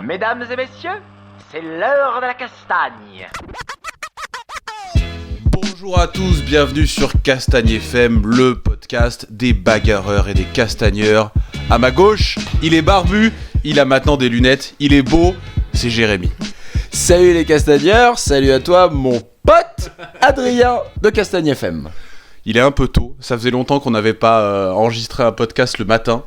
Mesdames et messieurs, c'est l'heure de la castagne. Bonjour à tous, bienvenue sur Castagne FM, le podcast des bagarreurs et des castagneurs. À ma gauche, il est barbu, il a maintenant des lunettes, il est beau, c'est Jérémy. Salut les castagneurs, salut à toi mon pote Adrien de Castagne FM. Il est un peu tôt, ça faisait longtemps qu'on n'avait pas enregistré un podcast le matin.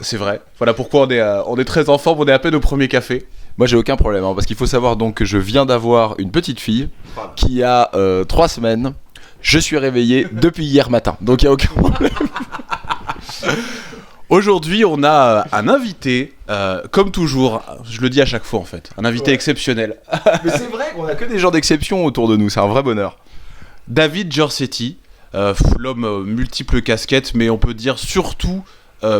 C'est vrai, voilà pourquoi on est très en forme, on est à peine au premier café. Moi j'ai aucun problème, parce qu'il faut savoir donc que je viens d'avoir une petite fille qui a 3 semaines. Je suis réveillé depuis hier matin, donc il n'y a aucun problème. Aujourd'hui on a un invité, comme toujours, je le dis à chaque fois en fait, un invité exceptionnel. Mais c'est vrai qu'on a que des gens d'exception autour de nous, c'est un vrai bonheur. David Giorsetti, l'homme multiples casquettes, mais on peut dire surtout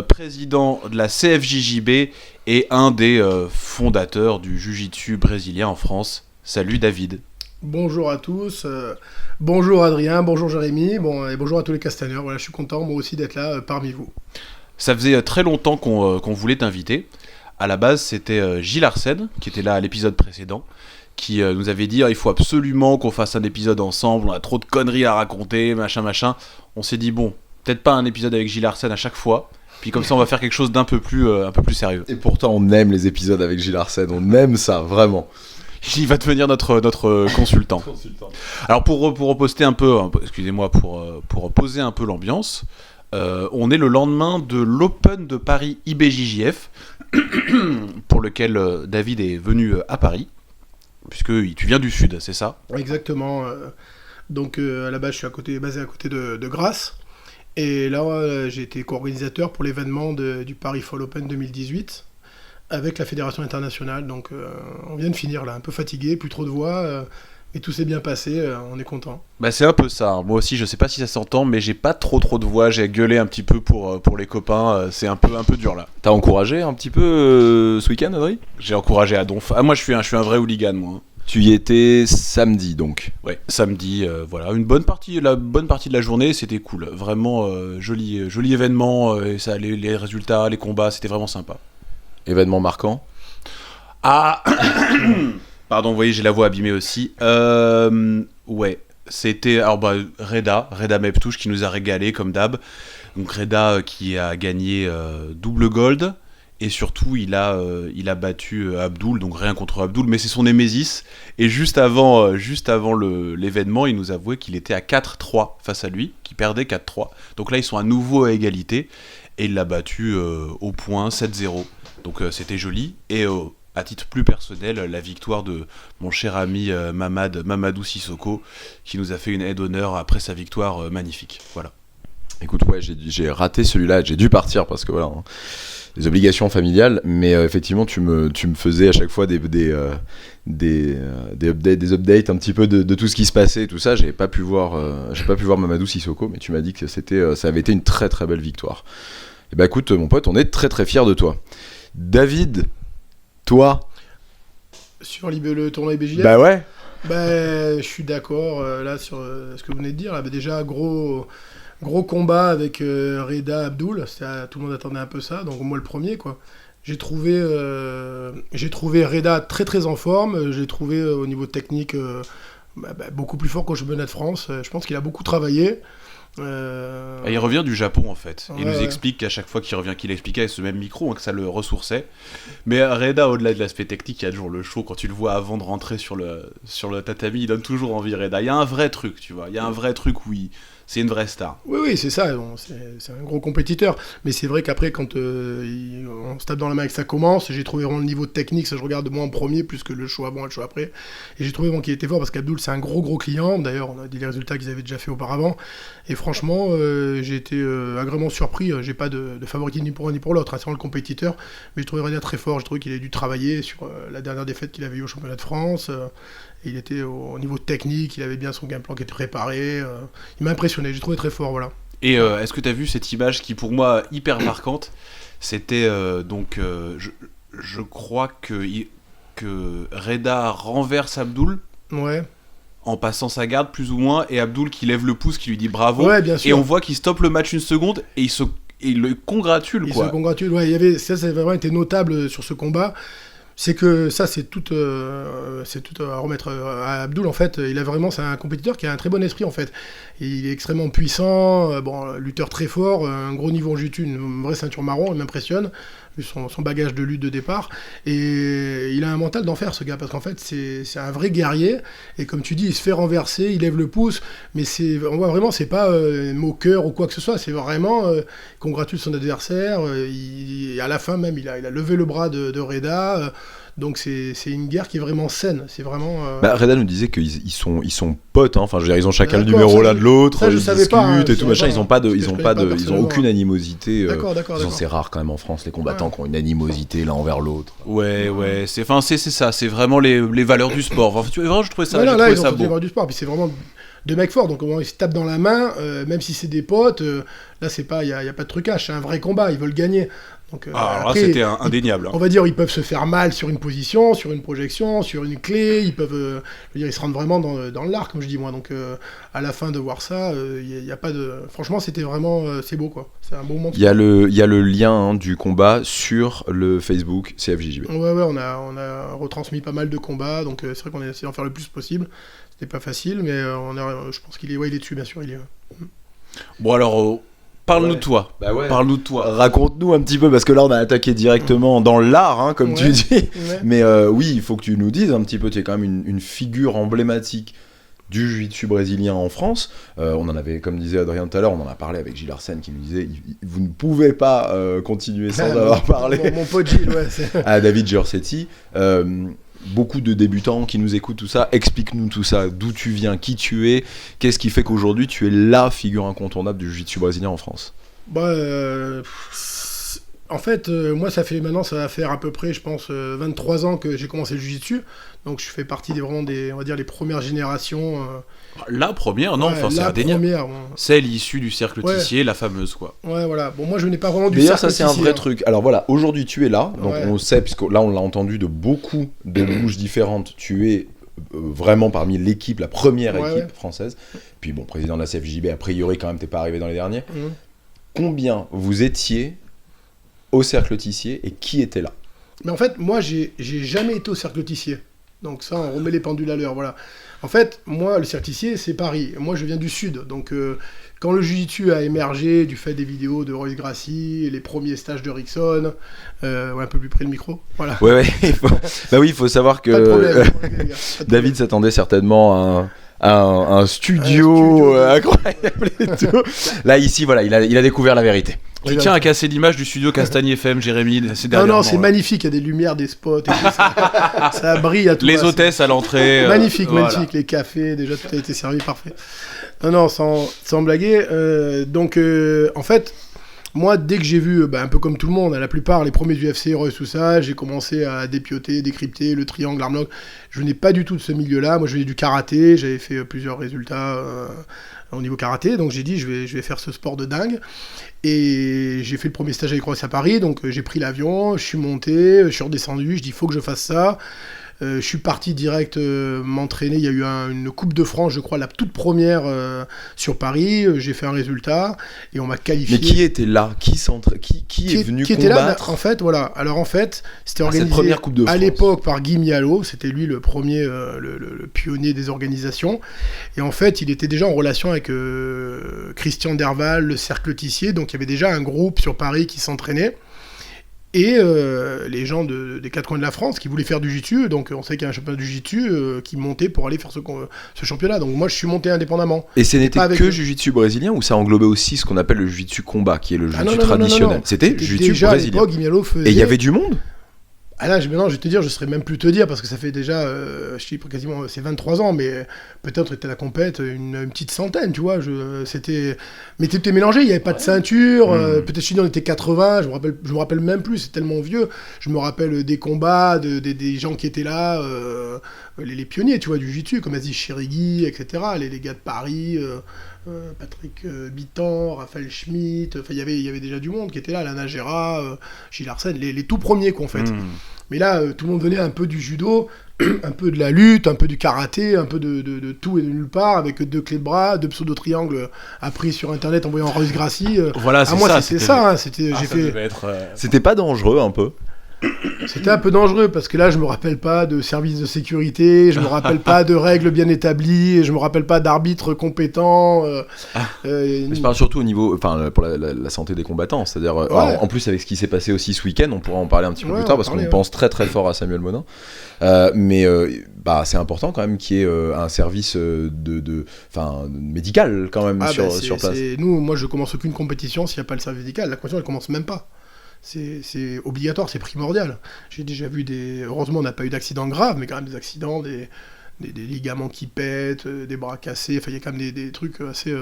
président de la CFJJB et un des fondateurs du Jiu-Jitsu brésilien en France. Salut David. Bonjour à tous, bonjour Adrien, bonjour Jérémy, et bonjour à tous les castagneurs. Voilà, je suis content moi aussi d'être là parmi vous. Ça faisait très longtemps qu'on voulait t'inviter. À la base, c'était Gilles Arsène qui était là à l'épisode précédent, qui nous avait dit il faut absolument qu'on fasse un épisode ensemble, on a trop de conneries à raconter, machin. On s'est dit bon, peut-être pas un épisode avec Gilles Arsène à chaque fois, puis comme ça on va faire quelque chose d'un peu plus sérieux. Et pourtant on aime les épisodes avec Gilles Arsène, on aime ça, vraiment. Il va devenir notre consultant. Alors pour reposter un peu, excusez-moi, pour poser un peu l'ambiance, on est le lendemain de l'Open de Paris IBJJF, pour lequel David est venu à Paris. Puisque tu viens du sud, c'est ça ? Exactement. Donc à la base, je suis basé à côté de Grasse. Et là, j'ai été co-organisateur pour l'événement du Paris Fall Open 2018 avec la Fédération Internationale. Donc on vient de finir là, un peu fatigué, plus trop de voix, mais tout s'est bien passé, on est content. Bah c'est un peu ça. Moi aussi, je sais pas si ça s'entend, mais j'ai pas trop de voix. J'ai gueulé un petit peu pour les copains. C'est un peu dur là. T'as encouragé un petit peu ce week-end, Adrien ? J'ai encouragé à donf. Ah moi, je suis un vrai hooligan, moi. Tu y étais samedi donc. Ouais, samedi, voilà, la bonne partie de la journée, c'était cool, vraiment joli événement, et ça, les résultats, les combats, c'était vraiment sympa. Événement marquant ? Ah, pardon, vous voyez, j'ai la voix abîmée aussi. Ouais, c'était Reda Meptouche qui nous a régalé comme d'hab. Donc Reda qui a gagné double gold. Et surtout, il a battu Abdul, donc rien contre Abdul, mais c'est son némésis. Et juste avant l'événement, il nous avouait qu'il était à 4-3 face à lui, qu'il perdait 4-3. Donc là, ils sont à nouveau à égalité, et il l'a battu au point 7-0. Donc c'était joli. Et à titre plus personnel, la victoire de mon cher ami Mamadou Sissoko, qui nous a fait une aide d'honneur après sa victoire magnifique. Voilà. Écoute, ouais, j'ai raté celui-là, j'ai dû partir parce que voilà, des obligations familiales, mais effectivement tu me faisais à chaque fois des updates un petit peu de tout ce qui se passait et tout ça. J'ai pas pu voir Mamadou Sissoko, mais tu m'as dit que ça avait été une très très belle victoire. Et bah écoute mon pote, on est très très fiers de toi. David, toi sur le tournoi IBJJF ? Bah ouais. Bah je suis d'accord là sur ce que vous venez de dire là. Bah, déjà gros combat avec Reda Abdul, tout le monde attendait un peu ça, donc moi le premier quoi. J'ai trouvé Reda très très en forme, j'ai trouvé au niveau technique beaucoup plus fort qu'au championnat de France. Je pense qu'il a beaucoup travaillé. Il revient du Japon en fait. Il nous explique qu'à chaque fois qu'il expliquait avec ce même micro, que ça le ressourçait. Mais Reda, au-delà de l'aspect technique, il y a toujours le show. Quand tu le vois avant de rentrer sur le tatami, il donne toujours envie Reda. Il y a un vrai truc, tu vois. Il y a un vrai truc où c'est une vraie star. Oui, c'est ça. C'est un gros compétiteur. Mais c'est vrai qu'après, quand on se tape dans la main et que ça commence, j'ai trouvé vraiment le niveau technique, ça je regarde moi en premier, plus que le show avant et le show après. Et j'ai trouvé vraiment qu'il était fort parce qu'Abdul, c'est un gros client. D'ailleurs, on a dit les résultats qu'ils avaient déjà fait auparavant. Et franchement, j'ai été agréablement surpris. J'ai pas de favori ni pour un ni pour l'autre. C'est vraiment le compétiteur. Mais je trouvais Reda très fort. Je trouvais qu'il avait dû travailler sur la dernière défaite qu'il avait eu au championnat de France. Il était au niveau technique, il avait bien son game plan qui était préparé. Il m'a impressionné, j'ai trouvé très fort, voilà. Et est-ce que tu as vu cette image qui, pour moi, hyper marquante ? C'était je crois que Reda renverse Abdul. Ouais. En passant sa garde, plus ou moins, et Abdul qui lève le pouce, qui lui dit bravo. Ouais, bien sûr. Et on voit qu'il stoppe le match une seconde, et il le congratule, Il quoi. se congratule. Ouais, ça a vraiment été notable sur ce combat. C'est que ça, c'est tout à remettre à Abdul. En fait, c'est un compétiteur qui a un très bon esprit, en fait. Et il est extrêmement puissant, lutteur très fort, un gros niveau en jiu-jitsu, une vraie ceinture marron, il m'impressionne, vu son bagage de lutte de départ. Et il a un mental d'enfer, ce gars, parce qu'en fait, c'est un vrai guerrier. Et comme tu dis, il se fait renverser, il lève le pouce, mais on voit vraiment, c'est pas moqueur ou quoi que ce soit, c'est vraiment, il congratule son adversaire, à la fin même, il a levé le bras de Reda. Donc c'est une guerre qui est vraiment saine. C'est vraiment. Reda nous disait qu'ils sont potes. Hein. Enfin, je veux dire, ils ont chacun le D'accord, numéro ça, l'un de l'autre. ça, je Ils savais discutent pas, hein, et je tout machin. savais Ils ont pas, pas de, parce que ils je ont connais pas pas de, ils ont personnellement. aucune animosité. D'accord. C'est rare quand même en France les combattants qui ont une animosité l'un envers l'autre. Ouais, c'est ça, c'est vraiment les valeurs du sport. Enfin, vraiment, je trouvais ça, Voilà, j'ai là, trouvé ils ont ça fait des beau. valeurs du sport. Puis c'est vraiment deux mecs forts. Donc au moment où ils se tapent dans la main, même si c'est des potes, là, c'est pas, il y a pas de trucage. C'est un vrai combat. Ils veulent gagner. Donc, Alors là, après, c'était indéniable. Hein. on va dire, ils peuvent se faire mal sur une position, sur une projection, sur une clé. Ils peuvent, je veux dire, ils se rendent vraiment dans l'art, comme je dis moi. Donc, à la fin de voir ça, il y a pas de. Franchement, c'était vraiment, c'est beau, quoi. C'est un beau moment. Il y a le lien du combat sur le Facebook CFJJB. Ouais, on a retransmis pas mal de combats. Donc, c'est vrai qu'on a essayé d'en faire le plus possible. C'était pas facile, mais je pense qu'il est, il est dessus, bien sûr. Il est. Bon, alors, parle-nous Ouais. de toi. Bah ouais. Parle-nous de toi. Raconte-nous un petit peu, parce que là on a attaqué directement dans l'art, hein, comme tu Ouais. dis. Ouais. Mais oui, il faut que tu nous dises un petit peu, tu es quand même une figure emblématique du jiu-jitsu brésilien en France. On en avait, comme disait Adrien tout à l'heure, on en a parlé avec Gilles Arsène qui nous disait vous ne pouvez pas continuer sans avoir parlé Mon pote Gilles, ouais. à David Giorsetti. Beaucoup de débutants qui nous écoutent tout ça, explique-nous tout ça, d'où tu viens, qui tu es, qu'est-ce qui fait qu'aujourd'hui tu es la figure incontournable du jiu-jitsu brésilien en France. En fait, moi, ça va faire à peu près, je pense, 23 ans que j'ai commencé le jiu-jitsu. Donc, je fais partie on va dire, les premières générations. La première, non, enfin, c'est la indéniable. première. Bon. Celle issue du cercle Ouais. Tissier, la fameuse, quoi. Ouais, voilà. Bon, moi, je n'ai pas vraiment du D'ailleurs, cercle ça c'est un Tissier, vrai hein. truc. Alors voilà, aujourd'hui tu es là, donc Ouais. on sait, puisque là on l'a entendu de beaucoup de bouches différentes, tu es vraiment parmi l'équipe, la première Ouais, équipe ouais. française. Puis bon, président de la CFJB, a priori quand même t'es pas arrivé dans les derniers. Mhm. Combien vous étiez au cercle Tissier et qui était là? Mais en fait, moi, j'ai jamais été au cercle Tissier. Donc ça, on remet les pendules à l'heure, voilà. En fait, moi, le cercle Tissier, c'est Paris. Moi, je viens du Sud. Donc, quand le jiu-jitsu a émergé du fait des vidéos de Royce Gracie, les premiers stages de Rickson, un peu plus près le micro, voilà. Ouais, bah oui, il faut savoir que Pas de problème, les gars, pas de problème. David s'attendait certainement à un studio incroyable et tout. Là, ici, voilà, il a découvert la vérité. Tu tiens à casser l'image du studio Castagne FM, Jérémy, ces Non, dernièrement, c'est là. magnifique, il y a des lumières, des spots, et tout, ça brille à tout Les va, c'est- hôtesses à l'entrée. Magnifique, voilà. magnifique, les cafés, déjà tout a été servi, parfait. Non, sans blaguer. En fait, moi, dès que j'ai vu, un peu comme tout le monde, la plupart, les premiers UFC, Royce, tout ça, j'ai commencé à dépioter, décrypter le triangle, l'armlock. Je venais pas du tout de ce milieu-là. Moi, je venais du karaté, j'avais fait plusieurs résultats au niveau karaté, donc j'ai dit, je vais faire ce sport de dingue. Et j'ai fait le premier stage avec Royce à Paris, donc j'ai pris l'avion, je suis monté, je suis redescendu, je dis, il faut que je fasse ça. Je suis parti direct m'entraîner. Il y a eu une Coupe de France, je crois, la toute première sur Paris. J'ai fait un résultat et on m'a qualifié. Mais qui était là? Qui est venu qui était là, combattre en fait, voilà. Alors en fait, c'était à cette organisé première Coupe de à France? l'époque par Guy Mialo. C'était lui le premier, le pionnier des organisations. Et en fait, il était déjà en relation avec Christian Derval, le Cercle Tissier. Donc il y avait déjà un groupe sur Paris qui s'entraînait. Et les gens des quatre coins de la France qui voulaient faire du jiu-jitsu, donc on sait qu'il y a un championnat du jiu-jitsu qui montait pour aller faire ce championnat. Donc moi je suis monté indépendamment. Et ce n'était pas avec que eux. jiu-jitsu brésilien ou ça englobait aussi ce qu'on appelle le jiu-jitsu combat, qui est le Ah jiu-jitsu non. traditionnel? C'était jiu-jitsu déjà brésilien. à l'époque, Guimialo faisait. Et il y avait du monde? Ah là, maintenant, je vais te dire, je saurais même plus te dire, parce que ça fait déjà, je sais pas, quasiment, c'est 23 ans, mais peut-être était la compète une petite centaine, tu vois. Mais t'étais mélangé, il n'y avait pas de ceinture, peut-être chez nous on était 80, je me rappelle même plus, c'est tellement vieux. Je me rappelle des combats, des gens qui étaient là, les pionniers, tu vois, du jiu-jitsu, comme Aziz Chirigui, etc., les gars de Paris, Patrick Bittan, Raphaël Schmitt, enfin il y avait déjà du monde qui était là, Lana Gera, Gilles Arsène, les tout premiers qu'on fait. Mais là, tout le monde venait un peu du judo, un peu de la lutte, un peu du karaté, un peu de tout et de nulle part, avec 2 clés de bras, 2 pseudo-triangles appris sur internet en voyant Royce Gracie. Voilà, c'est moi, ça. c'était ça. Hein, ça devait être. C'était pas dangereux un peu? C'était un peu dangereux parce que là, je me rappelle pas de services de sécurité, je me rappelle pas de règles bien établies, je me rappelle pas d'arbitres compétents. Mais je parle surtout au niveau, enfin, pour la santé des combattants, c'est-à-dire en plus avec ce qui s'est passé aussi ce week-end, on pourra en parler un petit peu plus tard parce qu'on pense très très fort à Samuel Monin. Mais c'est important quand même qu'il y ait un service médical quand même sur place. Moi, je commence aucune compétition s'il n'y a pas le service médical. La compétition, elle commence même pas. C'est obligatoire, c'est primordial. J'ai déjà vu heureusement, on n'a pas eu d'accidents graves, mais quand même des accidents, des ligaments qui pètent, des bras cassés. Enfin, il y a quand même des trucs assez.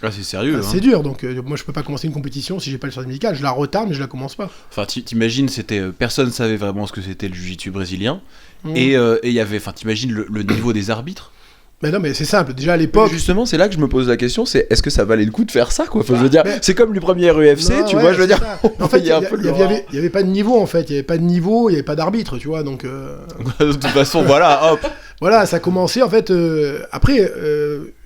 C'est sérieux. C'est dur, donc moi je peux pas commencer une compétition si j'ai pas le service médical. Je la retarde, mais je la commence pas. Enfin, t'imagines, personne savait vraiment ce que c'était le jiu-jitsu brésilien. Et il y avait, t'imagines le niveau des arbitres. Mais non, mais c'est simple. Déjà à l'époque. Justement, c'est là que je me pose la question, c'est est-ce que ça valait le coup de faire ça, quoi? Enfin, je veux dire, c'est comme le premier UFC, tu vois, je veux dire. En fait, il y avait pas de niveau, en fait. Il y avait pas de niveau, il y avait pas d'arbitre, tu vois, donc. De toute façon, voilà, hop. Voilà, ça a commencé, en fait. Après,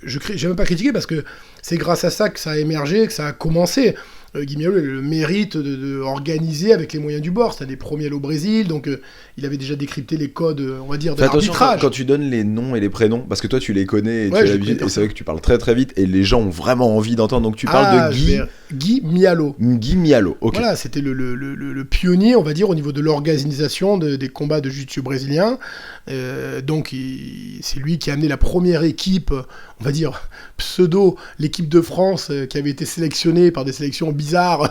j'ai même pas critiqué parce que c'est grâce à ça que ça a émergé, que ça a commencé. Guy Mialo a le mérite de organiser avec les moyens du bord. C'était un des premiers à aller au Brésil, donc il avait déjà décrypté les codes, on va dire, de l'arbitrage. Quand tu donnes les noms et les prénoms, parce que toi tu les connais et tu as l'habitude, et c'est vrai que tu parles très très vite et les gens ont vraiment envie d'entendre, donc tu parles de Guy Mialo. Guy Mialo, ok. Voilà, c'était le pionnier, on va dire, au niveau de l'organisation des combats de jiu-jitsu brésilien. Donc c'est lui qui a amené la première équipe, on va dire, pseudo, l'équipe de France, qui avait été sélectionnée par des sélections bizarres,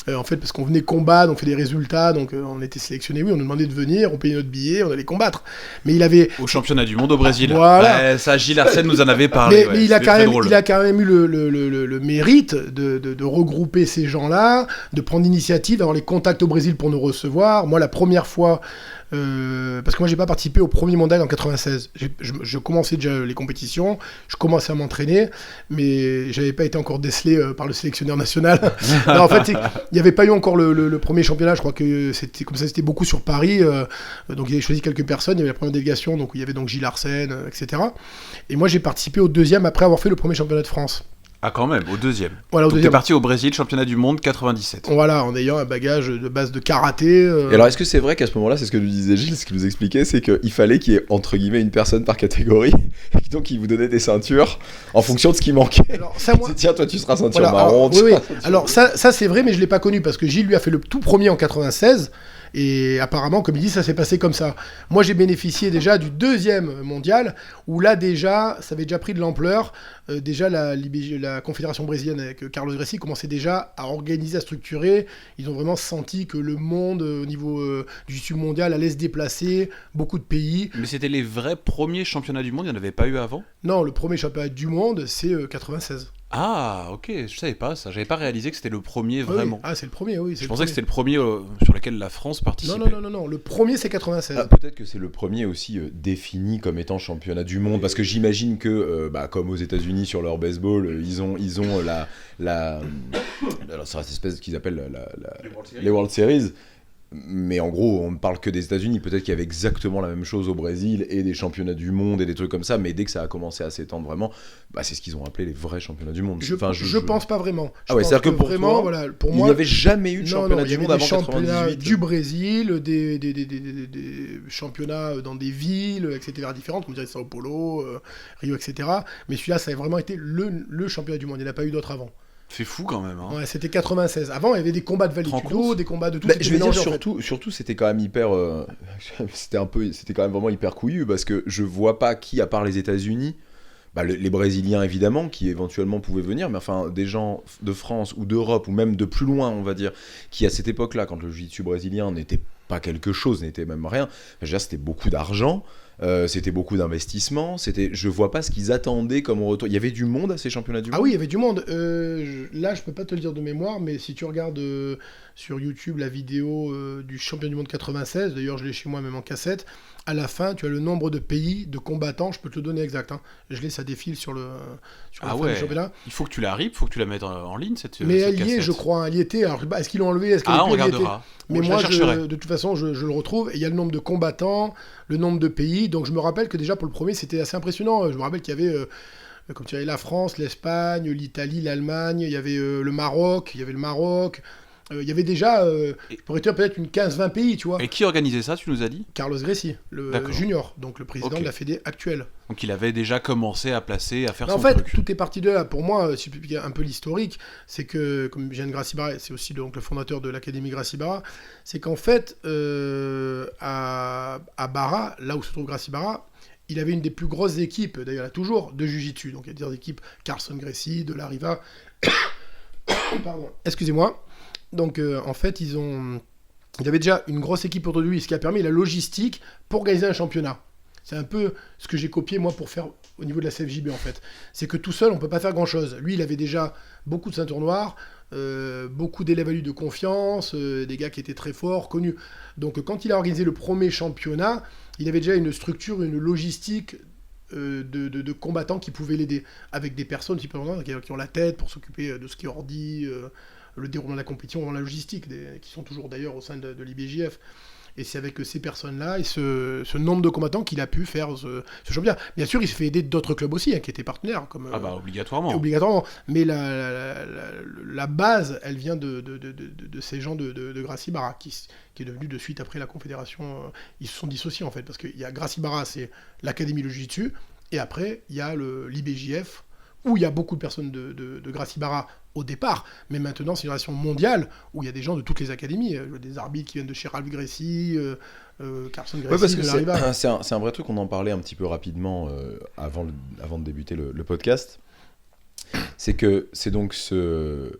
en fait, parce qu'on venait combattre, on fait des résultats, donc on était sélectionnés, oui, on nous demandait de venir, on payait notre billet, on allait combattre. Mais il avait... Au championnat du monde au Brésil. Voilà. Ça, Gilles Arsène nous en avait parlé. Mais il a quand même eu le mérite de regrouper ces gens-là, de prendre l'initiative, d'avoir les contacts au Brésil pour nous recevoir. Moi, la première fois... parce que moi j'ai pas participé au premier mondial en 96. Je commençais déjà les compétitions, je commençais à m'entraîner, mais j'avais pas été encore décelé par le sélectionneur national. Non, en fait, il n'y avait pas eu encore le premier championnat. Je crois que c'était comme ça, c'était beaucoup sur Paris. Donc il avait choisi quelques personnes. Il y avait la première délégation, donc où il y avait donc Gilles Arsène, etc. Et moi j'ai participé au deuxième après avoir fait le premier championnat de France. Ah, quand même, au deuxième. Voilà, donc t'es parti au Brésil, championnat du monde 97. Voilà, en ayant un bagage de base de karaté. Et alors, est-ce que c'est vrai qu'à ce moment-là, c'est ce que nous disait Gilles, ce qu'il nous expliquait, c'est qu'il fallait qu'il y ait, entre guillemets, une personne par catégorie, et donc il vous donnait des ceintures en fonction de ce qui manquait. Alors, ça, moi... Tiens, toi, tu seras ceinture marron. Oui. Alors, ça, c'est vrai, mais je l'ai pas connu, parce que Gilles, lui, a fait le tout premier en 96, et apparemment, comme il dit, ça s'est passé comme ça. Moi, j'ai bénéficié déjà du deuxième mondial, où là, déjà, ça avait déjà pris de l'ampleur. Déjà, la Confédération brésilienne avec Carlos Gracie commençait déjà à organiser, à structurer. Ils ont vraiment senti que le monde, au niveau du jiu-jitsu mondial, allait se déplacer, beaucoup de pays. Mais c'était les vrais premiers championnats du monde, il n'y en avait pas eu avant ? Non, le premier championnat du monde, c'est 96. Ah, ok, je savais pas ça. J'avais pas réalisé que c'était le premier vraiment. Ah, c'est le premier, oui. Je pensais que c'était le premier sur lequel la France participait. Non. Le premier, c'est 96. Peut-être que c'est le premier aussi défini comme étant championnat du monde, parce que j'imagine que, comme aux États-Unis sur leur baseball, ils ont alors, c'est cette espèce qu'ils appellent les World Series. Mais en gros, on ne parle que des États-Unis. Peut-être qu'il y avait exactement la même chose au Brésil et des championnats du monde et des trucs comme ça. Mais dès que ça a commencé à s'étendre vraiment, c'est ce qu'ils ont appelé les vrais championnats du monde. Je pense pas vraiment. C'est-à-dire que pour vraiment, toi, voilà, pour il moi, n'y avait jamais eu de championnat du monde avant 98. Du Brésil, des championnats dans des villes, etc. différentes, comme dirait Sao Paulo, Rio, etc. Mais celui-là, ça a vraiment été le championnat du monde. Il n'y en a pas eu d'autre avant. C'est fou quand même. Hein. Ouais, c'était 96. Avant, il y avait des combats de valijudo, des combats de tout. Je veux dire, surtout, c'était quand même hyper. C'était quand même vraiment hyper couillu parce que je vois pas qui, à part les États-Unis, les Brésiliens évidemment, qui éventuellement pouvaient venir, mais enfin des gens de France ou d'Europe ou même de plus loin, on va dire, qui à cette époque-là, quand le jiu-jitsu brésilien n'était pas quelque chose, n'était même rien, c'était beaucoup d'argent. C'était beaucoup d'investissements. Je vois pas ce qu'ils attendaient comme retour. Il y avait du monde à ces championnats du monde. Ah oui, il y avait du monde. Là, je peux pas te le dire de mémoire, mais si tu regardes sur YouTube la vidéo du champion du monde 96, d'ailleurs je l'ai chez moi même en cassette, à la fin tu as le nombre de pays, de combattants, je peux te le donner exact. Ça défile sur la fin du championnat. Il faut que tu la ripes, il faut que tu la mettes en ligne cette Mais cette elle y est, cassette. je crois, elle y était. Alors, est-ce qu'ils l'ont enlevé, on regardera. Mais moi, de toute façon, je le retrouve. Et il y a le nombre de combattants, le nombre de pays. Donc je me rappelle que déjà pour le premier, c'était assez impressionnant. Je me rappelle qu'il y avait, comme tu avais la France, l'Espagne, l'Italie, l'Allemagne, il y avait le Maroc, il y avait déjà, je pourrais dire peut-être une 15-20 pays, tu vois. Et qui organisait ça, tu nous as dit? Carlos Gracie, le D'accord. junior, donc le président Ok. de la Fédé actuelle. Donc il avait déjà commencé à placer, à faire Mais son en fait, truc. tout est parti de là. Pour moi, si je peux expliquer un peu l'historique, c'est que, comme Jeanne Gracie Barra, c'est aussi donc, le fondateur de l'Académie Gracie Barra, c'est qu'en fait, à Barra, là où se trouve Gracie Barra, il avait une des plus grosses équipes, d'ailleurs, il y a toujours, de Jiu-Jitsu. Donc il y a des équipes Carlson Gracie, de la Riva. Pardon, excusez-moi. Donc en fait, il avait déjà une grosse équipe autour de lui, ce qui a permis la logistique pour organiser un championnat. C'est un peu ce que j'ai copié moi pour faire au niveau de la CFJB en fait. C'est que tout seul, on peut pas faire grand-chose. Lui, il avait déjà beaucoup de ceintures noires, beaucoup d'élèves à lui de confiance, des gars qui étaient très forts, connus. Donc quand il a organisé le premier championnat, il avait déjà une structure, une logistique de combattants qui pouvaient l'aider, avec des personnes qui ont la tête pour s'occuper de ce qui est ordi, le déroulement de la compétition, la logistique, qui sont toujours d'ailleurs au sein de l'IBJF. Et c'est avec ces personnes-là et ce nombre de combattants qu'il a pu faire ce championnat. Bien sûr, il s'est fait aider d'autres clubs aussi, qui étaient partenaires. Comme, Ah bah obligatoirement. obligatoirement. Mais la base, elle vient de ces gens de Gracie Barra, qui est devenu de suite après la Confédération. Ils se sont dissociés en fait, parce qu'il y a Gracie Barra, c'est l'Académie de Jiu-Jitsu, et après, il y a l'IBJF, où il y a beaucoup de personnes de Gracie Barra au départ, mais maintenant c'est une relation mondiale où il y a des gens de toutes les académies, des arbitres qui viennent de chez Ralph Gracie, Carlson Gracie, Ouais, parce que de la Riva. c'est un vrai truc, on en parlait un petit peu rapidement avant de débuter le podcast. C'est que c'est donc le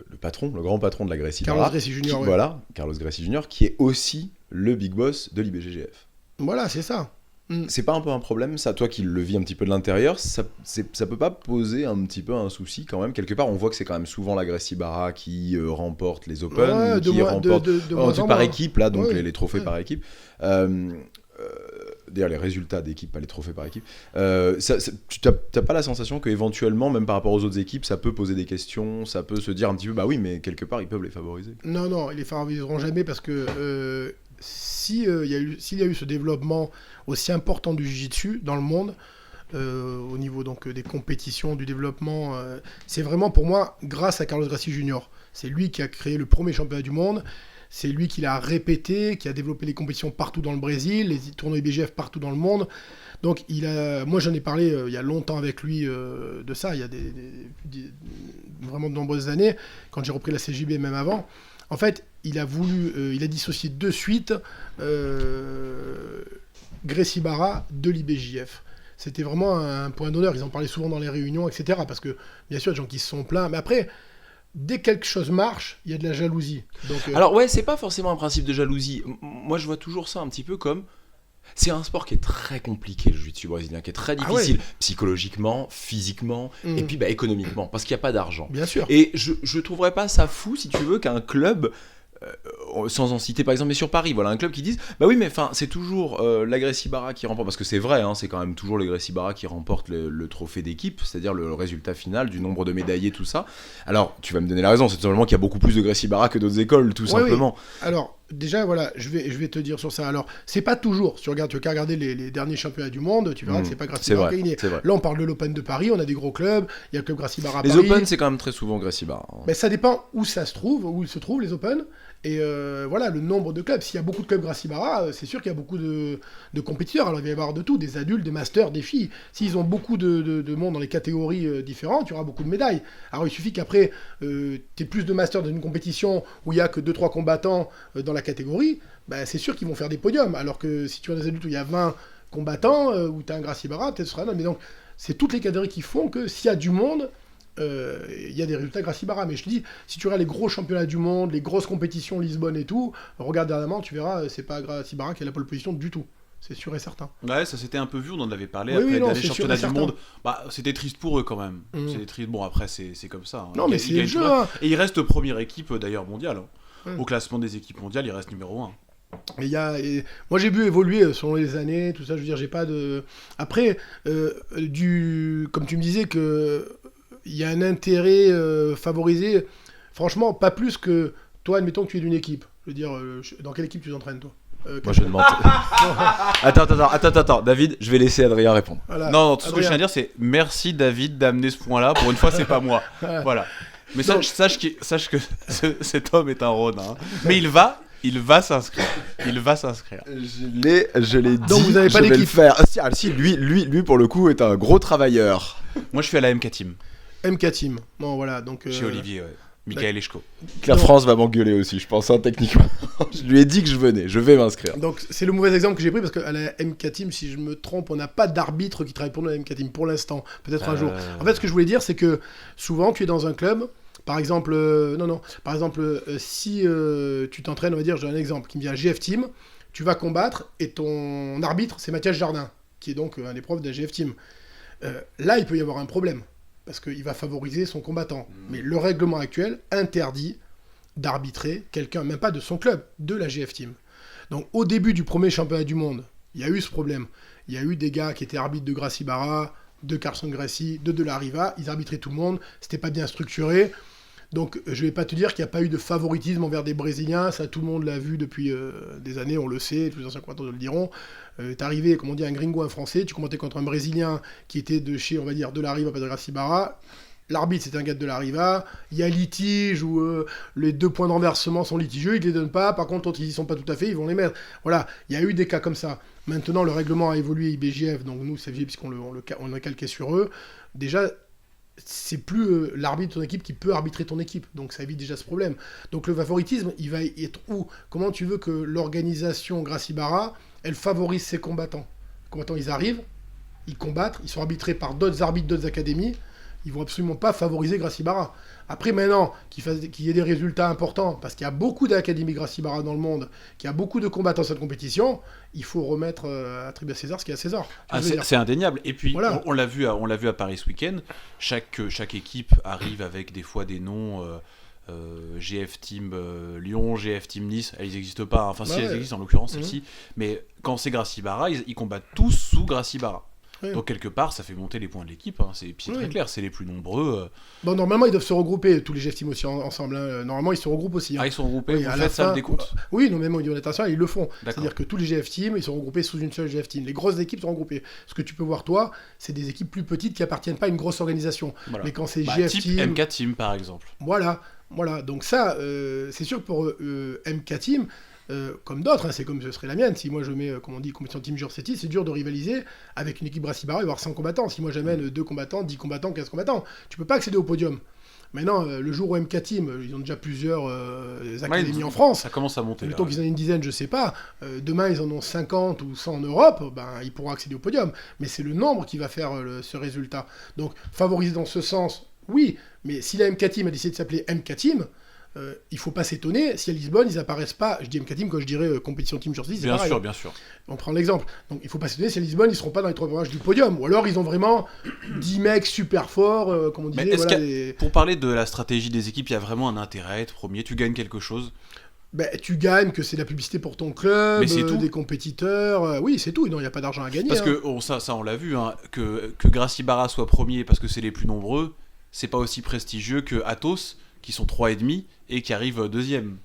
grand patron de la Gracie Carlos Barra, Gracie Junior, ouais. voilà, Carlos Gracie Junior, qui est aussi le big boss de l'IBJJF. Voilà, c'est ça. C'est pas un peu un problème, ça, toi qui le vis un petit peu de l'intérieur, ça peut pas poser un petit peu un souci quand même? Quelque part, on voit que c'est quand même souvent la Gracie Barra qui remporte les Open, Ouais, qui remporte de moins en par moins. équipe, là, donc Ouais, les trophées ouais. par équipe. D'ailleurs, les résultats d'équipe, pas les trophées par équipe. Tu t'as pas la sensation qu'éventuellement, même par rapport aux autres équipes, ça peut poser des questions, ça peut se dire un petit peu, bah oui, mais quelque part, ils peuvent les favoriser. Non, ils les favoriseront jamais parce que s'il y a eu ce développement aussi important du Jiu-Jitsu dans le monde, au niveau donc des compétitions, du développement, c'est vraiment pour moi grâce à Carlos Gracie Junior. C'est lui qui a créé le premier championnat du monde. C'est lui qui l'a répété, qui a développé les compétitions partout dans le Brésil, les tournois IBJF partout dans le monde. Donc moi j'en ai parlé il y a longtemps avec lui de ça, il y a vraiment de nombreuses années, quand j'ai repris la CJB même avant. En fait, il a dissocié de suite Gracie Barra de l'IBJF. C'était vraiment un point d'honneur, ils en parlaient souvent dans les réunions, etc. Parce que bien sûr, il y a des gens qui se sont plaints, mais après, dès que quelque chose marche, il y a de la jalousie. Donc, Alors ouais, c'est pas forcément un principe de jalousie. Moi, je vois toujours ça un petit peu comme... C'est un sport qui est très compliqué, le jiu-jitsu brésilien, qui est très difficile, psychologiquement, physiquement, et puis économiquement, parce qu'il n'y a pas d'argent. bien sûr. Et je trouverais pas ça fou, si tu veux, qu'un club, sans en citer par exemple, mais sur Paris, voilà, un club qui dise, bah oui, mais enfin, c'est toujours la Gracie Barra qui remporte, parce que c'est vrai, hein, c'est quand même toujours le Gracie Barra qui remporte le trophée d'équipe, c'est-à-dire le résultat final du nombre de médaillés, tout ça. Alors, tu vas me donner la raison, c'est tout simplement qu'il y a beaucoup plus de Gracie Barra que d'autres écoles, tout simplement. Oui. Alors, déjà, voilà, je vais te dire sur ça. Alors, c'est pas toujours. Si tu veux qu'à regarder les derniers championnats du monde, tu verras que c'est pas Gracie Barra qui a gagné. C'est vrai. Là, on parle de l'Open de Paris, on a des gros clubs, il y a le club Gracie Barra à Les Paris. Open, c'est quand même très souvent Gracie Barra. Hein. Mais ça dépend où ça se trouve, où ils se trouvent, les Open. Et voilà, le nombre de clubs. S'il y a beaucoup de clubs Gracie Barra, c'est sûr qu'il y a beaucoup de compétiteurs. Alors, il va y avoir de tout, des adultes, des masters, des filles. S'ils ont beaucoup de monde dans les catégories différentes, il y aura beaucoup de médailles. Alors, il suffit qu'après, tu aies plus de masters dans une compétition où il n'y a que 2-3 combattants dans la catégorie, bah, c'est sûr qu'ils vont faire des podiums. Alors que si tu as des adultes où il y a 20 combattants, où tu as un Gracie Barra, peut-être ce sera non. Mais donc, c'est toutes les catégories qui font que s'il y a du monde, il y a des résultats Gracie Barra. Mais je te dis, si tu regardes les gros championnats du monde, les grosses compétitions Lisbonne et tout, regarde dernièrement, tu verras, c'est pas Gracie Barra qui a la pole position du tout. C'est sûr et certain. Ouais, ça s'était un peu vu, on en avait parlé Oui, après oui, non, les c'est championnats sûr et du certain. monde. Bah, c'était triste pour eux quand même. Mm. C'était triste. Bon, après, c'est comme ça. Hein. Non, mais Ils c'est le gagnent jeu. tout ça. Hein. Et il reste première équipe d'ailleurs mondiale. Hein. Mm. Au classement des équipes mondiales, il reste numéro 1. Moi j'ai vu évoluer selon les années, tout ça, je veux dire, j'ai pas de... Après, comme tu me disais que il y a un intérêt favorisé, franchement, pas plus que toi, admettons que tu es d'une équipe. Je veux dire, dans quelle équipe tu t'entraînes, toi ? Moi je demande. Attends, David, je vais laisser Adrien répondre. Voilà. Non, tout ce que je Adrien. tiens à dire, c'est merci David d'amener ce point-là. Pour une fois, c'est pas moi. Voilà. Mais sache que cet homme est un Rhône. Hein. Mais il va s'inscrire. Je l'ai dit. Donc vous avez pas je vais le d'équipe. faire. Si, lui pour le coup est un gros travailleur. Moi, je suis à la MK Team. MK Team. Bon, voilà. Donc, Chez Olivier, ouais. Michael Eschko. La Non. France va m'engueuler aussi, je pense, hein, techniquement. Je lui ai dit que je vais m'inscrire. Donc c'est le mauvais exemple que j'ai pris parce qu'à la MK Team, si je me trompe, on n'a pas d'arbitre qui travaille pour nous à la MK Team pour l'instant, peut-être un jour. En fait, ce que je voulais dire, c'est que souvent tu es dans un club, par exemple, si tu t'entraînes, on va dire, j'ai un exemple qui me vient à GF Team, tu vas combattre et ton arbitre c'est Mathias Jardin, qui est donc un des profs de la GF Team. Là, il peut y avoir un problème parce qu'il va favoriser son combattant. Mais le règlement actuel interdit d'arbitrer quelqu'un, même pas de son club, de la GF Team. Donc au début du premier championnat du monde, il y a eu ce problème. Il y a eu des gars qui étaient arbitres de Gracie Barra, de Carson Gracie, de la Riva, ils arbitraient tout le monde, c'était pas bien structuré. Donc je vais pas te dire qu'il n'y a pas eu de favoritisme envers des Brésiliens, ça tout le monde l'a vu depuis des années, on le sait, tous les anciens combattants le diront. T'es arrivé, comme on dit, un gringo, un français, tu combattais contre un Brésilien qui était de chez, on va dire, de la Riva, pas de Gracie Barra. L'arbitre, c'est un gars de la Riva. Il y a litige où les 2 points de renversement sont litigieux, ils ne les donnent pas. Par contre, quand ils y sont pas tout à fait, ils vont les mettre. Voilà, il y a eu des cas comme ça. Maintenant, le règlement a évolué, IBJF, donc nous, CFJ, puisqu'on on a calqué sur eux. Déjà, c'est plus l'arbitre de ton équipe qui peut arbitrer ton équipe. Donc ça évite déjà ce problème. Donc le favoritisme, il va être où? Comment tu veux que l'organisation Gracie Barra, elle favorise ses combattants? Les combattants, ils arrivent, ils combattent, ils sont arbitrés par d'autres arbitres, d'autres académies. Ils vont absolument pas favoriser Gracie Barra. Après, maintenant, qu'il y ait des résultats importants, parce qu'il y a beaucoup d'académies Gracie Barra dans le monde, qu'il y a beaucoup de combattants dans cette compétition, il faut remettre attribuer à César ce qui est à César. C'est indéniable. Et puis, voilà. on l'a vu à Paris ce week-end. Chaque équipe arrive avec des fois des noms. GF Team Lyon, GF Team Nice, elles n'existent pas. Enfin, si elles existent en l'occurrence, celles-ci. Mais quand c'est Gracie Barra, ils combattent tous sous Gracie Barra. Oui. Donc quelque part, ça fait monter les points de l'équipe. Hein. C'est très clair, c'est les plus nombreux. Bon, normalement, ils doivent se regrouper, tous les GF Team aussi ensemble. Hein. Normalement, ils se regroupent aussi. Hein. Ah, ils sont regroupés, vous faites ça le décompte? Oui, non, même au niveau international, ils le font. C'est-à-dire que tous les GF Team, ils sont regroupés sous une seule GF Team. Les grosses équipes sont regroupées. Ce que tu peux voir, toi, c'est des équipes plus petites qui appartiennent pas à une grosse organisation. Voilà. Mais quand c'est GF type Team... MK Team, par exemple. Voilà. Donc ça, c'est sûr que pour MK Team... comme d'autres, hein, c'est comme ce serait la mienne. Si moi je mets, comme on dit, compétition Team Jursetti, c'est dur de rivaliser avec une équipe Gracie Barra et avoir 100 combattants. Si moi j'amène 2 combattants, 10 combattants, 15 combattants, tu peux pas accéder au podium. Maintenant, le jour où MK Team, ils ont déjà plusieurs académies en France. Ça commence à monter. Plutôt qu'ils en aient une dizaine, je sais pas. Demain, ils en ont 50 ou 100 en Europe, ben, ils pourront accéder au podium. Mais c'est le nombre qui va faire ce résultat. Donc, favoriser dans ce sens, oui. Mais si la MK Team a décidé de s'appeler MK Team, il faut pas s'étonner si à Lisbonne ils apparaissent pas, je dis MK Team quand je dirais compétition Team Jursetti, c'est pareil. Bien sûr. On prend l'exemple. Donc il faut pas s'étonner si à Lisbonne ils seront pas dans les 3 premiers du podium, ou alors ils ont vraiment 10 mecs super forts, comme on disait. Voilà, pour parler de la stratégie des équipes, il y a vraiment un intérêt à être premier, tu gagnes quelque chose. Ben, tu gagnes, que c'est de la publicité pour ton club, des compétiteurs, oui c'est tout, il n'y a pas d'argent à gagner. Parce que ça on l'a vu, hein, que Gracie Barra soit premier parce que c'est les plus nombreux, c'est pas aussi prestigieux que Athos, qui sont 3,5 et qui arrivent deuxième.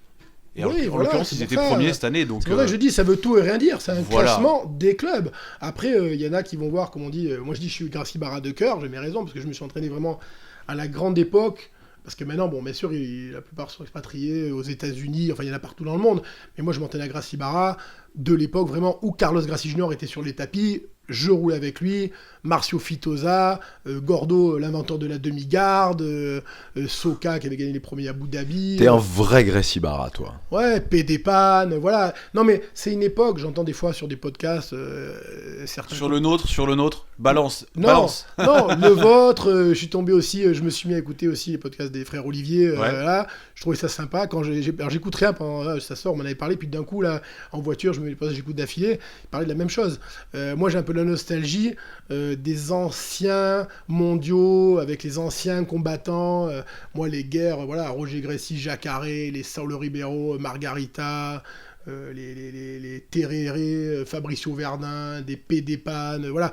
Et en l'occurrence, ils étaient premiers cette année. Donc, c'est pour ça que je dis, ça veut tout et rien dire. C'est un classement des clubs. Après, il y en a qui vont voir, comme on dit, moi je dis je suis Gracie Barra de cœur, j'ai mes raisons, parce que je me suis entraîné vraiment à la grande époque. Parce que maintenant, bon, bien sûr, la plupart sont expatriés aux États-Unis, enfin il y en a partout dans le monde. Mais moi je m'entraînais à Gracie Barra de l'époque vraiment où Carlos Gracie Junior était sur les tapis. Je roulais avec lui, Marcio Fitosa, Gordo, l'inventeur de la demi-garde, Soka qui avait gagné les premiers à Abu Dhabi. T'es un vrai Gracie Barra, toi. Ouais, Pédépan, voilà. Non mais c'est une époque, j'entends des fois sur des podcasts certains... Sur le nôtre, balance. Non, le vôtre, je suis tombé aussi, je me suis mis à écouter aussi les podcasts des frères Olivier, là, je trouvais ça sympa, quand alors j'écoute rien pendant, ça sort, on m'en avait parlé, puis d'un coup, là, en voiture, j'écoute d'affilée, ils parlaient de la même chose. Moi j'ai un peu la nostalgie des anciens mondiaux avec les anciens combattants, moi les guerres, voilà, Roger Gracie, Jacques Harré, les Saulo Ribeiro, Margarita, les Tereré, Fabricio Verdun, des Pédépan, voilà.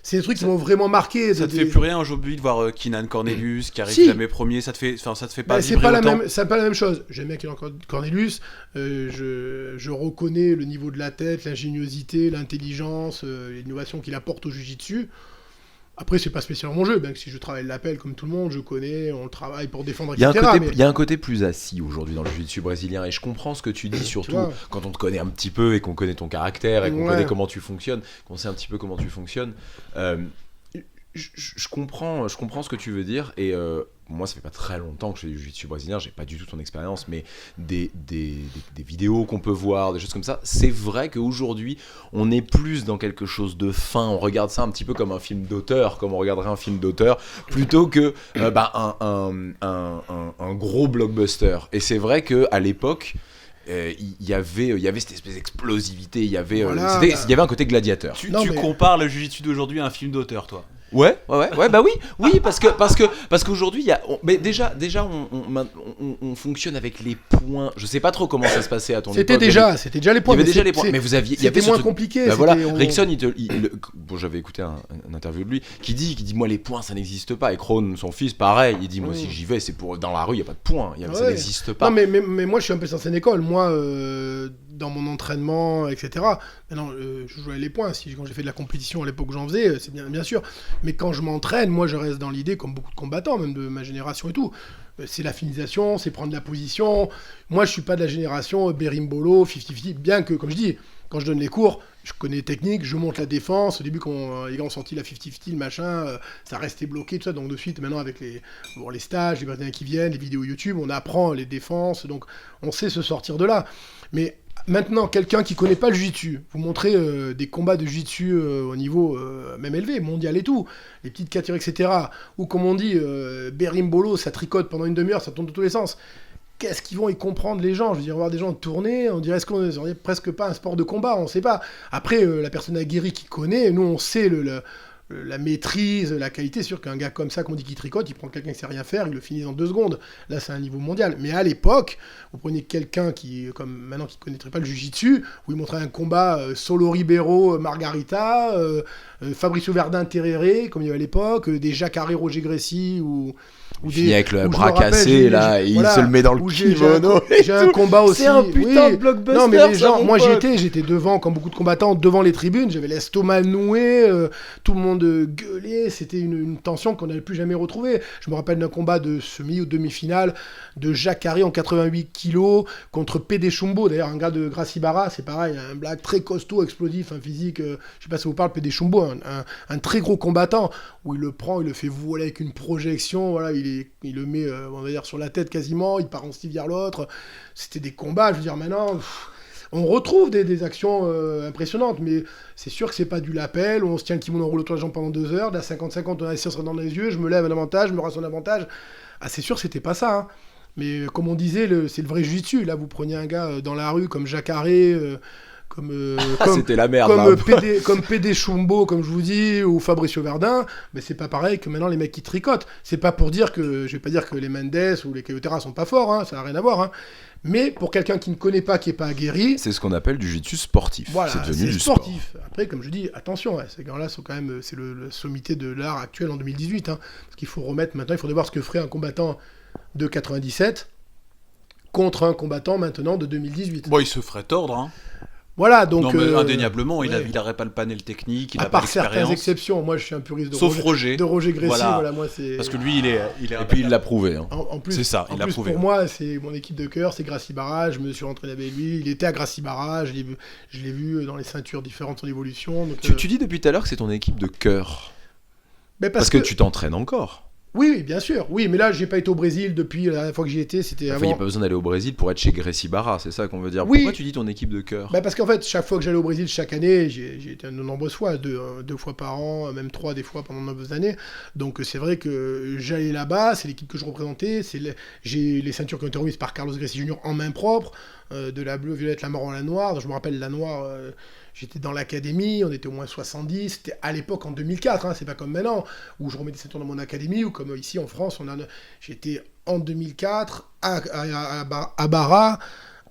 C'est des trucs qui m'ont vraiment marqué. Ça te fait plus rien aujourd'hui de voir Keenan Cornelius qui arrive Si. jamais premier, ça te fait pas c'est vibrer pas la autant. même, c'est pas la même chose. J'aime bien Keenan Cornelius. Je reconnais le niveau de la tête, l'ingéniosité, l'intelligence, l'innovation qu'il apporte au jiu-jitsu. Après, c'est pas spécialement mon jeu, bien que si je travaille l'appel comme tout le monde, je connais, on le travaille pour défendre, Il y a etc. il y a un côté plus assis aujourd'hui dans le jiu-jitsu brésilien et je comprends ce que tu dis, surtout vois. quand on te connaît un petit peu et qu'on connaît ton caractère et qu'on Ouais. connaît comment tu fonctionnes, qu'on sait un petit peu comment tu fonctionnes. Je comprends ce que tu veux dire et moi ça fait pas très longtemps que je fais du jiu-jitsu brésilien, j'ai pas du tout ton expérience, mais des vidéos qu'on peut voir, des choses comme ça, c'est vrai qu'aujourd'hui on est plus dans quelque chose de fin, on regarde ça un petit peu comme un film d'auteur, comme on regarderait un film d'auteur, plutôt que un gros blockbuster. Et c'est vrai qu'à l'époque il y avait cette espèce d'explosivité, il y avait un côté gladiateur. Tu Non, mais- compares le jiu-jitsu d'aujourd'hui à un film d'auteur, toi. Ouais, bah oui, parce qu'aujourd'hui, mais déjà, on fonctionne avec les points. Je sais pas trop comment ça se passait à ton époque. C'était déjà les points. Il y avait mais déjà c'est- les points, c'est- mais vous aviez, il y C'était avait ce moins truc- compliqué. Bah c'était- voilà, on- Rickson, bon, j'avais écouté une interview de lui qui dit moi les points ça n'existe pas. Et Krohn, son fils, pareil, il dit moi si j'y vais c'est pour dans la rue il y a pas de points, ça Ouais. n'existe pas. Non, mais moi, je suis un peu ancienne école. Moi, dans mon entraînement, etc. Maintenant, je jouais les points. Quand j'ai fait de la compétition à l'époque où j'en faisais, c'est bien sûr. Mais quand je m'entraîne, moi, je reste dans l'idée, comme beaucoup de combattants, même de ma génération et tout. C'est la finisation, c'est prendre la position. Moi, je suis pas de la génération Berimbolo, 50-50. Bien que, comme je dis, quand je donne les cours, je connais les techniques, je monte la défense. Au début, quand les gars ont sorti la 50-50, le machin, ça restait bloqué, tout ça. Donc, de suite, maintenant, avec les stages, les Brésiliens qui viennent, les vidéos YouTube, on apprend les défenses. Donc, on sait se sortir de là. Mais maintenant, quelqu'un qui connaît pas le jiu-jitsu, vous montrez des combats de jiu-jitsu au niveau même élevé, mondial et tout, les petites catégories, etc. Ou comme on dit, Berimbolo, ça tricote pendant une demi-heure, ça tourne dans tous les sens. Qu'est-ce qu'ils vont y comprendre les gens ? Je veux dire, voir des gens tourner, on dirait est-ce qu'on est presque pas un sport de combat, on sait pas. Après, la personne aguerrie qui connaît, nous on sait la maîtrise, la qualité. C'est sûr qu'un gars comme ça, qu'on dit qui tricote, il prend quelqu'un qui sait rien faire, il le finit en 2 secondes. Là, c'est un niveau mondial. Mais à l'époque, vous prenez quelqu'un qui, comme maintenant, qui connaîtrait pas le jiu-jitsu, où il montrait un combat Solo Ribeiro, Margarita, Fabricio Verdun, Tereré, comme il y avait à l'époque, des Jacare, Roger Gracie, ou Il finit avec le où je bras me rappelle, cassé là, et il se le met dans le où j'ai kimono. j'ai un combat aussi. C'est un putain de blockbuster. Non, mais les ça, gens, mon moi pote. j'étais devant, comme beaucoup de combattants, devant les tribunes, j'avais l'estomac noué, tout le monde gueulait, c'était une tension qu'on n'avait plus jamais retrouvée. Je me rappelle d'un combat de semi ou demi-finale de Jacare en 88 kilos contre Pede Chumbo, d'ailleurs un gars de Gracie Barra, c'est pareil, un blague très costaud, explosif, un physique, je sais pas si vous parle, Pede Chumbo, un très gros combattant, où il le prend, il le fait voler avec une projection, voilà, il le met, on va dire, sur la tête quasiment, il part en style vers l'autre. C'était des combats, je veux dire, maintenant, on retrouve des actions impressionnantes, mais c'est sûr que c'est pas du lapel, on se tient le kimono, on roule autour de la jambe pendant 2 heures, de la 50-50, on a essayé de se regarder dans les yeux, je me lève un avantage, je me rase un avantage. Ah, c'est sûr que c'était pas ça, hein. Mais comme on disait, c'est le vrai jiu-jitsu. Là, vous preniez un gars dans la rue comme Jacare, comme C'était la merde là. comme PD Chumbo, comme je vous dis, ou Fabricio Verdun, mais c'est pas pareil que maintenant les mecs qui tricotent. C'est pas pour dire que, je vais pas dire que les Mendes ou les Kayotera sont pas forts, hein, ça n'a rien à voir, hein. Mais pour quelqu'un qui ne connaît pas, qui est pas aguerri, C'est ce qu'on appelle du jiu-jitsu sportif. voilà, c'est devenu du sportif. Après, comme je dis, attention, ouais, ces gars-là sont quand même, c'est le sommité de l'art actuel en 2018, hein, parce qu'il faut remettre maintenant, il faudrait voir ce que ferait un combattant de 97 contre un combattant maintenant de 2018. Bon, il se ferait tordre, hein. Voilà, donc... non, mais indéniablement, il ouais. n'aurait pas le panel technique, il à n'a pas part certaines l'expérience. exceptions, moi je suis un puriste Sauf Roger. de Roger Gracie, Voilà. voilà, moi c'est... Parce que lui, il est Et puis il l'a prouvé. Hein. En plus, C'est ça, en il l'a plus, prouvé. pour moi, c'est mon équipe de cœur, c'est Gracie Barra, je me suis entraîné avec lui, il était à Gracie Barra, je l'ai vu dans les ceintures différentes, son évolution. Donc, Tu dis depuis tout à l'heure que c'est ton équipe de cœur. mais Parce que tu t'entraînes encore. Oui, bien sûr, oui, mais là j'ai pas été au Brésil depuis la dernière fois que j'y étais, c'était Enfin, il n'y avant... a pas besoin d'aller au Brésil pour être chez Gracie Barra, c'est ça qu'on veut dire. Oui. Pourquoi tu dis ton équipe de cœur Bah parce qu'en fait, chaque fois que j'allais au Brésil, chaque année, j'ai été de nombreuses fois, 2 fois par an, même 3 des fois pendant 9 années. Donc c'est vrai que j'allais là-bas, c'est l'équipe que je représentais, j'ai les ceintures qui ont été remises par Carlos Gracie Jr. en main propre, de la bleue, violette, la marron, la noire. Donc, je me rappelle la noire, j'étais dans l'académie, on était au moins 70, c'était à l'époque en 2004, hein, c'est pas comme maintenant, où je remets des ceintures dans mon académie, ou comme ici en France, j'étais en 2004 à Barra,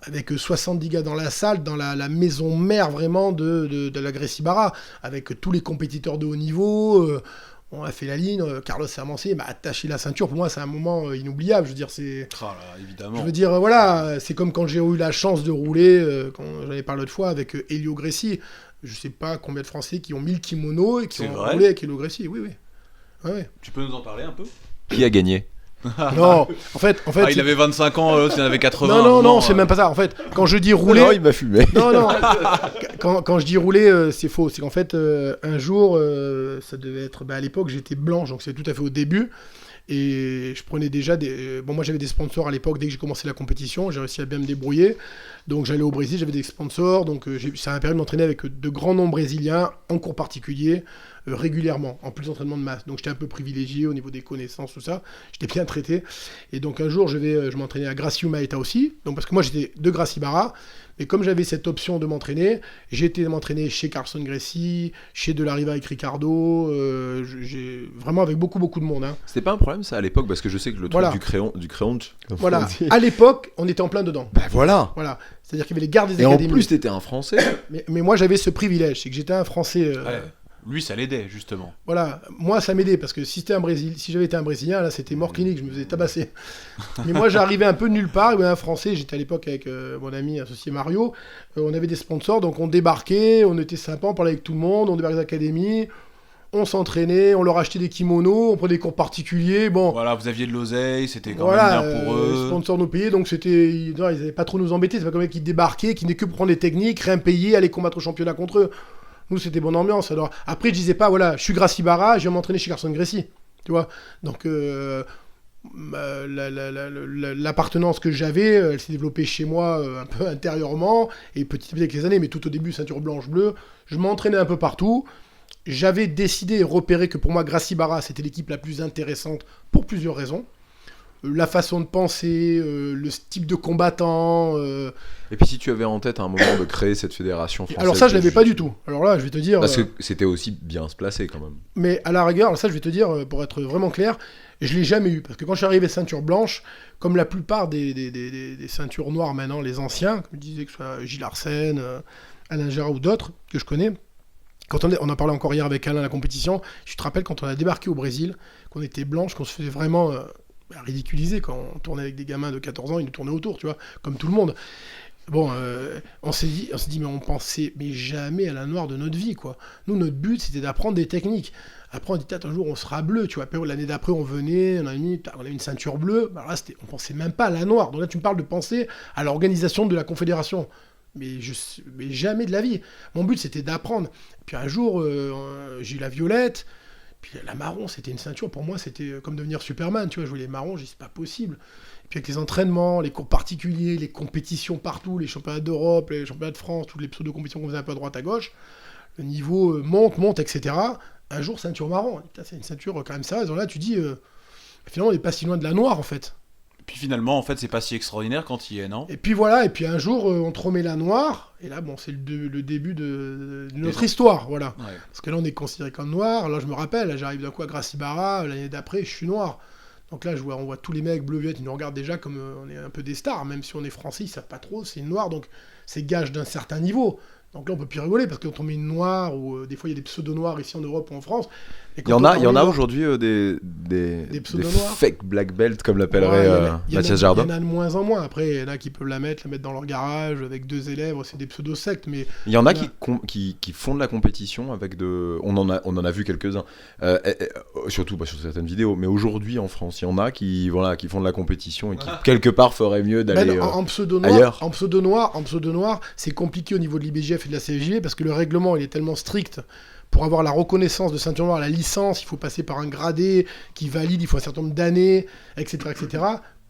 avec 70 gars dans la salle, dans la maison mère vraiment de la Gracie Barra, avec tous les compétiteurs de haut niveau. On a fait la ligne, Carlos Hermancé m'a attaché la ceinture. Pour moi, c'est un moment inoubliable. Je veux dire, c'est. Ah là, évidemment. Je veux dire, voilà, c'est comme quand j'ai eu la chance de rouler, quand j'en avais parlé l'autre fois, avec Elio Greci. Je sais pas combien de Français qui ont mis le kimono et qui ont roulé avec Elio Greci. Oui, oui. Ouais. Tu peux nous en parler un peu? Qui a gagné? Non, en fait, il avait 25 ans, l'autre il en avait 80. Non, c'est même pas ça. En fait, quand je dis rouler, Non, il m'a fumé. non. Quand je dis rouler, c'est faux. C'est qu'en fait, un jour, ça devait être. À l'époque, j'étais blanche, donc c'est tout à fait au début. Et je prenais déjà des. Bon, moi j'avais des sponsors à l'époque, dès que j'ai commencé la compétition, j'ai réussi à bien me débrouiller. Donc j'allais au Brésil, j'avais des sponsors, donc ça m'a permis de m'entraîner avec de grands noms brésiliens, en cours particulier, régulièrement, en plus d'entraînement de masse. Donc j'étais un peu privilégié au niveau des connaissances, tout ça. J'étais bien traité. Et donc un jour, je m'entraînais à Gracie Maeta aussi, donc parce que moi j'étais de Gracie Barra. Mais comme j'avais cette option de m'entraîner, j'ai été m'entraîner chez Carlson Gracie, chez De La Riva avec Ricardo, j'ai vraiment avec beaucoup de monde. Hein. C'était pas un problème ça à l'époque parce que je sais que le truc du crayon. Voilà. À l'époque, on était en plein dedans. Bah voilà. Voilà. C'est-à-dire qu'il y avait les gardes des Et académies. en plus, t'étais un Français. Mais moi, j'avais ce privilège, c'est que j'étais un Français. Ouais. Lui, ça l'aidait, justement. Voilà, moi, ça m'aidait, parce que si j'avais été un Brésilien, là, c'était mort clinique, je me faisais tabasser. Mais moi, j'arrivais un peu de nulle part, et un Français, j'étais à l'époque avec mon ami associé Mario, on avait des sponsors, donc on débarquait, on était sympa, on parlait avec tout le monde, on débarquait des académies, on s'entraînait, on leur achetait des kimonos, on prenait des cours particuliers, bon... Voilà, vous aviez de l'oseille, c'était quand même bien pour eux. Les sponsors nous payaient, donc c'était... Ils n'avaient pas trop nous embêter, c'est pas comme ça qu'ils débarquaient, qui n'est que pour prendre des techniques, rien payer, aller combattre au championnat contre eux. Nous, c'était bonne ambiance. Alors, après, je disais pas, voilà, je suis Gracie Barra, je vais m'entraîner chez Carlson Gracie. Tu vois? Donc, l'appartenance que j'avais, elle s'est développée chez moi un peu intérieurement. Et petit à petit avec les années, mais tout au début, ceinture blanche-bleue, je m'entraînais un peu partout. J'avais décidé et repéré que pour moi, Gracie Barra, c'était l'équipe la plus intéressante pour plusieurs raisons. La façon de penser, le type de combattant. Et puis si tu avais en tête à un moment de créer cette fédération française... Alors ça, je l'avais pas du tout. Alors là, je vais te dire... Parce que c'était aussi bien se placer quand même. Mais à la rigueur, alors ça, je vais te dire, pour être vraiment clair, je l'ai jamais eu. Parce que quand je suis arrivé ceinture blanche, comme la plupart des ceintures noires maintenant, les anciens, comme je disais, que ce soit Gilles Arsène, Alain Gérard ou d'autres que je connais, quand on en parlait encore hier avec Alain à la compétition, je te rappelle quand on a débarqué au Brésil, qu'on était blanche, qu'on se faisait vraiment... ridiculisé quand on tournait avec des gamins de 14 ans, ils nous tournaient autour, tu vois, comme tout le monde. Bon, on s'est dit, mais on pensait mais jamais à la noire de notre vie, quoi. Nous, notre but, c'était d'apprendre des techniques. Après, on dit, un jour, on sera bleu, tu vois. Après, l'année d'après, on venait, on a une ceinture bleue. Bah, là, on pensait même pas à la noire. Donc là, tu me parles de penser à l'organisation de la confédération. Mais jamais de la vie. Mon but, c'était d'apprendre. Puis un jour, j'ai eu la violette. Puis la marron, c'était une ceinture, pour moi, c'était comme devenir Superman, tu vois, je voulais les marrons, j'ai dit, c'est pas possible. Et puis avec les entraînements, les cours particuliers, les compétitions partout, les championnats d'Europe, les championnats de France, toutes les pseudo-compétitions qu'on faisait un peu à droite à gauche, le niveau monte, etc. Un jour, ceinture marron, c'est une ceinture quand même sérieuse. Donc là, tu dis, finalement, on n'est pas si loin de la noire, en fait. Puis finalement, en fait, c'est pas si extraordinaire quand il y est, non? Et puis voilà, et puis un jour, on te remet la noire, et là, bon, c'est le début de notre histoire, voilà. Ouais. Parce que là, on est considéré comme noir. Là, je me rappelle, là, j'arrive d'un coup à Gracie Barra, l'année d'après, je suis noir. Donc là, on voit tous les mecs bleu-violette, ils nous regardent déjà comme on est un peu des stars, même si on est français, ils savent pas trop, c'est une noire, donc c'est gage d'un certain niveau. Donc là, on peut plus rigoler, parce que quand on met une noire, ou des fois, il y a des pseudo-noirs ici en Europe ou en France. Il y en a aujourd'hui des pseudo-noirs. Fake black belt, comme l'appellerait Mathias Jardin. Il y en a de moins en moins. Après, il y en a qui peuvent la mettre dans leur garage avec 2 élèves, c'est des pseudo-sectes. Mais il y en a qui font de la compétition avec de... On en a vu quelques-uns, surtout pas sur certaines vidéos, mais aujourd'hui en France, il y en a qui font de la compétition et qui, quelque part, feraient mieux d'aller en ailleurs. En pseudo-noir, c'est compliqué au niveau de l'IBJF et de la CFJB parce que le règlement, il est tellement strict. Pour avoir la reconnaissance de ceinture noire, la licence, il faut passer par un gradé qui valide, il faut un certain nombre d'années, etc.,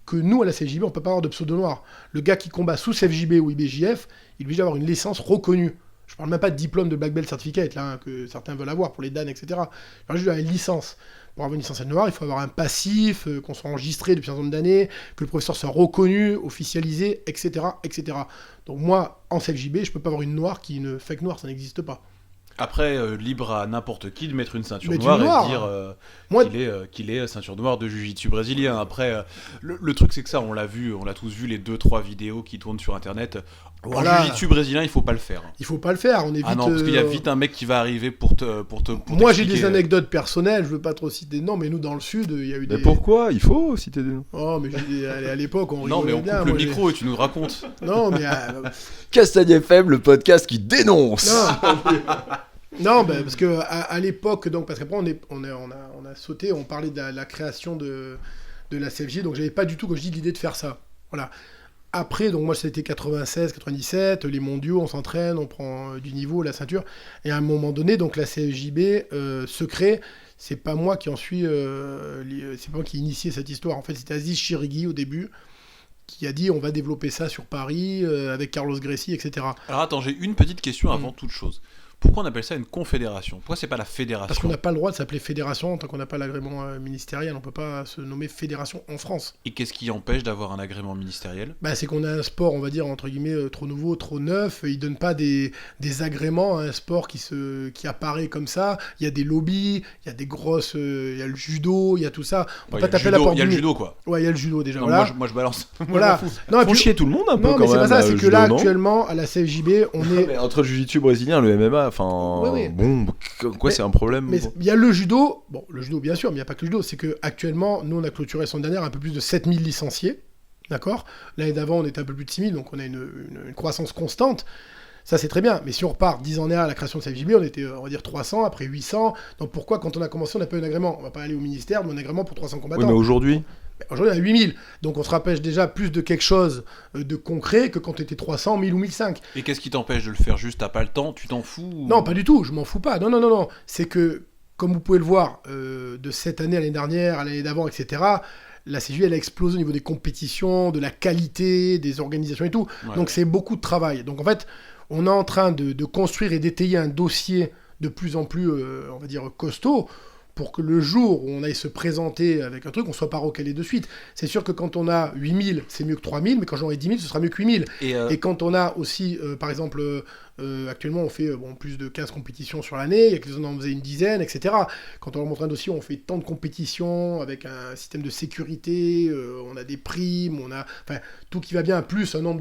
que nous, à la CFJB, on ne peut pas avoir de pseudo-noir. Le gars qui combat sous CFJB ou IBJF, il est obligé d'avoir une licence reconnue. Je ne parle même pas de diplôme de Black Belt Certificate, là, que certains veulent avoir pour les Dan, etc. Je parle juste d'avoir une licence. Pour avoir une licence noire, il faut avoir un passif, qu'on soit enregistré depuis un certain nombre d'années, que le professeur soit reconnu, officialisé, etc., etc. Donc moi, en CFJB, je ne peux pas avoir une noire qui est une fake noire, ça n'existe pas. Après, libre à n'importe qui de mettre une ceinture Mais du noire noir. et de dire Moi- qu'il est ceinture noire de jiu-jitsu brésilien. Après, le truc c'est que ça, on l'a tous vu les 2-3 vidéos qui tournent sur internet. Voilà. En jiu-jitsu brésilien, il faut pas le faire. Il faut pas le faire, on est vite... Ah non, parce qu'il y a vite un mec qui va arriver pour Moi j'ai t'expliquer. des anecdotes personnelles, je veux pas trop citer de noms, mais nous dans le sud, il y a eu Mais des... pourquoi il faut citer des noms? Oh, mais à l'époque, on Non, mais rigolait on bien. coupe le moi, j'ai- micro et tu nous racontes. Non, mais... Castagne FM, le podcast qui dénonce. Non, bah, parce que à l'époque, donc parce qu'après on a sauté, on parlait de la création de la CFJ, donc j'avais pas du tout, comme je dis, l'idée de faire ça. Voilà. Après, donc moi c'était 96, 97, les mondiaux, on s'entraîne, on prend du niveau, la ceinture, et à un moment donné, donc la CFJB se crée. C'est pas moi qui en suis, c'est pas moi qui ai initié cette histoire. En fait, c'était Aziz Chirigui au début qui a dit on va développer ça sur Paris avec Carlos Gracie, etc. Alors attends, j'ai une petite question avant toute chose. Pourquoi on appelle ça une confédération? Pourquoi c'est pas la fédération? Parce qu'on n'a pas le droit de s'appeler fédération tant qu'on n'a pas l'agrément ministériel. On peut pas se nommer fédération en France. Et qu'est-ce qui empêche d'avoir un agrément ministériel? Bah, c'est qu'on a un sport, on va dire, entre guillemets, trop nouveau, trop neuf. Ils donnent pas des agréments à un sport qui apparaît comme ça. Il y a des lobbies, il y a des grosses... il y a le judo, il y a tout ça. On peut pas taper la porte Il y a du le nez. judo, quoi. Ouais, il y a le judo déjà. Non, voilà. moi, je balance. Voilà. Non, et Faut puis- chier tout le monde un peu non, quand mais c'est même. pas ça. C'est le que judo, là, non actuellement, à la CFJB, on est... Mais entre le jiu-jitsu brésilien et le MMA, enfin, Oui, oui. bon, quoi, Mais- c'est un problème. Mais bon. il y a le judo, bon, le judo bien sûr, mais il n'y a pas que le judo, c'est que actuellement, nous on a clôturé la semaine dernière un peu plus de 7000 licenciés, d'accord? L'année d'avant on était un peu plus de 6000, donc on a une croissance constante, ça c'est très bien, mais si on repart 10 ans en arrière à la création de CFJB, on était, on va dire 300, après 800, donc pourquoi quand on a commencé on n'a pas eu un agrément? On va pas aller au ministère, mais un agrément pour 300 Oui, combattants. mais aujourd'hui, Aujourd'hui on a 8000, donc on se rappelle déjà plus de quelque chose de concret que quand on était 300, 1000 ou 1005. Et qu'est-ce qui t'empêche de le faire? Juste, t'as pas le temps, tu t'en fous ou- Non, pas du tout, je m'en fous pas. Non, non, non, non. C'est que, comme vous pouvez le voir, de cette année à l'année dernière, à l'année d'avant, etc., la CJU, elle a explosé au niveau des compétitions, de la qualité, des organisations et tout. Ouais. Donc c'est beaucoup de travail. Donc en fait, on est en train de construire et d'étayer un dossier de plus en plus, on va dire, costaud, pour que le jour où on aille se présenter avec un truc, on soit pas recalé de suite. C'est sûr que quand on a 8000, c'est mieux que 3000, mais quand j'aurai 10 000, ce sera mieux que 8000. Et quand on a aussi, par exemple, actuellement on fait plus de 15 compétitions sur l'année, il y a quelques années on en faisait une dizaine, etc. Quand on leur montre un dossier, on fait tant de compétitions avec un système de sécurité, on a des primes, on a tout qui va bien, plus un nombre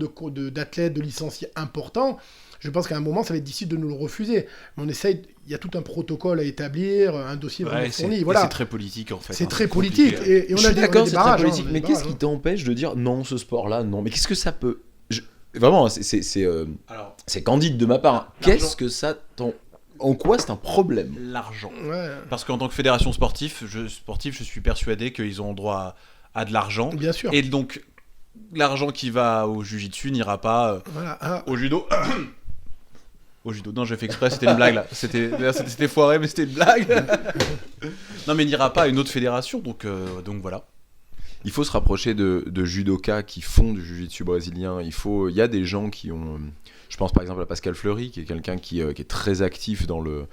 d'athlètes, de licenciés importants. Je pense qu'à un moment, ça va être difficile de nous le refuser. Mais on essaye, il y a tout un protocole à établir, un dossier vraiment Ouais, fourni. et Voilà. c'est très politique en fait. C'est hein, très compliqué. politique. Et on je a suis des, d'accord, on a des c'est barrages, très hein, politique, on a mais des qu'est-ce barrages, qui t'empêche de dire non, ce sport-là, non? Mais qu'est-ce que ça peut. Vraiment, Alors, c'est candide de ma part. L'argent. Qu'est-ce que ça t'en. En quoi c'est un problème? l'argent. Ouais, Parce qu'en tant que fédération sportive, je suis persuadé qu'ils ont droit à de l'argent. bien sûr. Et donc, l'argent qui va au jiu-jitsu n'ira pas Voilà. Ah, au judo. Au judo. Non, j'ai fait exprès, c'était une blague là. C'était foiré, mais c'était une blague. Non, mais n'ira pas à une autre fédération, donc voilà. Il faut se rapprocher de judokas qui font du jiu-jitsu brésilien. Il y a des gens qui ont. Je pense par exemple à Pascal Fleury, qui est quelqu'un qui est très actif dans le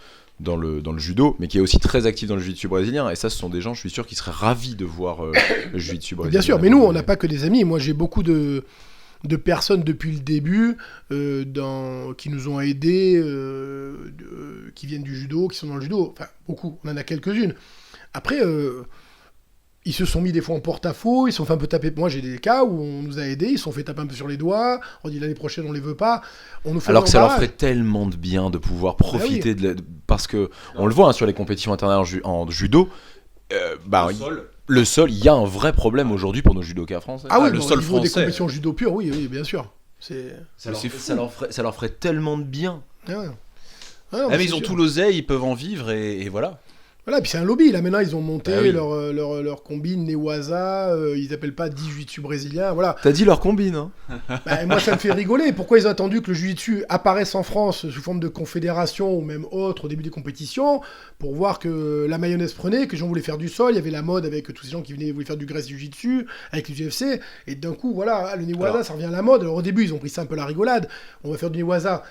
judo, mais qui est aussi très actif dans le jiu-jitsu brésilien. Et ça, ce sont des gens, je suis sûr, qui seraient ravis de voir le jiu-jitsu brésilien. bien sûr, mais nous, on n'a pas que des amis. Moi, j'ai beaucoup de personnes depuis le début qui nous ont aidés, qui viennent du judo, qui sont dans le judo. Enfin, beaucoup. On en a quelques-unes. Après, ils se sont mis des fois en porte-à-faux, ils se sont fait un peu taper. Moi, j'ai des cas où on nous a aidés, ils se sont fait taper un peu sur les doigts. On dit l'année prochaine, on les veut pas. On nous fait Alors que ça leur barrage. ferait tellement de bien de pouvoir profiter parce que on le voit hein, sur les compétitions internationales en judo. Le sol, il y a un vrai problème aujourd'hui pour nos judokas français. Ah oui, le bon, sol au niveau des français. compétitions judo pures, oui, bien sûr. C'est... Ça Mais c'est fou. ça leur ferait tellement de bien. Ah ouais. Ah non, Ah, mais c'est ils ont sûr. tout l'oseille, ils peuvent en vivre et voilà. Voilà, puis c'est un lobby. Là, maintenant, ils ont monté Bah oui. leur combine Newaza. Ils appellent pas jiu-jitsu brésilien. Voilà. T'as dit leur combine, hein? Bah, moi, ça me fait rigoler. Pourquoi ils ont attendu que le jiu-jitsu apparaisse en France sous forme de confédération ou même autre au début des compétitions pour voir que la mayonnaise prenait, que les gens voulaient faire du sol. Il y avait la mode avec tous ces gens qui voulaient faire du graisse jiu-jitsu avec les UFC. Et d'un coup, voilà, le Newaza, Alors- ça revient à la mode. Alors au début, ils ont pris ça un peu à la rigolade. On va faire du Newaza.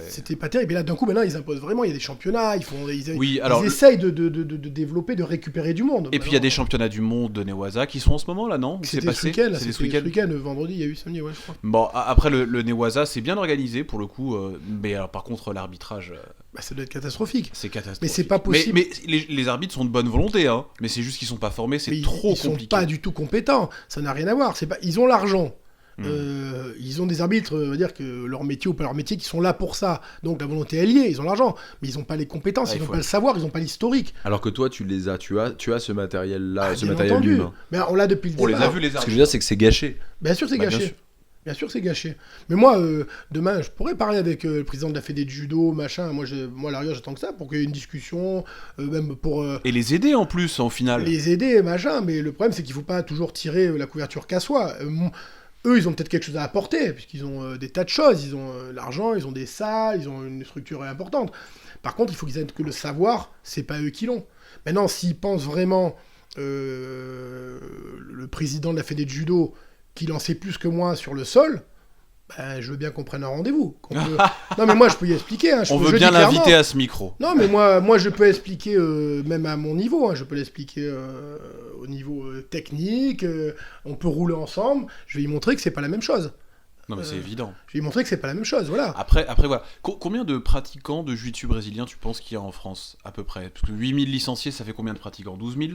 C'était pas terrible. Et là, d'un coup, maintenant, ils imposent vraiment. Il y a des championnats, Oui, alors, ils essayent de développer, de récupérer du monde. et puis il y a des championnats du monde de Newaza qui sont en ce moment là, non? Ou c'est C'était ce passé? week-end, là, C'était c'était ce week-end, vendredi, il y a eu samedi, ouais, je crois. Bon, après le Newaza, c'est bien organisé pour le coup, mais alors, par contre l'arbitrage, Bah, ça doit être catastrophique. c'est catastrophique. Mais c'est pas possible. Mais les arbitres sont de bonne volonté, hein. Mais c'est juste qu'ils sont pas formés, c'est Mais trop ils sont compliqué. pas du tout compétents. Ça n'a rien à voir. Ils ont l'argent. Hmm. Ils ont des arbitres, on va dire que leur métier ou pas leur métier, qui sont là pour ça. Donc la volonté est liée, ils ont l'argent, mais ils n'ont pas les compétences, Ah, ils n'ont pas le savoir, ils n'ont pas l'historique. Alors que toi, tu les as, tu as ce matériel-là, Ah, ce bien matériel entendu. humain. Mais on l'a depuis le On les départ. a vus les Ce que je arbitres. veux dire, c'est que c'est gâché. Bien sûr, c'est Bah, bien gâché. sûr. Bien sûr, c'est gâché. Mais moi, demain, je pourrais parler avec le président de la Fédé de judo, machin. Moi, à la rigueur, j'attends que ça pour qu'il y ait une discussion, même pour Et les aider en plus, au final. les aider, machin. Mais le problème, c'est qu'il ne faut pas toujours tirer la couverture qu'à soi. Eux, ils ont peut-être quelque chose à apporter, puisqu'ils ont des tas de choses. Ils ont l'argent, ils ont des salles, ils ont une structure importante. Par contre, il faut qu'ils aient que le savoir, c'est pas eux qui l'ont. Maintenant, s'ils pensent vraiment, le président de la Fédé de judo, qu'il en sait plus que moi sur le sol, ben, je veux bien qu'on prenne un rendez-vous. Non, mais moi, je peux y expliquer. Hein, On veut bien l'inviter à ce micro. Non, mais moi, je peux expliquer, même à mon niveau, hein, je peux l'expliquer au niveau technique, on peut rouler ensemble, je vais lui montrer que c'est pas la même chose. Non mais c'est évident. Je vais lui montrer que c'est pas la même chose, voilà. Après voilà. Combien de pratiquants de jiu-jitsu brésilien tu penses qu'il y a en France, à peu près? Parce que 8000 licenciés, ça fait combien de pratiquants? 12 000?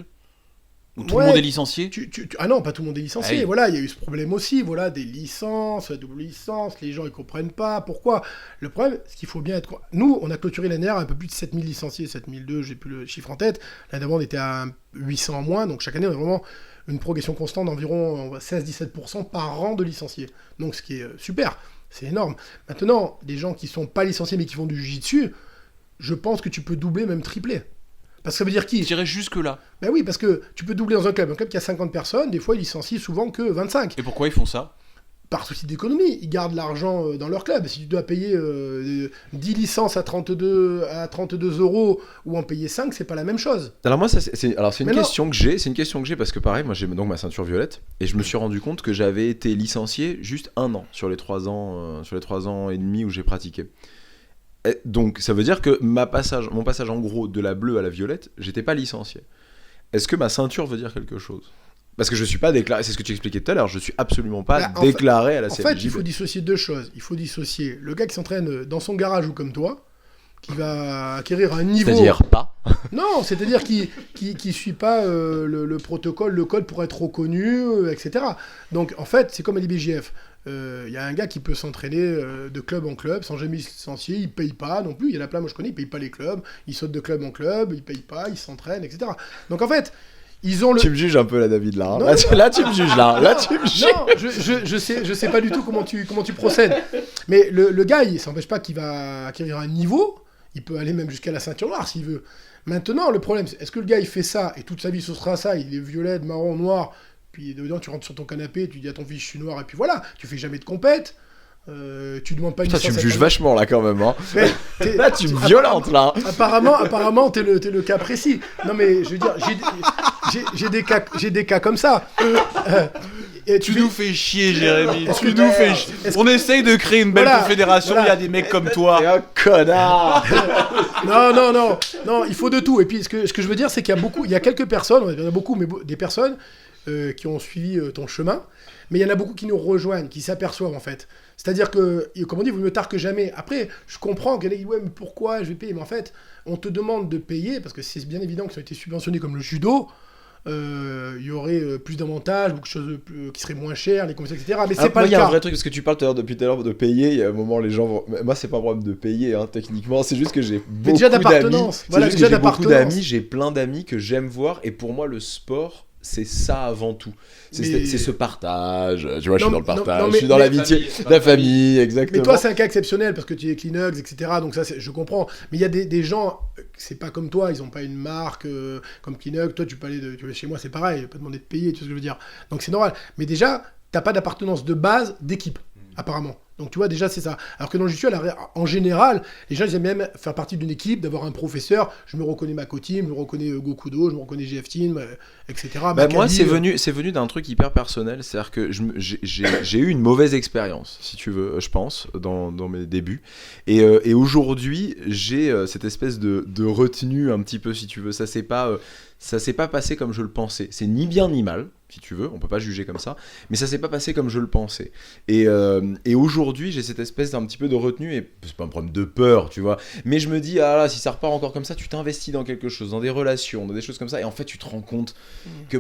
Ou tout le monde est licencié? Ah non, pas tout le monde est licencié. Ah oui. Voilà, il y a eu ce problème aussi. Voilà, des licences, la double licence, les gens ils comprennent pas pourquoi. Le problème, c'est qu'il faut bien être. Nous, on a clôturé l'année dernière un peu plus de 7000 licenciés, 7002, j'ai plus le chiffre en tête. L'année d'avant, on était à 800 en moins. Donc chaque année, on a vraiment une progression constante d'environ 16-17% par an de licenciés. Donc ce qui est super, c'est énorme. Maintenant, des gens qui sont pas licenciés mais qui font du jiu-jitsu, je pense que tu peux doubler, même tripler. Parce que ça veut dire qui? Je dirais jusque là. Ben oui, parce que tu peux doubler dans un club. Un club qui a 50 personnes, des fois, ils licencient souvent que 25. Et pourquoi ils font ça? Par souci d'économie. Ils gardent l'argent dans leur club. Si tu dois payer 10 licences à 32 euros ou en payer 5, c'est pas la même chose. Alors moi, c'est une Mais non. question que j'ai. C'est une question que j'ai parce que pareil, moi j'ai donc ma ceinture violette et je me suis rendu compte que j'avais été licencié juste 1 an sur les 3 ans et demi où j'ai pratiqué. Et donc ça veut dire que mon passage en gros de la bleue à la violette, j'étais pas licencié. Est-ce que ma ceinture veut dire quelque chose? Parce que je suis pas déclaré, c'est ce que tu expliquais tout à l'heure, je suis absolument pas déclaré à la CFJB. En fait, il faut dissocier deux choses. Il faut dissocier le gars qui s'entraîne dans son garage ou comme toi, qui va acquérir un niveau... C'est-à-dire pas. Non, c'est-à-dire qui suit pas le protocole, le code pour être reconnu, etc. Donc, en fait, c'est comme à l'IBJF. Il y a un gars qui peut s'entraîner de club en club sans jamais se licencier, il paye pas non plus. Il y en a plein, moi je connais, ils payent pas les clubs, ils sautent de club en club, ils payent pas, ils s'entraînent, etc. Donc en fait, ils ont le... Tu me juges un peu là, David, là. Hein. Non, Là, tu me juges, là. Là, tu me juges. Non, je sais pas du tout comment tu procèdes. Mais le gars, il s'empêche pas qu'il va acquérir un niveau, il peut aller même jusqu'à la ceinture noire s'il veut. Maintenant, le problème, c'est est-ce que le gars il fait ça et toute sa vie ce sera ça, il est violet, marron, noir, puis dedans tu rentres sur ton canapé, tu dis à ton fils je suis noir et puis voilà, tu fais jamais de compète, tu demandes pas une Putain, tu me licence juges à ta- vachement là quand même. Hein. Mais Là, tu me violentes là. Apparemment, t'es le cas précis. Non mais je veux dire, j'ai des cas comme ça. Et Tu nous fais chier, Jérémy. Est-ce Tu que- nous fais chier. est-ce que- On essaye de créer une belle Voilà, confédération. voilà. Il y a des mecs comme toi. T'es un connard. Non, il faut de tout. Et puis ce que je veux dire, c'est qu'il y a quelques personnes, il y en a beaucoup, mais des personnes qui ont suivi ton chemin, mais il y en a beaucoup qui nous rejoignent, qui s'aperçoivent en fait. C'est-à-dire que, comme on dit, il vaut mieux tard que jamais. Après, je comprends qu'il y en a qui disent, ouais, mais pourquoi je vais payer? Mais en fait, on te demande de payer, parce que c'est bien évident qu'ils ont été subventionnés comme le judo. Il y aurait plus d'avantages, beaucoup de choses qui seraient moins chères, les compétitions, etc. Mais c'est pas le Il y a un cas. vrai truc parce que tu parles depuis tout à l'heure de payer. Il y a un moment, les gens vont. Moi, c'est pas un problème de payer, hein, techniquement. C'est juste que j'ai beaucoup déjà d'amis. d'appartenance. C'est Voilà, juste déjà que j'ai beaucoup d'appartenance. d'amis. J'ai plein d'amis que j'aime voir. Et pour moi, le sport, c'est ça avant tout. Mais- C'est ce partage. Tu vois, je Non, suis dans le non, partage. non, mais- je suis dans mais- l'amitié, la famille, exactement. Mais toi, c'est un cas exceptionnel parce que tu es Kleenex, etc. Donc ça, je comprends. Mais il y a des gens, c'est pas comme toi, ils ont pas une marque comme Kleenex. Toi, tu vas chez moi, c'est pareil, pas demander de payer, tu vois ce que je veux dire. Donc c'est normal. Mais déjà, t'as pas d'appartenance de base d'équipe. apparemment. Donc tu vois, déjà c'est ça. Alors que dans le jiu-jitsu, en général, les gens ils aiment même faire partie d'une équipe, d'avoir un professeur. Je me reconnais Makoti, je me reconnais Gokudo, je me reconnais GF Team, etc. Bah, Maccabi, moi, c'est venu d'un truc hyper personnel. C'est-à-dire que j'ai eu une mauvaise expérience, si tu veux, je pense, dans mes débuts. Et aujourd'hui, j'ai cette espèce de retenue un petit peu, si tu veux. Ça s'est pas passé comme je le pensais. C'est ni bien ni mal, si tu veux. On peut pas juger comme ça. Mais ça s'est pas passé comme je le pensais. Et aujourd'hui, j'ai cette espèce d'un petit peu de retenue. Et c'est pas un problème de peur, tu vois. Mais je me dis, ah là, si ça repart encore comme ça, tu t'investis dans quelque chose, dans des relations, dans des choses comme ça. Et en fait, tu te rends compte que,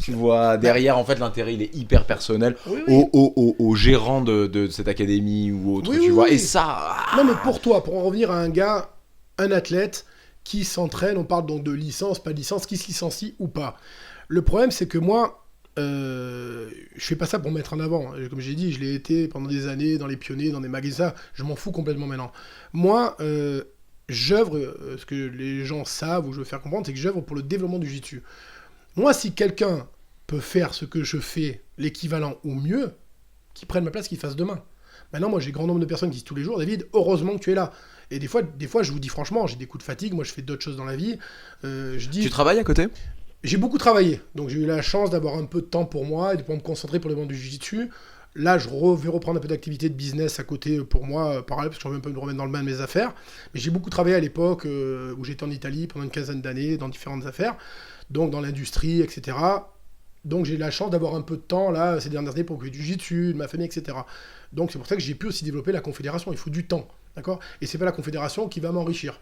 tu vois, derrière, en fait, l'intérêt, il est hyper personnel au gérant de cette académie ou autre, tu vois. Oui. Et ça... Non, mais pour toi, pour en revenir à un athlète qui s'entraîne, on parle donc de licence, pas de licence, qui se licencie ou pas. Le problème, c'est que moi, je fais pas ça pour me mettre en avant. Comme j'ai dit, je l'ai été pendant des années dans les pionniers, dans des magasins. Je m'en fous complètement maintenant. Moi, j'œuvre, ce que les gens savent ou je veux faire comprendre, c'est que j'œuvre pour le développement du jiu-jitsu. Moi, si quelqu'un peut faire ce que je fais, l'équivalent ou mieux, qu'il prenne ma place, qu'il fasse demain. Maintenant, moi, j'ai grand nombre de personnes qui disent tous les jours, David, heureusement que tu es là. Et des fois, je vous dis franchement, j'ai des coups de fatigue. Moi, je fais d'autres choses dans la vie. Tu travailles à côté ? J'ai beaucoup travaillé. Donc, j'ai eu la chance d'avoir un peu de temps pour moi et de pouvoir me concentrer pour le monde du jiu-jitsu. Là, je vais reprendre un peu d'activité de business à côté pour moi, parallèle, parce que j'ai un peu me remettre dans le bain de mes affaires. Mais j'ai beaucoup travaillé à l'époque où j'étais en Italie pendant une quinzaine d'années dans différentes affaires, donc dans l'industrie, etc. Donc, j'ai eu la chance d'avoir un peu de temps là ces dernières années pour m'occuper du jiu-jitsu, de ma famille, etc. Donc, c'est pour ça que j'ai pu aussi développer la confédération. Il faut du temps. D'accord ? Et c'est pas la confédération qui va m'enrichir.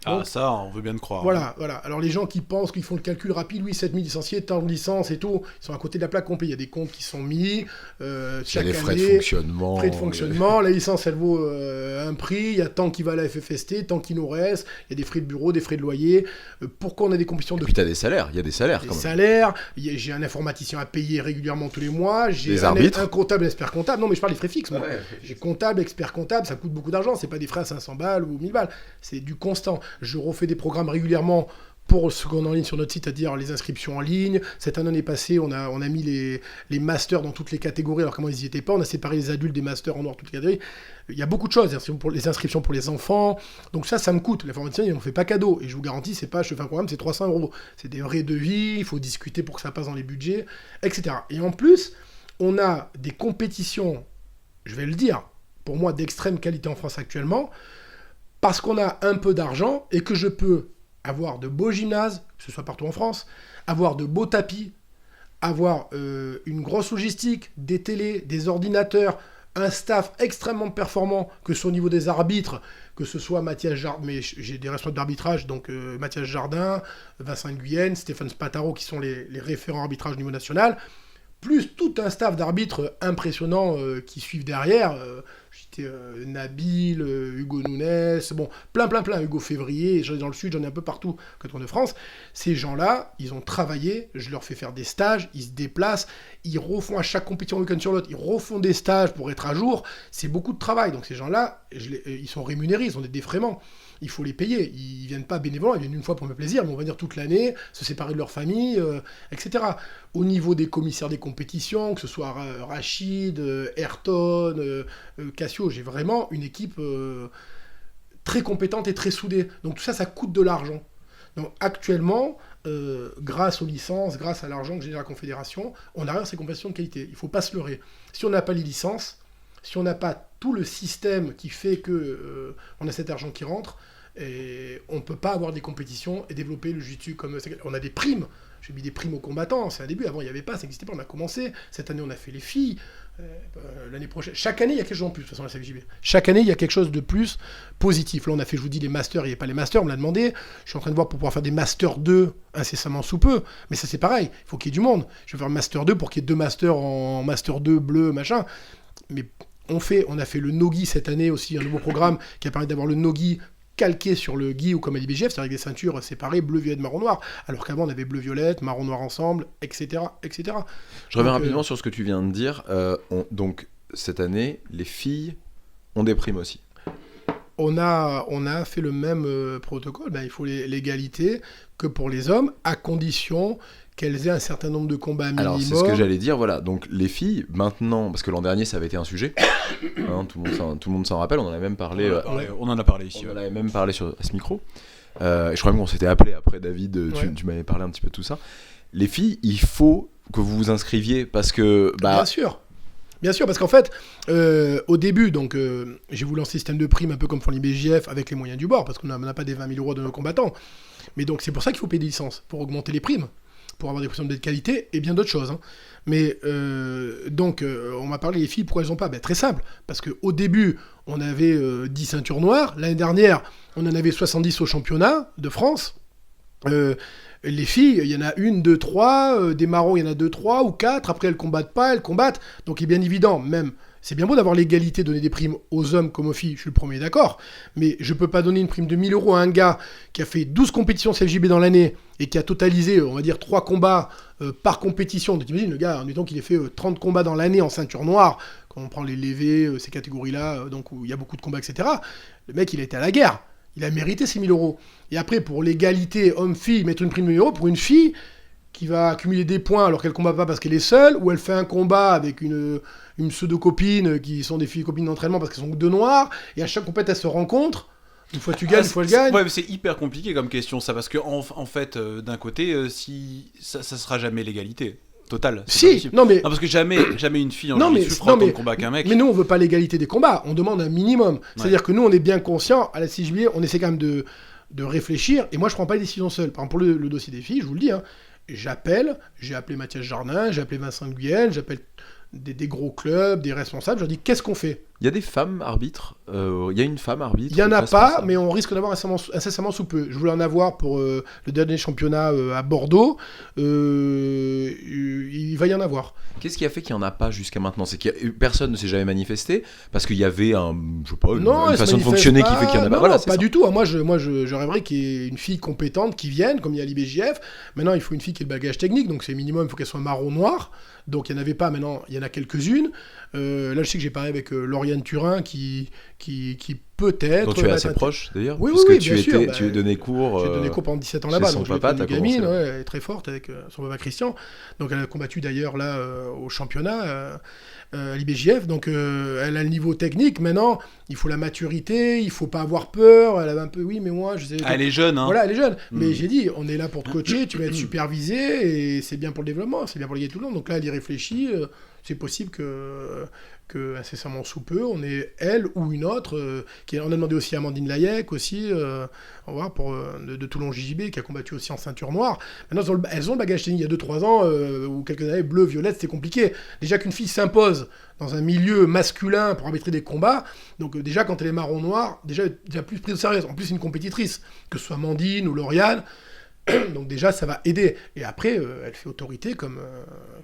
Donc, ça, on veut bien te croire. Voilà. Alors les gens qui pensent qu'ils font le calcul rapide, oui, 7000 licenciés, tant de licences et tout, ils sont à côté de la plaque complet. Il y a des comptes qui sont mis chaque année. Frais de fonctionnement. Frais de fonctionnement, la licence elle vaut un prix, il y a tant qui va à la FFST, tant qu'il nous reste, il y a des frais de bureau, des frais de loyer. Pourquoi on a des compétitions de... Et puis t'as des salaires, il y a des salaires des quand même. salaires, j'ai un informaticien à payer régulièrement tous les mois, j'ai des arbitres. Un comptable, expert comptable. Non mais je parle des frais fixes moi. Ouais. J'ai comptable, expert comptable, ça coûte beaucoup d'argent, c'est pas des frais à 500 balles ou 1000 balles, c'est du constant. Je refais des programmes régulièrement pour ce qu'on a en ligne sur notre site, c'est-à-dire les inscriptions en ligne. Cette année passée, on a mis les masters dans toutes les catégories, alors comment ils n'y étaient pas. On a séparé les adultes des masters en noir, toutes les catégories. Il y a beaucoup de choses, les inscriptions pour les enfants. Donc ça me coûte. L'informaticien, il n'en fait pas cadeau. Et je vous garantis, c'est pas, je fais un programme, c'est 300 €. C'est des vrais devis, il faut discuter pour que ça passe dans les budgets, etc. Et en plus, on a des compétitions, je vais le dire, pour moi, d'extrême qualité en France actuellement, parce qu'on a un peu d'argent et que je peux avoir de beaux gymnases, que ce soit partout en France, avoir de beaux tapis, avoir une grosse logistique, des télés, des ordinateurs, un staff extrêmement performant, que ce soit au niveau des arbitres, que ce soit Mathias Jardin, mais j'ai des responsables d'arbitrage, donc Mathias Jardin, Vincent Nguyen, Stéphane Spataro, qui sont les référents arbitrage au niveau national, plus tout un staff d'arbitres impressionnants qui suivent derrière. J'étais Nabil, Hugo Nunes, bon, plein, Hugo Février, j'en ai dans le sud, j'en ai un peu partout, canton de France. Ces gens-là, ils ont travaillé, je leur fais faire des stages, ils se déplacent, ils refont à chaque compétition week-end sur l'autre, ils refont des stages pour être à jour, c'est beaucoup de travail. Donc ces gens-là, ils sont rémunérés, ils ont des défraiements. Il faut les payer. Ils viennent pas bénévolement, ils viennent une fois pour me plaisir, mais on va dire toute l'année, se séparer de leur famille, etc. Au niveau des commissaires des compétitions, que ce soit Rachid, Ayrton, Cassio, j'ai vraiment une équipe très compétente et très soudée. Donc tout ça, ça coûte de l'argent. Donc actuellement, grâce aux licences, grâce à l'argent que génère la Confédération, on arrive à ces compétitions de qualité. Il ne faut pas se leurrer. Si on n'a pas les licences, si on n'a pas tout le système qui fait que on a cet argent qui rentre, et on ne peut pas avoir des compétitions et développer le jiu-jitsu comme... On a des primes, j'ai mis des primes aux combattants, c'est un début, avant il n'y avait pas, ça n'existait pas, on a commencé, cette année on a fait les filles, l'année prochaine, chaque année il y a quelque chose en plus, de toute façon la CFJB. Chaque année il y a quelque chose de plus positif. Là on a fait, je vous dis, les masters, il n'y avait pas les masters, on me l'a demandé, je suis en train de voir pour pouvoir faire des masters 2 incessamment sous peu, mais ça c'est pareil, il faut qu'il y ait du monde. Je vais faire master 2 pour qu'il y ait 2 masters en master 2 bleu, machin, mais... On a fait le Nogi cette année aussi, un nouveau programme qui a permis d'avoir le Nogi calqué sur le Gi ou comme à l'IBGF, c'est-à-dire avec des ceintures séparées, bleu, violette, marron, noir, alors qu'avant on avait bleu, violette, marron, noir ensemble, etc. etc. Je reviens rapidement sur ce que tu viens de dire. Donc cette année, les filles ont des primes aussi. On a fait le même protocole, il faut l'égalité que pour les hommes, à condition qu'elles aient un certain nombre de combats minimum. Alors, c'est ce que j'allais dire, voilà. Donc, les filles, maintenant, parce que l'an dernier, ça avait été un sujet, hein, tout le monde s'en rappelle, on en a même parlé, On en a parlé ici. on en avait même parlé à ce micro. Et je crois même qu'on s'était appelé après, David, tu m'avais parlé un petit peu de tout ça. Les filles, il faut que vous vous inscriviez, parce que... Bien sûr, parce qu'en fait, au début, donc, j'ai voulu lancer un système de primes un peu comme font les BJF avec les moyens du bord, parce qu'on n'a pas des 20 000 € de nos combattants. Mais donc, c'est pour ça qu'il faut payer des licences, pour augmenter les primes, pour avoir des primes de qualité et bien d'autres choses. Hein. Mais on m'a parlé des filles, pourquoi elles n'ont pas ? Très simple, parce qu'au début, on avait 10 ceintures noires. L'année dernière, on en avait 70 au championnat de France. Les filles, il y en a 1, 2, 3. Des marrons, il y en a 2, 3 ou 4. Après, elles combattent pas, elles combattent. Donc, il est bien évident, même, c'est bien beau d'avoir l'égalité, donner des primes aux hommes comme aux filles, je suis le premier d'accord. Mais je peux pas donner une prime de 1 000 € à un gars qui a fait 12 compétitions CFJB dans l'année et qui a totalisé, on va dire, 3 combats par compétition. Donc, t'imagines, le gars, en disant qu'il ait fait 30 combats dans l'année en ceinture noire, quand on prend les levées, ces catégories-là, donc où il y a beaucoup de combats, etc. Le mec, il a été à la guerre. Il a mérité ces 1 000 €. Et après, pour l'égalité homme-fille, mettre une prime de 1 000 € pour une fille qui va accumuler des points alors qu'elle combat pas parce qu'elle est seule, ou elle fait un combat avec une pseudo-copine qui sont des filles copines d'entraînement parce qu'elles sont deux noires, et à chaque compète, elles se rencontrent. Une fois tu gagnes, une fois elle gagne. Ouais, mais c'est hyper compliqué comme question, ça, parce que en fait, d'un côté, si ça sera jamais l'égalité. Total. Si, non mais... Non, parce que jamais une fille en jiu-jitsu fera autant de combats qu'un mec. Mais nous, on veut pas l'égalité des combats, on demande un minimum. C'est-à-dire que nous, on est bien conscients, à la CJB, on essaie quand même de réfléchir, et moi, je prends pas les décisions seul. Par exemple, pour le dossier des filles, je vous le dis, hein, j'ai appelé Mathias Jardin, j'ai appelé Vincent Guyenne, j'appelle des gros clubs, des responsables, je leur dis, qu'est-ce qu'on fait ? Il y a des femmes arbitres. Il y a une femme arbitre. Il n'y en a pas, mais on risque d'avoir incessamment sous peu. Je voulais en avoir pour le dernier championnat à Bordeaux. Il va y en avoir. Qu'est-ce qui a fait qu'il n'y en a pas jusqu'à maintenant ? C'est que personne ne s'est jamais manifesté parce qu'il y avait une façon de fonctionner qui fait qu'il n'y en a pas. Voilà, pas du tout. Moi, je rêverais qu'il y ait une fille compétente qui vienne, comme il y a l'IBJF. Maintenant, il faut une fille qui ait le bagage technique, donc c'est minimum, il faut qu'elle soit marron-noir. Donc il n'y en avait pas, maintenant il y en a quelques-unes. Là, je sais que j'ai parlé avec Lauriane Turin qui peut-être... Donc tu es assez proche d'ailleurs, oui, puisque bien sûr. tu donnais cours... J'ai donné cours pendant 17 ans là-bas. Son donc papa, je l'ai t'as gamine, commencé. elle est très forte avec son papa Christian. Donc elle a combattu d'ailleurs là au championnat à l'IBJF. Donc elle a le niveau technique. Maintenant, il faut la maturité, il faut pas avoir peur. Elle avait un peu, oui, mais moi, je sais... Elle est jeune, hein. Voilà, elle est jeune. Mais j'ai dit, on est là pour te coacher, tu vas être supervisé et c'est bien pour le développement, c'est bien pour l'égalité tout le monde. Donc là, elle y réfléchit. C'est possible que incessamment sous peu, on ait elle ou une autre. On a demandé aussi à Amandine Layek, aussi, on va voir, de Toulon JJB, qui a combattu aussi en ceinture noire. Maintenant, elles ont le bagage technique. Il y a 2-3 ans, ou quelques années, bleu, violette, c'était compliqué. Déjà qu'une fille s'impose dans un milieu masculin pour arbitrer des combats, donc déjà, quand elle est marron-noir, déjà plus prise au sérieux. En plus, c'est une compétitrice, que ce soit Amandine ou Lauriane. Donc déjà, ça va aider. Et après, elle fait autorité comme...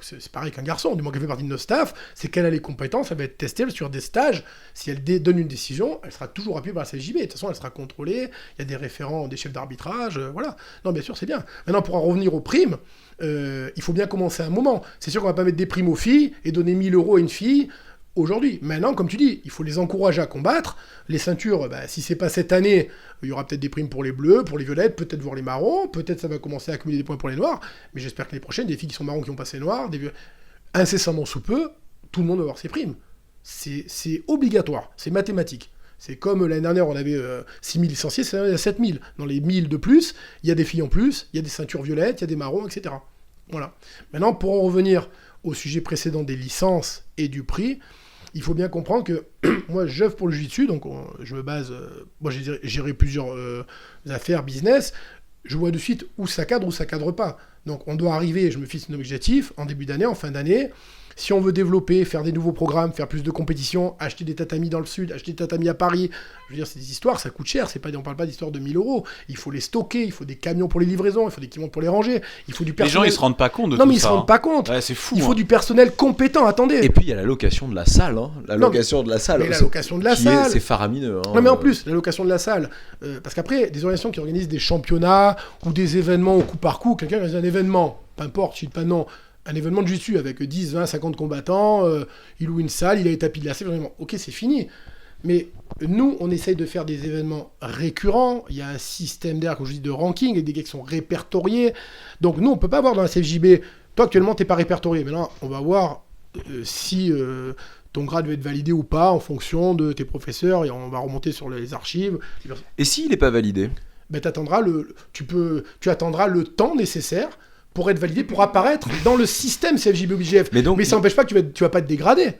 c'est pareil qu'un garçon, du moins qu'elle fait partie de notre staff, c'est qu'elle a les compétences, elle va être testée sur des stages. Si elle donne une décision, elle sera toujours appuyée par la CJB. De toute façon, elle sera contrôlée. Il y a des référents, des chefs d'arbitrage, voilà. Non, bien sûr, c'est bien. Maintenant, pour en revenir aux primes, il faut bien commencer à un moment. C'est sûr qu'on va pas mettre des primes aux filles et donner 1 000 € à une fille aujourd'hui. Maintenant, comme tu dis, il faut les encourager à combattre. Les ceintures, si c'est pas cette année, il y aura peut-être des primes pour les bleus, pour les violettes, peut-être voir les marrons, peut-être ça va commencer à accumuler des points pour les noirs, mais j'espère que les prochaines, des filles qui sont marrons qui ont passé noirs, incessamment sous peu, tout le monde va avoir ses primes. C'est obligatoire, c'est mathématique. C'est comme l'année dernière, on avait 6 000 licenciés, c'est il y a 7 000. Dans les 1 000 de plus, il y a des filles en plus, il y a des ceintures violettes, il y a des marrons, etc. Voilà. Maintenant, pour en revenir au sujet précédent des licences et du prix, il faut bien comprendre que moi, j'œuvre pour le jiu-jitsu, donc je me base... moi, j'ai géré plusieurs affaires, business. Je vois de suite où ça cadre pas. Donc, on doit arriver, je me fixe un objectif, en début d'année, en fin d'année. Si on veut développer, faire des nouveaux programmes, faire plus de compétitions, acheter des tatamis dans le sud, acheter des tatamis à Paris, je veux dire, c'est des histoires, ça coûte cher, on parle pas d'histoires de 1 000 €. Il faut les stocker, il faut des camions pour les livraisons, il faut des camions pour les ranger, il faut du personnel... Les gens, ils se rendent pas compte de tout ça. Non, mais ils se rendent pas compte. Ouais, c'est fou. Il faut du personnel compétent, attendez. Et puis il y a la location de la salle, hein. La location de la salle, c'est faramineux. Hein. Non, mais en plus, la location de la salle, parce qu'après, des organisations qui organisent des championnats ou des événements au coup par coup, quelqu'un organise un événement, peu importe, je ne dis pas non, un événement de jiu-jitsu avec 10, 20, 50 combattants, il loue une salle, il a les tapis glacés, vraiment, ok, c'est fini. Mais nous, on essaye de faire des événements récurrents. Il y a un système derrière, comme je dis, de ranking, et des gars qui sont répertoriés. Donc nous, on peut pas voir dans la CFJB, toi actuellement, t'es pas répertorié. Maintenant, on va voir si ton grade va être validé ou pas en fonction de tes professeurs, et on va remonter sur les archives. Et s'il n'est pas validé? Ben, tu attendras le temps nécessaire pour être validé, pour apparaître dans le système CFJB OBJF. Mais ça n'empêche pas que tu vas pas te dégrader.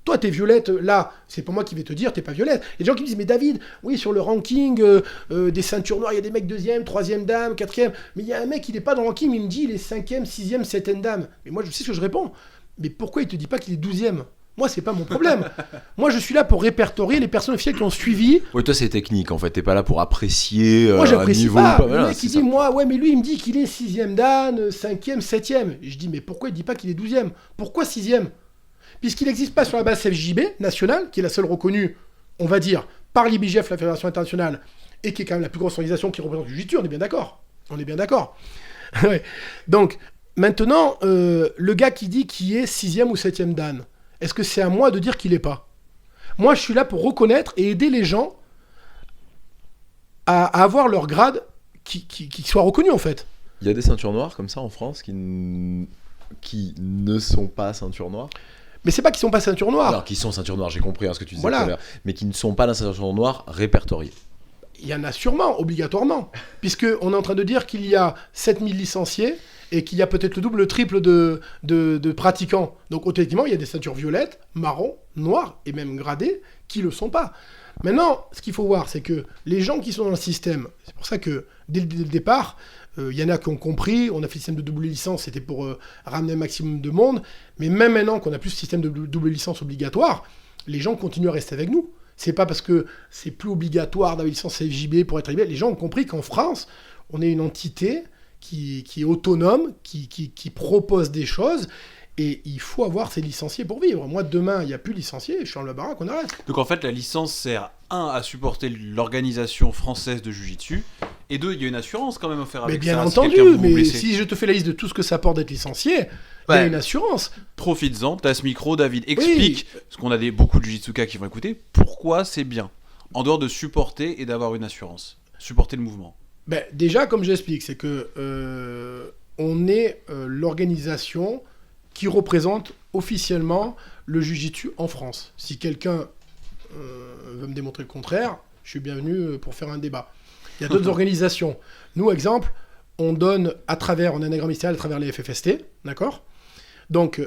Toi, t'es violette, là, c'est pas moi qui vais te dire, t'es pas violette. Il y a des gens qui me disent, mais David, oui, sur le ranking des ceintures noires, il y a des mecs 2e, 3e dame, 4e, mais il y a un mec, il est pas dans le ranking, mais il me dit, il est 5e, 6e, 7e dame. Mais moi, je sais ce que je réponds. Mais pourquoi il te dit pas qu'il est 12e? Moi, c'est pas mon problème. Moi, je suis là pour répertorier les personnes officielles qui ont suivi. Oui, toi, c'est technique, en fait. T'es pas là pour apprécier moi, j'apprécie niveau pas. ou pas. Le Voilà, mec, il ça. dit, moi, ouais, mais lui, il me dit qu'il est 6e dan, 5e, 7e. Je dis, mais pourquoi il dit pas qu'il est 12e? Pourquoi 6e? Puisqu'il n'existe pas sur la base CFJB nationale, qui est la seule reconnue, on va dire, par l'IBJF, la Fédération internationale, et qui est quand même la plus grosse organisation qui représente le jiu-jitsu, on est bien d'accord. On est bien d'accord. Ouais. Donc, maintenant, le gars qui dit qu'il est 6e ou 7e dan, est-ce que c'est à moi de dire qu'il n'est pas? Moi, je suis là pour reconnaître et aider les gens à avoir leur grade qui soit reconnu, en fait. Il y a des ceintures noires comme ça en France qui ne sont pas ceintures noires. Mais c'est pas qu'ils sont pas ceinture noire. Alors, qui sont ceintures noires, j'ai compris ce que tu disais Voilà. tout à l'heure, mais qui ne sont pas la ceinture noire répertoriée. Il y en a sûrement, obligatoirement. Puisqu'on est en train de dire qu'il y a 7000 licenciés et qu'il y a peut-être le double, le triple de pratiquants. Donc, automatiquement, il y a des ceintures violettes, marron, noires et même gradées qui le sont pas. Maintenant, ce qu'il faut voir, c'est que les gens qui sont dans le système, c'est pour ça que dès le départ, il y en a qui ont compris, on a fait le système de double licence, c'était pour ramener un maximum de monde, mais même maintenant qu'on a plus ce système de double licence obligatoire, les gens continuent à rester avec nous. C'est pas parce que c'est plus obligatoire d'avoir une licence CFJB pour être libéré. Les gens ont compris qu'en France, on est une entité qui est autonome, qui propose des choses, et il faut avoir ses licenciés pour vivre. Moi, demain, il n'y a plus de licenciés, je suis en la baraque, on arrête. Donc en fait, la licence sert, 1, à supporter l'organisation française de Jiu-Jitsu, et 2, il y a une assurance quand même à faire Mais avec bien ça. entendu, si quelqu'un vous mais blessez. si je te fais la liste de tout ce que ça apporte d'être licencié, il y a Ouais. une assurance. Profites-en, t'as ce micro, David, explique, parce qu'on a beaucoup de Jiu-Jitsuka qui vont écouter, pourquoi c'est bien, en dehors de supporter et d'avoir une assurance. Supporter le mouvement. Ben, déjà, comme j'explique, c'est que on est l'organisation qui représente officiellement le Jiu-Jitsu en France. Si quelqu'un veut me démontrer le contraire, je suis bienvenu pour faire un débat. Il y a d'autres organisations. Nous, exemple, on donne on a un agrément ministériel à travers les FFST, d'accord? Donc,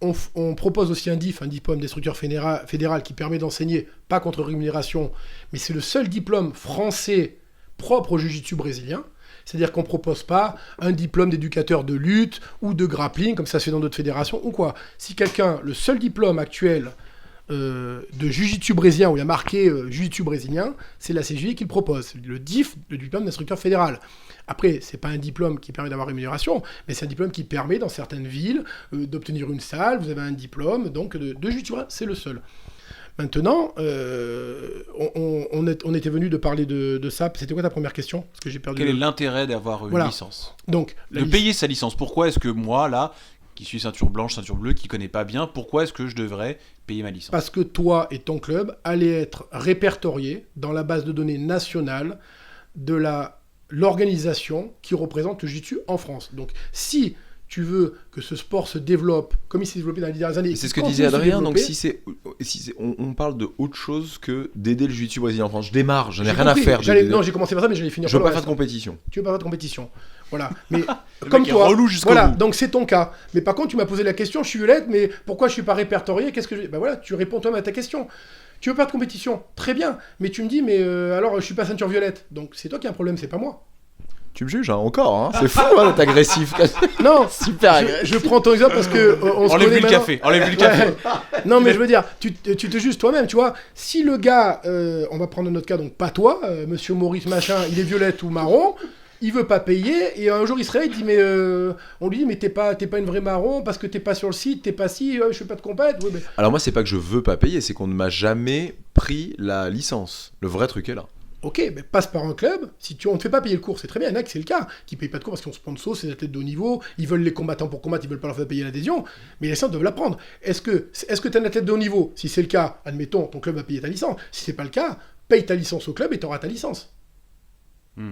on propose aussi un diplôme d'instructeur fédéral qui permet d'enseigner, pas contre rémunération, mais c'est le seul diplôme français propre au jiu-jitsu brésilien. C'est-à-dire qu'on ne propose pas un diplôme d'éducateur de lutte ou de grappling, comme ça se fait dans d'autres fédérations, ou quoi. Si quelqu'un, le seul diplôme actuel de jiu-jitsu brésilien, où il y a marqué jiu-jitsu brésilien, c'est la CJI qui le propose. Le DIF, le diplôme d'instructeur fédéral. Après, c'est pas un diplôme qui permet d'avoir rémunération, mais c'est un diplôme qui permet, dans certaines villes, d'obtenir une salle. Vous avez un diplôme, donc, de jiu-jitsu brésilien, c'est le seul. Maintenant, on était venu de parler de ça. C'était quoi ta première question? Parce que j'ai perdu. Quel est l'intérêt d'avoir une licence? Donc, de payer sa licence. Pourquoi est-ce que moi, là, qui suis ceinture blanche, ceinture bleue, qui connais pas bien, pourquoi est-ce que je devrais payer ma licence? Parce que toi et ton club allaient être répertoriés dans la base de données nationale de l'organisation qui représente le jiu-jitsu en France. Donc, si tu veux que ce sport se développe comme il s'est développé dans les dernières années. C'est ce que disait Adrien, donc on parle de autre chose que d'aider le jiu-jitsu brésilien en France. Je démarre, je n'ai rien à faire. Non, j'ai commencé par ça, mais j'allais finir. Je veux pas faire de compétition. Tu veux pas faire de compétition. Voilà. Mais comme toi. Relou jusqu'au voilà, bout. donc c'est ton cas. Mais par contre, tu m'as posé la question, je suis violette, mais pourquoi je suis pas répertorié? Qu'est-ce que Ben voilà, tu réponds toi-même à ta question. Tu veux pas de compétition? Très bien. Mais tu me dis, mais alors je suis pas ceinture violette. Donc c'est toi qui as un problème, c'est pas moi. Tu me juges, hein, encore, hein. C'est fou d'être agressif. Non, super agressif. Je prends ton exemple parce que on se connaît Enlève-lui le maintenant. café, enlève-lui le café. Ouais. Non, mais je veux dire, tu te juges toi-même, tu vois. Si le gars, on va prendre notre cas, donc pas toi, monsieur Maurice machin, il est violette ou marron, il veut pas payer, et un jour il se réveille, il dit, mais on lui dit, mais t'es pas une vraie marron parce que t'es pas sur le site, t'es pas si, je fais pas de compète. Oui, mais... Alors moi, c'est pas que je veux pas payer, c'est qu'on ne m'a jamais pris la licence. Le vrai truc est là. Ok, mais passe par un club. Si on ne te fait pas payer le cours, c'est très bien. Il y en a que c'est le cas, qui ne payent pas de cours parce qu'on sponsor, c'est des athlètes de haut niveau, ils veulent les combattants pour combattre, ils veulent pas leur faire payer l'adhésion, mais les licences doivent l'apprendre. Est-ce que tu es un athlète de haut niveau? Si c'est le cas, admettons, ton club va payer ta licence. Si c'est pas le cas, paye ta licence au club et tu auras ta licence.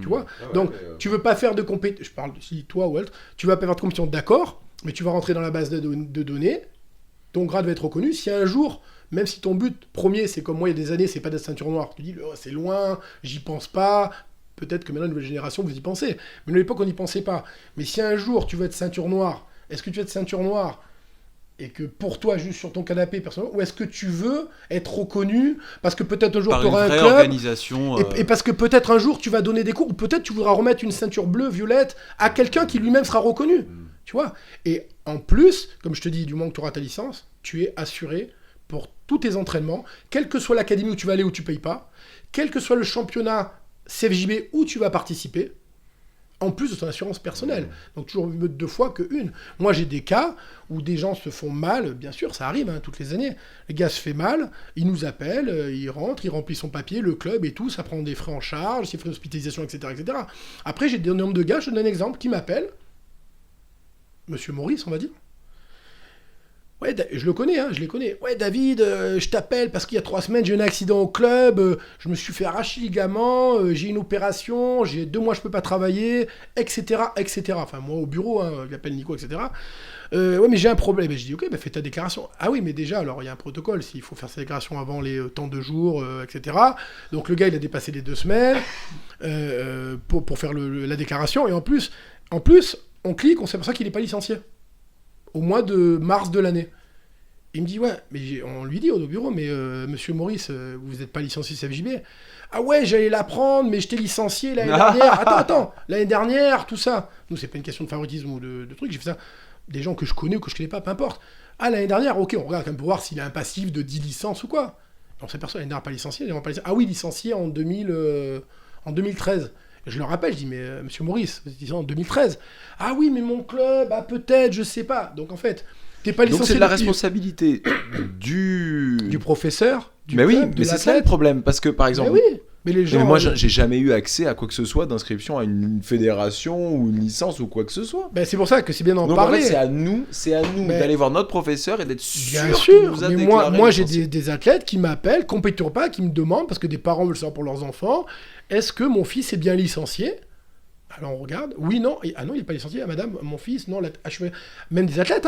Tu vois. Donc, tu veux pas faire de compétition, je parle si toi ou autre, tu vas pas faire de compétition, d'accord, mais tu vas rentrer dans la base de données, ton grade va être reconnu. Si un jour, même si ton but premier, c'est comme moi il y a des années, c'est pas d'être ceinture noire, tu dis c'est loin, j'y pense pas, peut-être que maintenant, la nouvelle génération, vous y pensez, mais à l'époque, on n'y pensait pas. Mais si un jour, tu veux être ceinture noire, est-ce que tu veux être ceinture noire et que pour toi, juste sur ton canapé, personnellement, ou est-ce que tu veux être reconnu parce que peut-être un jour, tu auras un club organisation, et parce que peut-être un jour, tu vas donner des cours, ou peut-être tu voudras remettre une ceinture bleue, violette à quelqu'un qui lui-même sera reconnu, tu vois. Et en plus, comme je te dis, du moment que tu auras ta licence, tu es assuré pour tous tes entraînements, quelle que soit l'académie où tu vas aller, où tu payes pas, quel que soit le championnat CFJB où tu vas participer, en plus de ton assurance personnelle. Donc toujours mieux deux fois qu'une. Moi j'ai des cas où des gens se font mal, bien sûr ça arrive toutes les années, le gars se fait mal, il nous appelle, il rentre, il remplit son papier, le club et tout, ça prend des frais en charge, ses frais d'hospitalisation, etc., etc. Après j'ai des nombres de gars, je te donne un exemple, qui m'appelle, Monsieur Maurice on va dire. Ouais, je le connais, je les connais. Ouais, David, je t'appelle parce qu'il y a 3 semaines, j'ai eu un accident au club, je me suis fait arracher le ligament, j'ai une opération, j'ai 2 mois, je peux pas travailler, etc., etc. Enfin, moi, au bureau, il appelle Nico, etc. Ouais, mais j'ai un problème. Et je dis, ok, fais ta déclaration. Ah oui, mais déjà, alors, il y a un protocole, s'il faut faire sa déclaration avant les temps de jour, etc. Donc, le gars, il a dépassé les 2 semaines pour faire la déclaration. Et en plus, on clique, on s'aperçoit qu'il n'est pas licencié. Au mois de mars de l'année. Il me dit, ouais, mais on lui dit au bureau, mais monsieur Maurice, vous n'êtes pas licencié CFJB. Ah ouais, j'allais l'apprendre, mais j'étais licencié l'année dernière. Attends, l'année dernière, tout ça. Nous, c'est pas une question de favoritisme ou de truc, j'ai fait ça. Des gens que je connais ou que je connais pas, peu importe. Ah, l'année dernière, ok, on regarde quand même pour voir s'il a un passif de 10 licences ou quoi. On s'aperçoit l'année dernière pas licencié, Ah oui, licencié en 2013. Je le rappelle, je dis, mais monsieur Maurice, vous étiez en 2013. Ah oui, mais mon club, peut-être, je sais pas. Donc en fait, t'es pas licencié. Donc c'est de la responsabilité du professeur, du mais club, oui, mais c'est ça le problème. Parce que par exemple. Mais oui, mais les gens. Mais moi, j'ai jamais eu accès à quoi que ce soit d'inscription à une fédération ou une licence ou quoi que ce soit. Ben, c'est pour ça que c'est bien d'en Donc, parler. En fait, c'est à nous d'aller voir notre professeur et d'être sûr qu'il nous a mais déclaré. moi j'ai des athlètes qui m'appellent, compétiteurs pas, qui me demandent, parce que des parents veulent savoir pour leurs enfants, est-ce que mon fils est bien licencié ? Alors on regarde, oui, non, ah non, il n'est pas licencié, madame, mon fils, non, même des athlètes,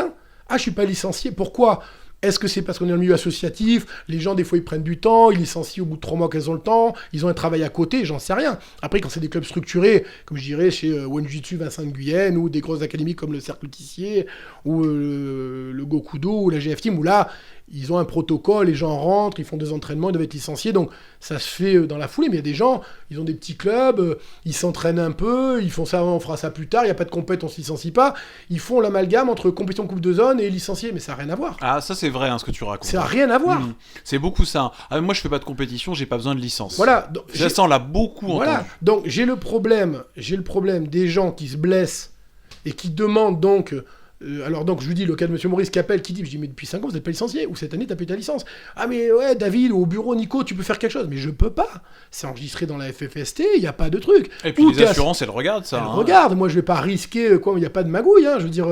je suis pas licencié, pourquoi ? Est-ce que c'est parce qu'on est dans le milieu associatif ? Les gens, des fois, ils prennent du temps, ils licencient au bout de 3 mois qu'elles ont le temps, ils ont un travail à côté, j'en sais rien. Après, quand c'est des clubs structurés, comme je dirais chez Wenjutsu Vincent Nguyen, ou des grosses académies comme le Cercle Tissier, ou le Gokudo, ou la GF Team, où là, ils ont un protocole, les gens rentrent, ils font des entraînements, ils doivent être licenciés, donc ça se fait dans la foulée, mais il y a des gens, ils ont des petits clubs, ils s'entraînent un peu, ils font ça, on fera ça plus tard, il n'y a pas de compète, on se licencie pas, ils font l'amalgame entre compétition coupe de zone et licencié, mais ça n'a rien à voir. Ah, ça c'est vrai ce que tu racontes. Ça n'a rien à voir. C'est beaucoup ça. Moi je fais pas de compétition, j'ai pas besoin de licence. Voilà. Donc, ça on l'a beaucoup entendu. Donc j'ai le problème des gens qui se blessent et qui demandent donc... alors donc je lui dis, le cas de monsieur Maurice qui appelle, qui dit, je dis mais depuis 5 ans vous n'êtes pas licencié, ou cette année t'as payé ta licence. Ah mais ouais David, au bureau Nico tu peux faire quelque chose, mais je peux pas, c'est enregistré dans la FFST, il n'y a pas de truc. Et puis les assurances elles regardent ça. Regarde, moi je vais pas risquer, il n'y a pas de magouille, je veux dire,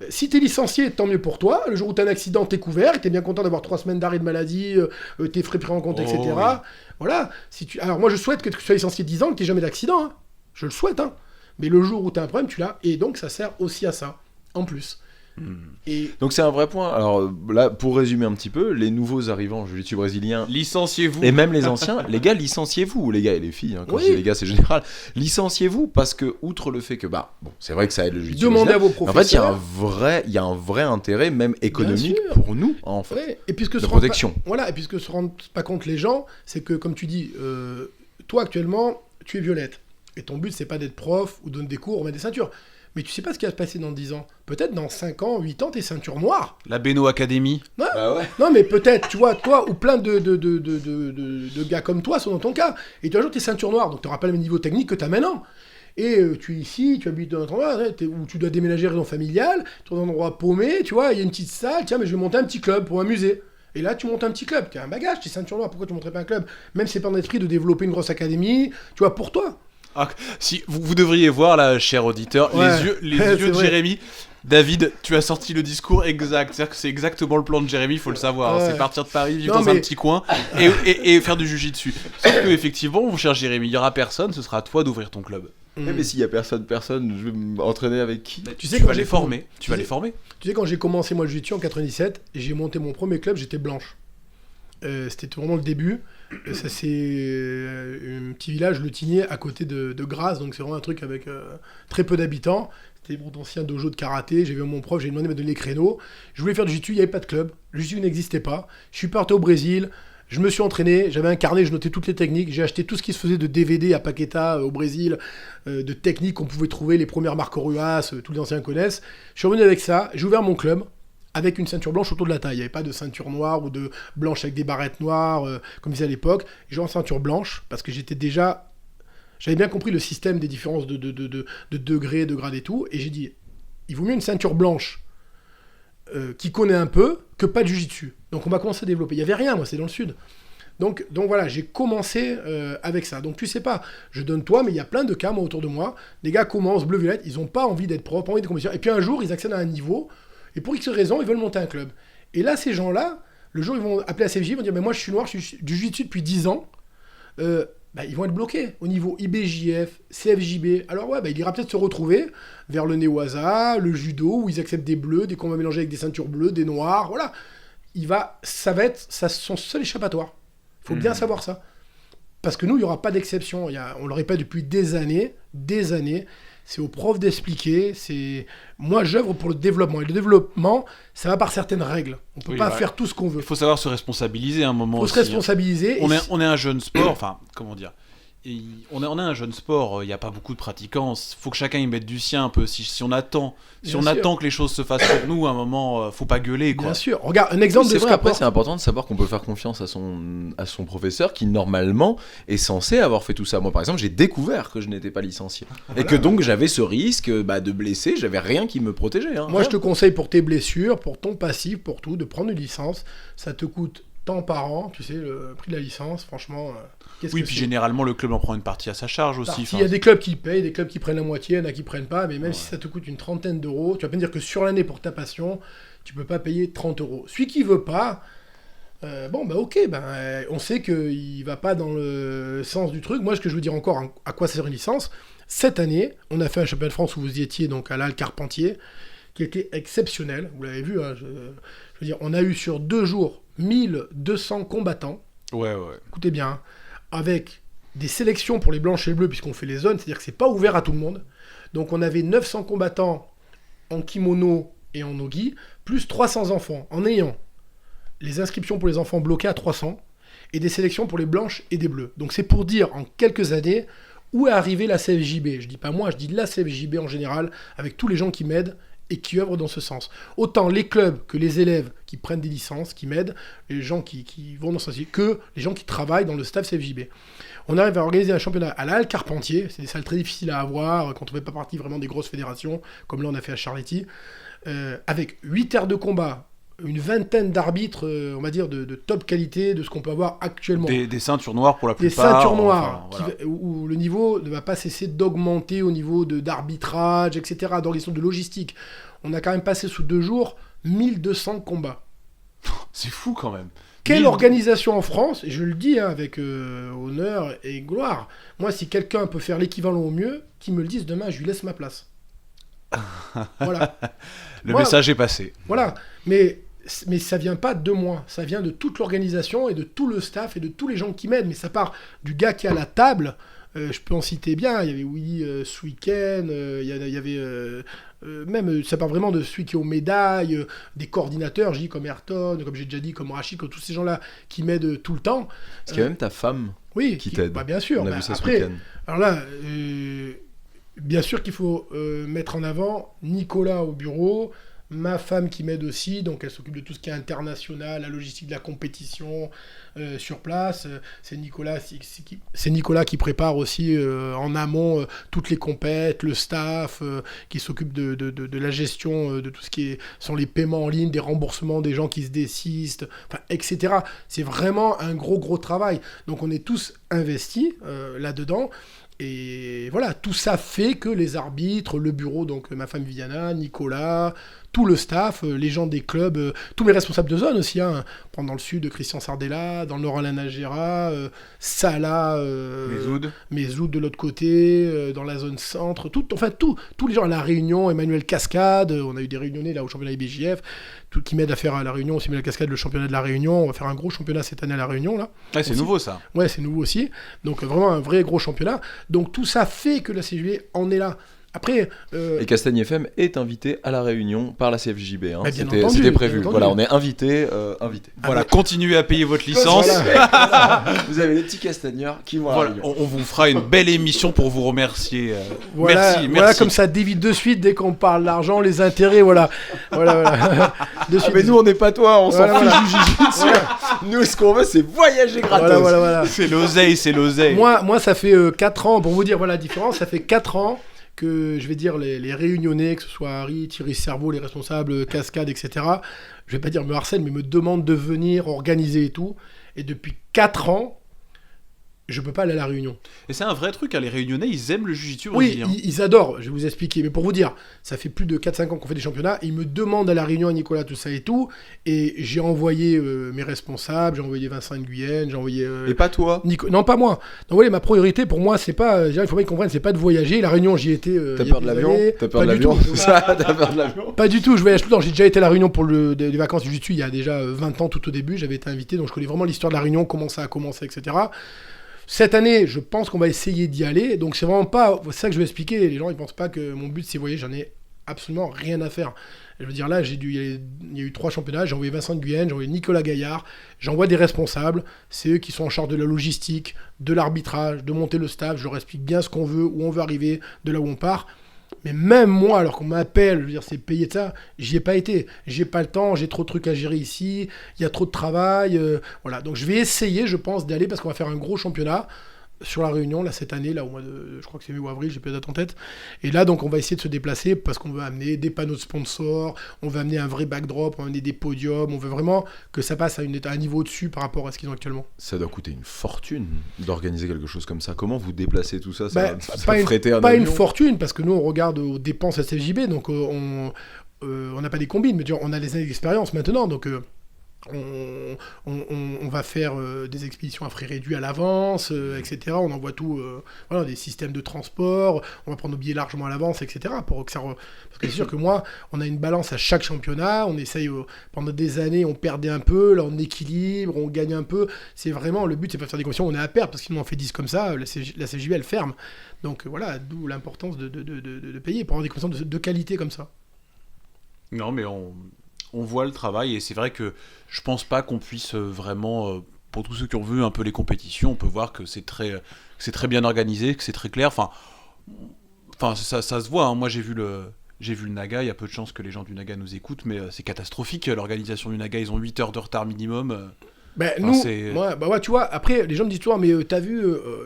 si t'es licencié tant mieux pour toi, le jour où t'as un accident t'es couvert, et t'es bien content d'avoir 3 semaines d'arrêt de maladie, tes frais pris en compte, etc. Oui. Voilà, alors moi je souhaite que tu sois licencié 10 ans, que t'aies jamais d'accident, je le souhaite, mais le jour où t'as un problème tu l'as, et donc ça sert aussi à ça, en plus. Et... Donc c'est un vrai point. Alors là, pour résumer un petit peu, les nouveaux arrivants jiu-jitsu brésiliens, licenciez-vous. Et même les anciens, les gars, licenciez-vous, les gars et les filles. Quand je dis les gars, c'est général. Licenciez-vous parce que outre le fait que c'est vrai que ça aide le jiu-jitsu. Demandez à vos professeurs. En fait, il y a un vrai intérêt, même économique, pour nous, en fait. Ouais. Et puisque de protection. Et puisque se rendent pas compte les gens, c'est que comme tu dis, toi actuellement, tu es Violette, et ton but c'est pas d'être prof ou de donner des cours ou mettre des ceintures. Mais tu sais pas ce qui va se passer dans 10 ans. Peut-être dans 5 ans, 8 ans, t'es ceinture noire. La Beno Academy. Non, non mais peut-être, tu vois, toi ou plein de gars comme toi sont dans ton cas. Et tu as toujours tes ceintures noires, donc tu n'auras pas le même niveau technique que tu as maintenant. Et tu es ici, tu habites dans un endroit où tu dois déménager résidence familiale, tu es dans un endroit paumé, tu vois, il y a une petite salle, tiens, mais je vais monter un petit club pour m'amuser. Et là, tu montes un petit club. Tu as un bagage, tu es ceinture noire. Pourquoi tu ne monterais pas un club? Même si c'est pas dans l'esprit de développer une grosse académie, tu vois, pour toi. Ah, si vous devriez voir là, cher auditeur, Ouais. les C'est yeux de vrai. Jérémy. David, tu as sorti le discours exact. C'est-à-dire que c'est exactement le plan de Jérémy, il faut le savoir. Ouais. C'est partir de Paris, vivre Non, dans un mais- petit coin et faire du jujitsu. Sauf que effectivement, mon cher Jérémy, il y aura personne, ce sera à toi d'ouvrir ton club. Mais s'il y a personne, je vais m'entraîner avec qui? Tu sais, vas quand les j'ai- former. Tu vas tu les sais- former. Tu sais, quand j'ai commencé moi le jiu-jitsu en 97, j'ai monté mon premier club, j'étais blanche. C'était vraiment le début. Ça, c'est un petit village, Le Tigné, à côté de Grasse. Donc c'est vraiment un truc avec très peu d'habitants. C'était mon ancien dojo de karaté. J'ai vu mon prof, j'ai demandé de me donner les créneaux. Je voulais faire du jiu-jitsu, il n'y avait pas de club. Le jiu-jitsu n'existait pas. Je suis parti au Brésil. Je me suis entraîné, j'avais un carnet, je notais toutes les techniques. J'ai acheté tout ce qui se faisait de DVD à Paqueta au Brésil, de techniques qu'on pouvait trouver, les premières marques Ruas, tous les anciens connaissent. Je suis revenu avec ça, j'ai ouvert mon club avec une ceinture blanche autour de la taille. Il n'y avait pas de ceinture noire ou de blanche avec des barrettes noires, comme ils disaient à l'époque. J'ai en ceinture blanche parce que j'avais bien compris le système des différences de degrés, de grades et tout. Et j'ai dit, il vaut mieux une ceinture blanche qui connaît un peu que pas de jiu-jitsu. Donc on va commencer à développer. Il n'y avait rien, moi, c'est dans le sud. Donc voilà, j'ai commencé avec ça. Donc tu sais pas, je donne toi, mais il y a plein de cas, moi, autour de moi. Les gars commencent bleu-violette, ils n'ont pas envie d'être pro, pas envie de compétition. Et puis un jour, ils accèdent à un niveau, et pour X raisons, ils veulent monter un club. Et là, ces gens-là, le jour où ils vont appeler la CFJ, ils vont dire, mais moi je suis noir, je suis du jiu-jitsu depuis 10 ans. Ils vont être bloqués au niveau IBJF, CFJB. Alors ouais, il ira peut-être se retrouver vers le Newaza, le judo, où ils acceptent des bleus, des combats mélangés avec des ceintures bleues, des noirs, voilà. Ça va être son seul échappatoire. Il faut bien savoir ça. Parce que nous, il n'y aura pas d'exception. On le répète depuis des années. C'est aux profs d'expliquer. Moi, j'œuvre pour le développement. Et le développement, ça va par certaines règles. On ne peut pas faire tout ce qu'on veut. Il faut savoir se responsabiliser à un moment Il faut aussi. se responsabiliser. On est un jeune sport, enfin, comment dire, on est un jeune sport, il n'y a pas beaucoup de pratiquants, il faut que chacun y mette du sien un peu. Si on attend que les choses se fassent pour nous, à un moment, faut pas gueuler, quoi. Bien sûr. Regarde, un exemple C'est de ce vrai, après, qu'apporte. c'est important de savoir qu'on peut faire confiance à son professeur qui, normalement, est censé avoir fait tout ça. Moi, par exemple, j'ai découvert que je n'étais pas licencié. Et que donc, j'avais ce risque de blesser, j'avais rien qui me protégeait. Hein. Moi, je te conseille pour tes blessures, pour ton passif, pour tout, de prendre une licence. Ça te coûte tant par an, tu sais, le prix de la licence, franchement. Oui, puis généralement, le club en prend une partie à sa charge aussi. Il y a des clubs qui payent, des clubs qui prennent la moitié, il y en a qui prennent pas, mais même si ça te coûte une trentaine d'euros, tu vas pas me dire que sur l'année pour ta passion, tu peux pas payer 30 euros. Celui qui veut pas, on sait qu'il va pas dans le sens du truc. Moi, ce que je veux dire encore, à quoi sert une licence, cette année, on a fait un championnat de France où vous y étiez, donc à l'Al Carpentier, qui était exceptionnel, vous l'avez vu, hein, je veux dire, on a eu sur 2 jours 1200 combattants. Ouais. Écoutez bien, hein, avec des sélections pour les blanches et les bleus, puisqu'on fait les zones, c'est-à-dire que c'est pas ouvert à tout le monde. Donc on avait 900 combattants en kimono et en nogi, plus 300 enfants, en ayant les inscriptions pour les enfants bloquées à 300, et des sélections pour les blanches et des bleus. Donc c'est pour dire, en quelques années, où est arrivée la CFJB. Je dis pas moi, je dis la CFJB en général, avec tous les gens qui m'aident, et qui œuvrent dans ce sens. Autant les clubs que les élèves qui prennent des licences, qui m'aident, les gens qui vont dans ce sens, que les gens qui travaillent dans le staff CFJB. On arrive à organiser un championnat à la Halle Carpentier, c'est des salles très difficiles à avoir, quand on ne fait pas partie vraiment des grosses fédérations, comme là on a fait à Charletti, avec 8 aires de combat, une vingtaine d'arbitres, on va dire, de top qualité, de ce qu'on peut avoir actuellement. Des ceintures noires pour la Des plupart. ceintures noires, voilà. où le niveau ne va pas cesser d'augmenter au niveau d'arbitrage, etc., d'organisation de logistique. On a quand même passé sous 2 jours 1200 combats. C'est fou quand même. Quelle organisation en France, et je le dis avec honneur et gloire, moi si quelqu'un peut faire l'équivalent au mieux, qu'il me le dise demain, je lui laisse ma place. Voilà. Le message est passé. Voilà, mais ça vient pas de moi, ça vient de toute l'organisation et de tout le staff et de tous les gens qui m'aident, mais ça part du gars qui est à la table, je peux en citer bien, il y avait Willy ce week-end, il y avait même, ça part vraiment de celui qui est aux médailles, des coordinateurs, je dis comme Ayrton, comme j'ai déjà dit, comme Rachid, comme tous ces gens-là qui m'aident tout le temps. Parce qu'il y a même ta femme qui t'aide. Bien sûr. On a vu ça après, ce week-end. alors là, bien sûr qu'il faut mettre en avant Nicolas au bureau, ma femme qui m'aide aussi, donc elle s'occupe de tout ce qui est international, la logistique de la compétition sur place. C'est Nicolas qui prépare aussi en amont toutes les compètes, le staff qui s'occupe de la gestion de tout ce qui sont les paiements en ligne, des remboursements des gens qui se désistent, etc. C'est vraiment un gros travail. Donc on est tous investis là-dedans. Et voilà, tout ça fait que les arbitres, le bureau, donc ma femme Viviana, Nicolas, tout le staff, les gens des clubs, tous les responsables de zone aussi, hein, dans le sud, Christian Sardella, dans le nord, Alain Nagera, Salah, Mezoud de l'autre côté, dans la zone centre, tous les gens à La Réunion, Emmanuel Cascade, on a eu des réunionnais là au championnat IBJF, qui m'aident à faire à La Réunion, aussi Emmanuel Cascade, le championnat de La Réunion, on va faire un gros championnat cette année à La Réunion, là. Ouais, c'est aussi. nouveau ça. Ouais, c'est nouveau aussi, donc vraiment un vrai gros championnat, donc tout ça fait que la CJB en est là. Après, Et Castagne FM est invité à la Réunion par la CFJB. Hein. Bah, bien C'était entendu, prévu. bien Voilà, on entendu. est invité. Voilà, continuez à payer votre licence. Voilà. Vous avez les petits castagneurs qui vont à la Voilà, Réunion. on vous fera une belle émission pour vous remercier. Voilà, Merci. comme ça d'évite de suite dès qu'on parle d'argent, les intérêts, voilà. De suite. Mais nous, on n'est pas toi, on s'en Voilà, fiche du jiu-jitsu. Nous, ce qu'on veut, c'est voyager gratos. Voilà. C'est l'oseille. Moi, ça fait 4 ans, pour vous dire voilà la différence, ça fait 4 ans que je vais dire les réunionnais, que ce soit Harry, Thierry Cerveau, les responsables, Cascade, etc. Je vais pas dire me harcèlent, mais me demandent de venir organiser et tout. Et depuis 4 ans, je peux pas aller à la Réunion. Et c'est un vrai truc, hein, les Réunionnais, ils aiment le jiu-jitsu Oui, brésilien. ils adorent, je vais vous expliquer. Mais pour vous dire, ça fait plus de 4-5 ans qu'on fait des championnats. Ils me demandent à la Réunion, à Nicolas, tout ça et tout. Et j'ai envoyé mes responsables, j'ai envoyé Vincent Nguyen, j'ai envoyé... Et pas toi. Non, pas moi. Donc voilà, ma priorité pour moi, c'est pas... il faut bien qu'ils comprennent, c'est pas de voyager. La Réunion, j'y étais... T'as il y a peur de des l'avion années. T'as peur Pas de du l'avion tout. T'as peur de l'avion Pas du tout, je voyage tout le temps. J'ai déjà été à la Réunion pour les vacances du jiu-jitsu il y a déjà 20 ans, tout au début. J'avais été invité, donc je connais vraiment l'histoire de la Réunion, comment ça a commencé, etc. Cette année, je pense qu'on va essayer d'y aller. Donc c'est vraiment pas ça que je vais expliquer. Les gens, ils pensent pas que mon but c'est voyager. J'en ai absolument rien à faire. Je veux dire, là, il y a eu 3 championnats. J'ai envoyé Vincent Nguyen, j'ai envoyé Nicolas Gaillard. J'envoie des responsables. C'est eux qui sont en charge de la logistique, de l'arbitrage, de monter le staff. Je leur explique bien ce qu'on veut, où on veut arriver, de là où on part. Mais même moi, alors qu'on m'appelle, je veux dire, c'est payé de ça, j'y ai pas été. J'ai pas le temps, j'ai trop de trucs à gérer ici, il y a trop de travail. Voilà, donc je vais essayer, je pense, d'aller parce qu'on va faire un gros championnat sur la Réunion, là, cette année, là, au mois de, je crois que c'est mai ou avril, j'ai pas la date en tête. Et là, donc, on va essayer de se déplacer parce qu'on veut amener des panneaux de sponsors, on veut amener un vrai backdrop, on veut amener des podiums, on veut vraiment que ça passe à un niveau au-dessus par rapport à ce qu'ils ont actuellement. Ça doit coûter une fortune d'organiser quelque chose comme ça. Comment vous déplacez tout ça? Bah, Ça pas fréter un pas avion une fortune, parce que nous, on regarde aux dépenses SFJB, donc on n'a pas des combines, mais on a les années d'expérience maintenant, donc on va faire des expéditions à frais réduits à l'avance, etc. On envoie tout, voilà, des systèmes de transport, on va prendre nos billets largement à l'avance, etc. Parce que c'est sûr que moi, on a une balance à chaque championnat, on essaye, pendant des années, on perdait un peu, là on équilibre, on gagne un peu. C'est vraiment, le but c'est pas de faire des conditions, on est à perdre, parce que sinon on fait 10 comme ça, la CJB elle ferme. Donc voilà, d'où l'importance de payer pour avoir des conditions de qualité comme ça. Non, mais on voit le travail et c'est vrai que je pense pas qu'on puisse vraiment, pour tous ceux qui ont vu un peu les compétitions, on peut voir que c'est très bien organisé, que c'est très clair. Enfin ça se voit. Hein. Moi j'ai vu le Naga. Il y a peu de chances que les gens du Naga nous écoutent, mais c'est catastrophique l'organisation du Naga. Ils ont 8 heures de retard minimum. Ben, Enfin, nous, c'est- ouais, tu vois, après, les gens me disent toujours, mais t'as vu,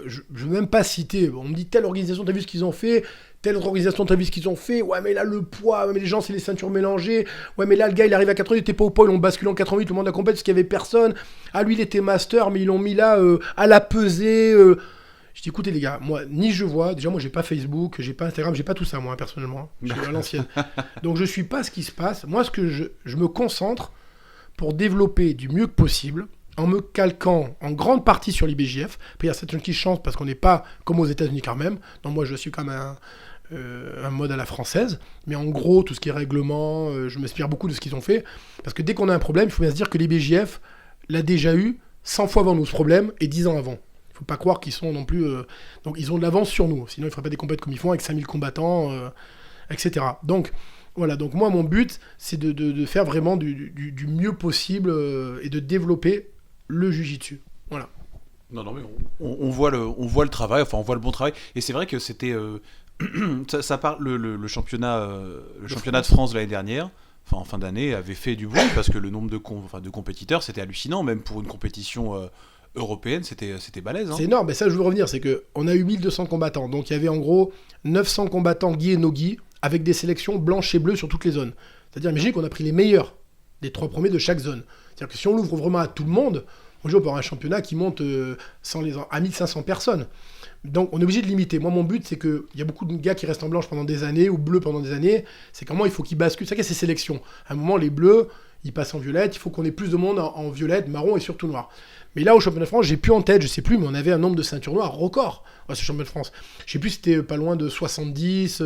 je veux même pas citer, on me dit telle organisation, t'as vu ce qu'ils ont fait, telle autre organisation, t'as vu ce qu'ils ont fait, ouais, mais là, le poids, ouais, mais les gens, c'est les ceintures mélangées, ouais, mais là, le gars, il arrive à 88, il était pas au poids, ils l'ont basculé en 88, le monde de la compète, parce qu'il y avait personne, ah, lui, il était master, mais ils l'ont mis là, à la pesée, Je dis, écoutez, les gars, moi, ni je vois, déjà, moi, j'ai pas Facebook, j'ai pas Instagram, j'ai pas tout ça, moi, personnellement, hein. Je suis à l'ancienne. Donc, je suis pas ce qui se passe. Moi, ce que je me concentre pour développer du mieux que possible, en me calquant en grande partie sur l'IBJF. Puis il y a certaines qui changent parce qu'on n'est pas comme aux États-Unis quand même. Donc moi je suis comme un mode à la française. Mais en gros, tout ce qui est règlement, je m'inspire beaucoup de ce qu'ils ont fait. Parce que dès qu'on a un problème, il faut bien se dire que l'IBJF l'a déjà eu 100 fois avant nous ce problème et 10 ans avant. Il ne faut pas croire qu'ils sont non plus... Donc ils ont de l'avance sur nous. Sinon ils ne feraient pas des compètes comme ils font avec 5000 combattants, etc. Donc... Voilà, donc moi, mon but, c'est de faire vraiment du mieux possible et de développer le jiu-jitsu. Voilà. Non, mais on voit le travail, enfin on voit le bon travail. Et c'est vrai que c'était... ça parle le championnat de France de l'année dernière. en fin d'année avait fait du bruit parce que le nombre de compétiteurs, c'était hallucinant, même pour une compétition européenne, c'était balèze. Hein. C'est énorme, mais ça je veux revenir, c'est qu'on a eu 1200 combattants, donc il y avait en gros 900 combattants gui et no-gui, avec des sélections blanches et bleues sur toutes les zones. C'est-à-dire, imaginez qu'on a pris les meilleurs des 3 premiers de chaque zone. C'est-à-dire que si on l'ouvre vraiment à tout le monde, on peut avoir un championnat qui monte à 1500 personnes. Donc on est obligé de limiter. Moi mon but c'est qu'il y a beaucoup de gars qui restent en blanche pendant des années ou bleu pendant des années. C'est comment il faut qu'ils basculent. C'est ça qu'il y a ces sélections. À un moment les bleus ils passent en violette. Il faut qu'on ait plus de monde en violette, marron et surtout noir. Mais là au championnat de France j'ai plus en tête, je sais plus, mais on avait un nombre de ceintures noires record à ce championnat de France. Je sais plus c'était pas loin de 70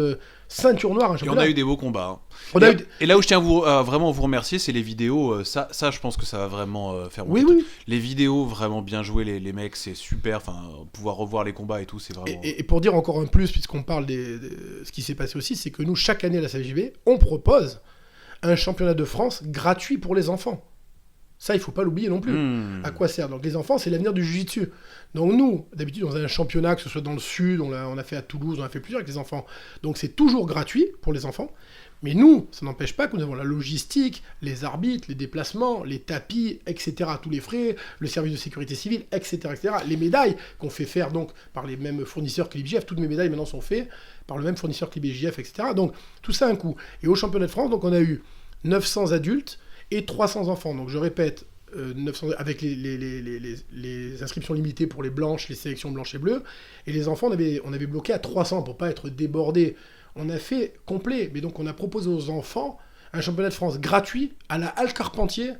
ceintures noires. Et on a eu des beaux combats. Hein. Et là où je tiens à vraiment vous remercier, c'est les vidéos. Ça je pense que ça va vraiment faire monter. Oui. Les vidéos vraiment bien jouées, les mecs, c'est super. Enfin, pouvoir revoir les combats et tout, c'est vraiment. Et pour dire encore un plus, puisqu'on parle de ce qui s'est passé aussi, c'est que nous chaque année à la CFJB, on propose un championnat de France gratuit pour les enfants. Ça, il faut pas l'oublier non plus. À quoi sert ? Donc les enfants, c'est l'avenir du jiu-jitsu. Donc nous, d'habitude, on a un championnat, que ce soit dans le sud, on a fait à Toulouse, on a fait plusieurs avec les enfants. Donc c'est toujours gratuit pour les enfants. Mais nous, ça n'empêche pas que nous avons la logistique, les arbitres, les déplacements, les tapis, etc., tous les frais, le service de sécurité civile, etc., etc. Les médailles qu'on fait faire donc par les mêmes fournisseurs que l'IBJF, toutes mes médailles maintenant sont faites par le même fournisseur que l'IBJF, etc. Donc tout ça a un coût. Et au championnat de France, donc on a eu 900 adultes et 300 enfants. Donc je répète, 900, avec les inscriptions limitées pour les blanches, les sélections blanches et bleues. Et les enfants, on avait bloqué à 300 pour pas être débordés. On a fait complet. Mais donc on a proposé aux enfants un championnat de France gratuit à la Halle Carpentier,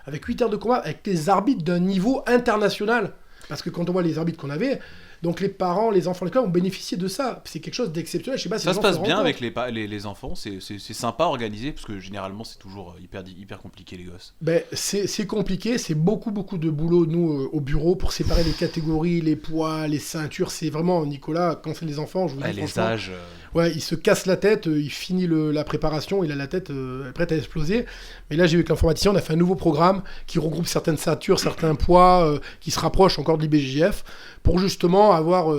avec 8 heures de combat, avec des arbitres d'un niveau international. Parce que quand on voit les arbitres qu'on avait, donc les parents, les enfants, les clubs ont bénéficié de ça. C'est quelque chose d'exceptionnel. Je sais pas si ça se passe bien avec les enfants, c'est sympa à organiser, parce que généralement c'est toujours hyper compliqué les gosses. Ben, c'est compliqué, c'est beaucoup de boulot nous au bureau pour séparer les catégories, les poids, les ceintures. C'est vraiment, Nicolas, quand c'est les enfants, je vous dis les franchement, âges. Ouais, il se casse la tête, il finit la préparation, il a la tête prête à exploser. Mais là, j'ai vu avec l'informaticien, on a fait un nouveau programme qui regroupe certaines ceintures, certains poids, qui se rapprochent encore de l'IBJJF, pour justement avoir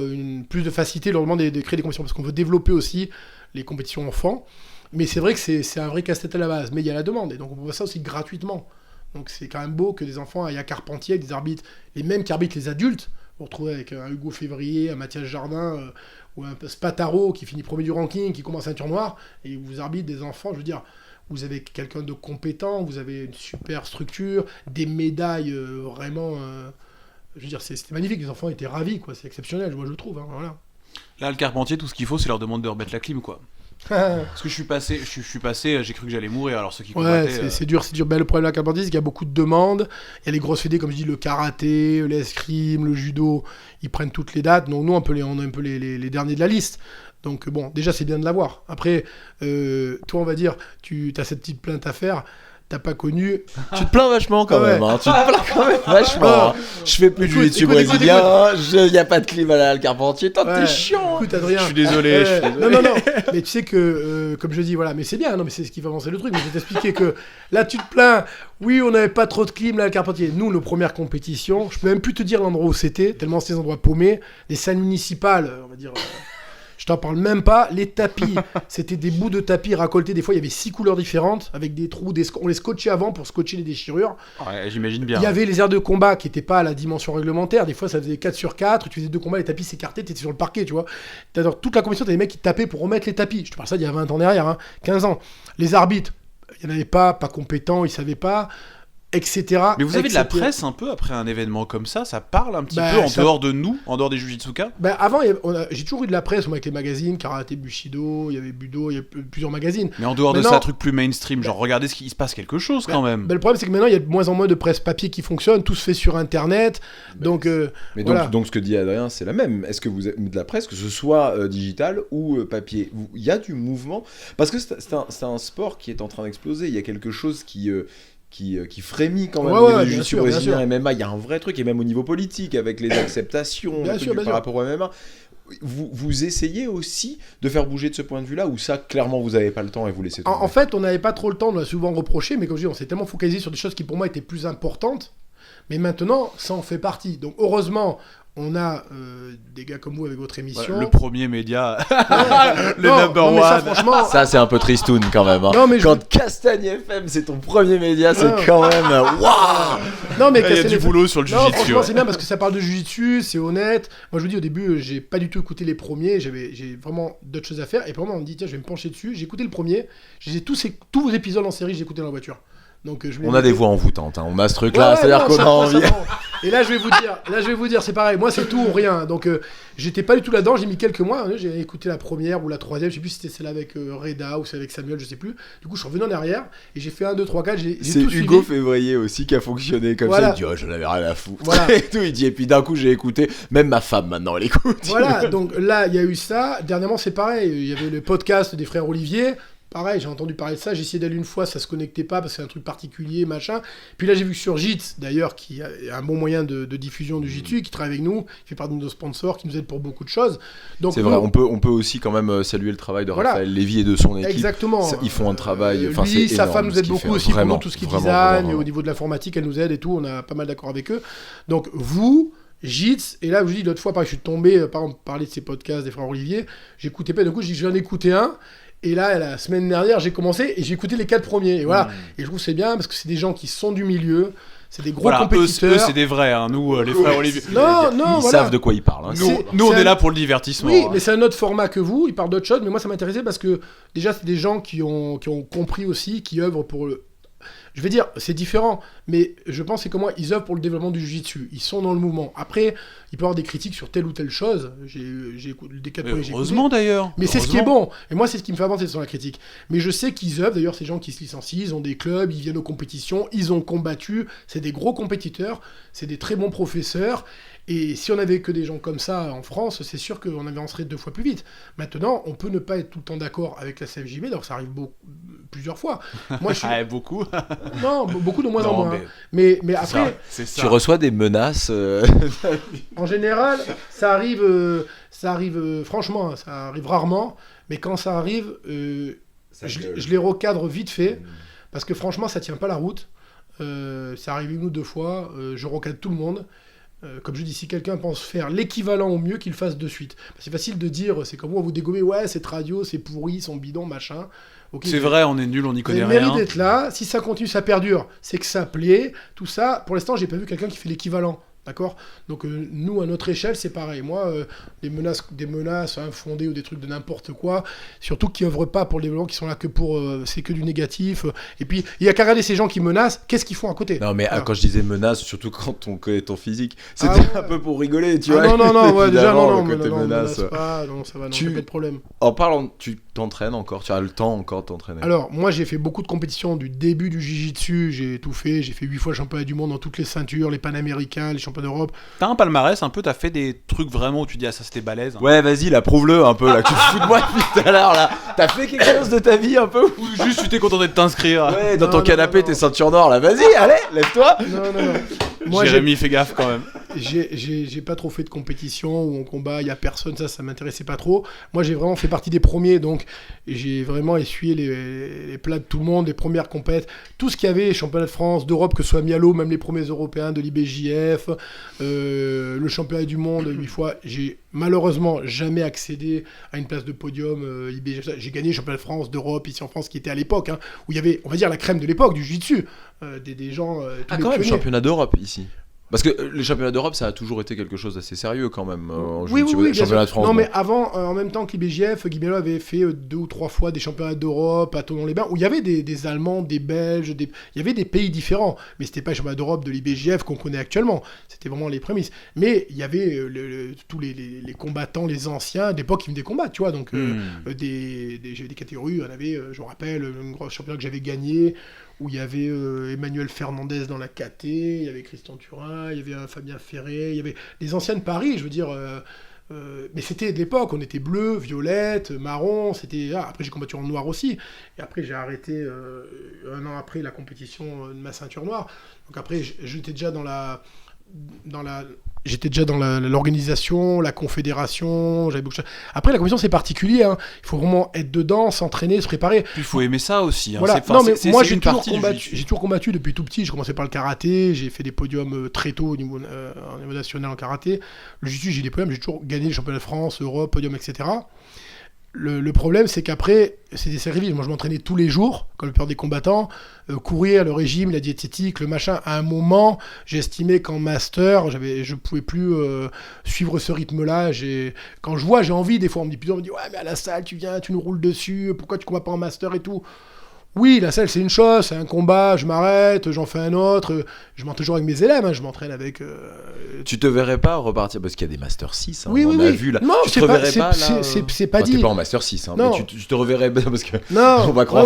plus de facilité lors de créer des compétitions, parce qu'on veut développer aussi les compétitions enfants. Mais c'est vrai que c'est un vrai casse-tête à la base, mais il y a la demande, et donc on peut voir ça aussi gratuitement. Donc c'est quand même beau que des enfants aillent à Carpentier avec des arbitres, les mêmes qu'arbitrent les adultes. Vous retrouvez avec un Hugo Février, un Mathias Jardin, ou un Spataro qui finit premier du ranking, qui commence ceinture noire, et vous arbitre des enfants, je veux dire, vous avez quelqu'un de compétent, vous avez une super structure, des médailles vraiment... je veux dire, c'était magnifique, les enfants étaient ravis, quoi. C'est exceptionnel, moi je le trouve. Hein, voilà. Là, le Carpentier, tout ce qu'il faut, c'est leur demander de remettre la clim, quoi. Parce que je suis passé, j'ai cru que j'allais mourir. Alors ceux qui combattaient, ouais, c'est dur. Ben, le problème de la Carpentier, c'est qu'il y a beaucoup de demandes. Il y a les grosses fédés, comme je dis, le karaté, l'escrime, le judo. Ils prennent toutes les dates. Donc nous, on est un peu les derniers de la liste. Donc bon, déjà, c'est bien de l'avoir. Après, toi, on va dire, tu as cette petite plainte à faire. T'as pas connu. Tu te plains vachement quand même. Hein. Tu te plains quand même vachement. Hein. Je fais plus de jiu-jitsu brésilien. Il n'y a pas de clim à la Carpentier. T'es chiant. Écoute, Adrien. Je suis désolé. Non. Mais tu sais que, comme je dis, voilà. Mais c'est bien. Non, mais c'est ce qui va avancer le truc. Mais je vais t'expliquer que là, tu te plains. Oui, on n'avait pas trop de clim là à la Carpentier. Nous, nos premières compétitions, je peux même plus te dire l'endroit où c'était, tellement c'était des endroits paumés. Les salles municipales, on va dire. Je t'en parle même pas. Les tapis, c'était des bouts de tapis racoltés. Des fois, il y avait 6 couleurs différentes avec des trous. On les scotchait avant pour scotcher les déchirures. Ouais, j'imagine bien. Il y avait les aires de combat qui n'étaient pas à la dimension réglementaire. Des fois, ça faisait 4/4. Tu faisais 2 combats, les tapis s'écartaient, tu étais sur le parquet, tu vois. Dans toute la compétition, tu as des mecs qui tapaient pour remettre les tapis. Je te parle ça d'il y a 20 ans derrière, hein, 15 ans. Les arbitres, il n'y en avait pas compétents, ils ne savaient pas. Etc. Mais vous avez de la presse un peu après un événement comme ça parle un petit peu en dehors de nous, en dehors des Jujitsuka. Avant, j'ai toujours eu de la presse, moi, avec les magazines, Karaté Bushido, il y avait Budo, il y a plusieurs magazines. Mais en dehors de ça, un truc plus mainstream, genre regardez il se passe quelque chose quand même. Le problème, c'est que maintenant, il y a de moins en moins de presse papier qui fonctionne, tout se fait sur Internet. Donc, donc ce que dit Adrien, c'est la même. Est-ce que vous avez de la presse, que ce soit digital ou papier, il y a du mouvement? Parce que c'est un sport qui est en train d'exploser. Il y a quelque chose qui frémit quand même au niveau du jiu-jitsu brésilien, MMA, il y a un vrai truc, et même au niveau politique, avec les acceptations par rapport au MMA. Vous essayez aussi de faire bouger de ce point de vue-là, ou ça, clairement, vous n'avez pas le temps et vous laissez tomber? En fait, on n'avait pas trop le temps, on l'a souvent reproché, mais comme je dis, on s'est tellement focalisé sur des choses qui, pour moi, étaient plus importantes. Mais maintenant, ça en fait partie. Donc heureusement, on a des gars comme vous avec votre émission. Le premier média, Ouais. le number non, mais ça, one. franchement, Ça, c'est un peu tristoun quand même. Hein. Non, mais je- Quand Castagne FM, c'est ton premier média, c'est Non. quand même. Waouh! non, mais Il y a casser du les- boulot sur le Non, jiu-jitsu. franchement, ouais. c'est bien parce que ça parle de jujitsu, c'est honnête. Moi, je vous dis, au début, j'ai pas du tout écouté les premiers. J'ai vraiment d'autres choses à faire. Et puis, on me dit, tiens, je vais me pencher dessus. J'ai écouté le premier. J'ai tous vos épisodes en série, j'ai écouté dans la voiture. Donc, je me On a des voix envoûtantes, hein. On a ce truc-là, Ouais, c'est-à-dire non, qu'on ça a prend, envie. ça prend. Et là, je vais vous dire, c'est pareil. Moi, c'est tout ou rien. Donc, j'étais pas du tout là-dedans. J'ai mis quelques mois. J'ai écouté la première ou la troisième. Je sais plus si c'était celle avec Reda ou celle avec Samuel, je sais plus. Du coup, je suis revenu en arrière et j'ai fait 1, 2, 3, 4. J'ai C'est tout Hugo suivi. Février aussi qui a fonctionné comme Voilà. ça. Il dit, oh, j'en avais rien à foutre. Voilà. Et tout, il dit, et puis d'un coup, j'ai écouté. Même ma femme, maintenant, elle écoute. Voilà, donc là, il y a eu ça. Dernièrement, c'est pareil. Il y avait le podcast des frères Olivier. Pareil, j'ai entendu parler de ça. J'ai essayé d'aller une fois, ça se connectait pas parce que c'est un truc particulier, machin. Puis là, j'ai vu que sur Jits, d'ailleurs, qui est un bon moyen de diffusion du Jitsu, qui travaille avec nous, qui fait partie de nos sponsors, qui nous aide pour beaucoup de choses. Donc, C'est vrai, on peut aussi quand même saluer le travail de Voilà. Raphaël Lévy et de son équipe. Exactement. Ça, ils font un travail. Enfin, lui, c'est sa énorme femme nous ce aide qu'il beaucoup fait. aussi Vraiment, pour tout ce qui est vraiment, design, vraiment. au niveau de l'informatique, elle nous aide et tout. On a pas mal d'accord avec eux. Donc, vous, Jits, et là, je vous dis, l'autre fois, pareil, je suis tombé, par exemple, parler de ces podcasts des frères Olivier, j'écoutais pas, du coup, j'en ai écouté un. Et là, la semaine dernière, j'ai commencé et j'ai écouté les 4 premiers. Et voilà. Et je trouve que c'est bien parce que c'est des gens qui sont du milieu, c'est des gros Voilà, eux, compétiteurs. c'est des vrais, hein. Nous, les frères Olivier. Non, Ils voilà. savent de quoi ils parlent. hein. Nous, C'est- nous, on c'est est un- là pour le divertissement. Oui, hein. mais c'est un autre format que vous. Ils parlent d'autres choses, mais moi, ça m'intéressait parce que déjà, c'est des gens qui ont compris aussi, qui œuvrent pour le. Je vais dire, c'est différent, mais je pense c'est comment ils œuvrent pour le développement du jiu-jitsu. Ils sont dans le mouvement. Après, il peut y avoir des critiques sur telle ou telle chose. J'ai écouté des 4 Mais premiers, j'ai écouté. heureusement d'ailleurs. Mais c'est ce qui est Heureusement. bon. Et moi, c'est ce qui me fait avancer sur la critique. Mais je sais qu'ils œuvrent. D'ailleurs, ces gens qui se licencient, ils ont des clubs, ils viennent aux compétitions, ils ont combattu. C'est des gros compétiteurs, c'est des très bons professeurs. Et si on avait que des gens comme ça en France, c'est sûr qu'on avancerait 2 fois plus vite. Maintenant, on peut ne pas être tout le temps d'accord avec la CFJB, donc ça arrive plusieurs fois. Moi, je suis... Ouais, beaucoup. Non, beaucoup de moins en Non, moins. mais Mais après, c'est ça. Tu reçois des menaces. en général, ça arrive, franchement, hein, ça arrive rarement. Mais quand ça arrive, je les recadre vite fait. Parce que franchement, ça tient pas la route. C'est arrivé 1 ou 2 fois. Je recadre tout le monde. Comme je dis, si quelqu'un pense faire l'équivalent au mieux, qu'il le fasse de suite. C'est facile de dire, c'est comme moi, vous dégommer, ouais, cette radio, c'est pourri, son bidon, machin. Ok, C'est vrai, on est nul, on n'y vous connaît avez le rien. mérite d'être là. Si ça continue, ça perdure, c'est que ça plaît. Tout ça, pour l'instant, j'ai pas vu quelqu'un qui fait l'équivalent. D'accord. Donc nous, à notre échelle, c'est pareil. Moi, des menaces infondées ou des trucs de n'importe quoi, surtout qui œuvrent pas pour le développement, qui sont là que pour... c'est que du négatif. Et puis, il y a qu'à regarder ces gens qui menacent, qu'est-ce qu'ils font à côté? Non, mais Voilà. quand je disais menace, surtout quand on connaît ton physique, c'était Ah ouais. un peu pour rigoler, tu Ah vois. non, ouais, déjà, Évidemment, non, le mais côté non, menace. menace pas, non, ça va, non, Tu- pas de problème. En parlant, tu t'entraînes encore, tu as le temps encore de t'entraîner. Alors, moi, j'ai fait beaucoup de compétitions du début du jiu-jitsu, j'ai tout fait, j'ai fait 8 fois championnat du monde dans toutes les ceintures, les panaméricains, les championnats d'Europe. T'as un palmarès un peu, t'as fait des trucs vraiment où tu dis ah ça c'était balèze. Ouais, vas-y, là, prouve-le un peu, là, que tu te fous de moi depuis tout à l'heure, là. T'as fait quelque chose de ta vie un peu ou- Ou juste tu t'es content d'être t'inscrire. Ouais, dans Non, ton non, canapé, non. tes ceintures noires, là. Vas-y, allez, lève-toi. Non. Moi, Jérémy, fais gaffe quand même. j'ai pas trop fait de compétition où on combat, il y a personne, ça m'intéressait pas trop. Moi, j'ai vraiment fait partie des premiers, donc j'ai vraiment essuyé les plats de tout le monde, les premières compètes, tout ce qu'il y avait, championnat de France, d'Europe, que ce soit Mialo, même les premiers européens de l'IBJF, le championnat du monde 8 fois. J'ai malheureusement jamais accédé à une place de podium IBJF. J'ai gagné le championnat de France, d'Europe, ici en France, qui était à l'époque, hein, où il y avait, on va dire, la crème de l'époque du jiu-jitsu, des gens... tous Ah, les quand même, pionniers. championnat d'Europe ici. Parce que les championnats d'Europe, ça a toujours été quelque chose d'assez sérieux quand même. En Oui, jiu-jitsu. bien championnat sûr. de France. Non, bon. mais avant, en même temps que l'IBJF, Guy Mello avait fait 2 ou 3 fois des championnats d'Europe à Tonon-les-Bains, où il y avait des Allemands, des Belges, il y avait des pays différents. Mais c'était pas les championnats d'Europe de l'IBJF qu'on connaît actuellement. C'était vraiment les prémices. Mais il y avait tous les combattants, les anciens d'époque qui venaient combattre, tu vois. Donc, j'avais des catégories. On avait, je me rappelle, un gros championnat que j'avais gagné, où il y avait Emmanuel Fernandez dans la KT, il y avait Christian Turin, il y avait Fabien Ferré, il y avait les anciens de Paris, je veux dire. Mais c'était de l'époque, on était bleu, violette, marron, c'était... Ah, après j'ai combattu en noir aussi, et après j'ai arrêté 1 an après la compétition de ma ceinture noire. Donc après j'étais déjà dans la J'étais déjà dans l'organisation, la confédération, j'avais beaucoup de choses. Après, la compétition, c'est particulier. Hein. Il faut vraiment être dedans, s'entraîner, se préparer. Puis il faut aimer ça aussi. Hein. Voilà. C'est, non, mais moi, c'est j'ai une partie du toujours combattu depuis tout petit. J'ai commencé par le karaté, j'ai fait des podiums très tôt au niveau national en karaté. Le jiu-jitsu, j'ai des podiums, j'ai toujours gagné les championnats de France, Europe, podium, etc. Le problème, c'est qu'après, c'est des séries. Moi, je m'entraînais tous les jours, comme le plupart des combattants. Courir, le régime, la diététique, le machin. À un moment, j'ai estimé qu'en master, je pouvais plus suivre ce rythme-là. Quand je vois, j'ai envie. Des fois, on me dit, ouais, mais à la salle, tu viens, tu nous roules dessus. Pourquoi tu combats pas en master et tout? Oui, la salle, c'est une chose, c'est un combat, je m'arrête, j'en fais un autre. Je m'entraîne toujours avec mes élèves, hein, je m'entraîne avec... Tu te verrais pas repartir, parce qu'il y a des Master 6, hein, oui, on oui, a oui. vu là. Non, tu te reverrais pas là c'est pas Enfin, dit. t'es pas en Master 6, hein, Non. mais tu te reverrais parce que... Non, on va croire.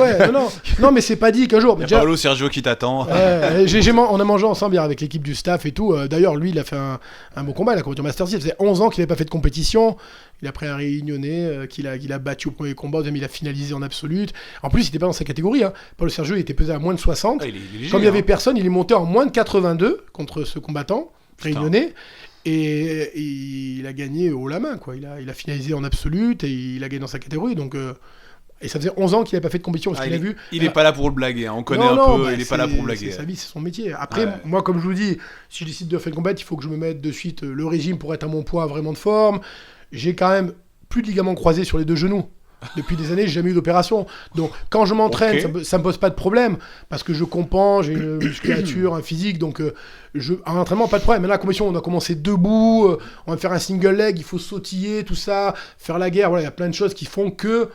Non, mais c'est pas dit qu'un jour... Il y a déjà, Paolo Sergio qui t'attend. on a mangé ensemble hier avec l'équipe du staff et tout. D'ailleurs, lui, il a fait un bon combat, il a combattu en Master 6. Ça faisait 11 ans qu'il n'avait pas fait de compétition. Il a pris un Réunionnais qu'il a battu au premier combat, au deuxième il a finalisé en absolute. En plus, il n'était pas dans sa catégorie. Hein. Paolo Sergio, il était pesé à moins de 60. Ah, il est léger, Comme il n'y avait hein. personne, il est monté en moins de 82 contre ce combattant réunionnais. Et il a gagné haut la main, quoi. Il a finalisé en absolute et il a gagné dans sa catégorie. Donc, et ça faisait 11 ans qu'il n'avait pas fait de compétition. Parce qu'il a vu. Il n'est pas là pour le blaguer. Hein. On connaît il n'est pas là pour blaguer. C'est sa vie, c'est son métier. Après, moi, comme je vous dis, si je décide de faire une compète, il faut que je me mette de suite le régime pour être à mon poids vraiment de forme. J'ai quand même plus de ligaments croisés sur les deux genoux. Depuis des années, j'ai jamais eu d'opération. Donc, quand je m'entraîne, ça me pose pas de problème parce que je compense, j'ai une musculature, un physique. Donc, en entraînement, pas de problème. Maintenant, la compétition, on a commencé debout, on va faire un single leg, il faut sautiller, tout ça, faire la guerre. Voilà, il y a plein de choses qui font que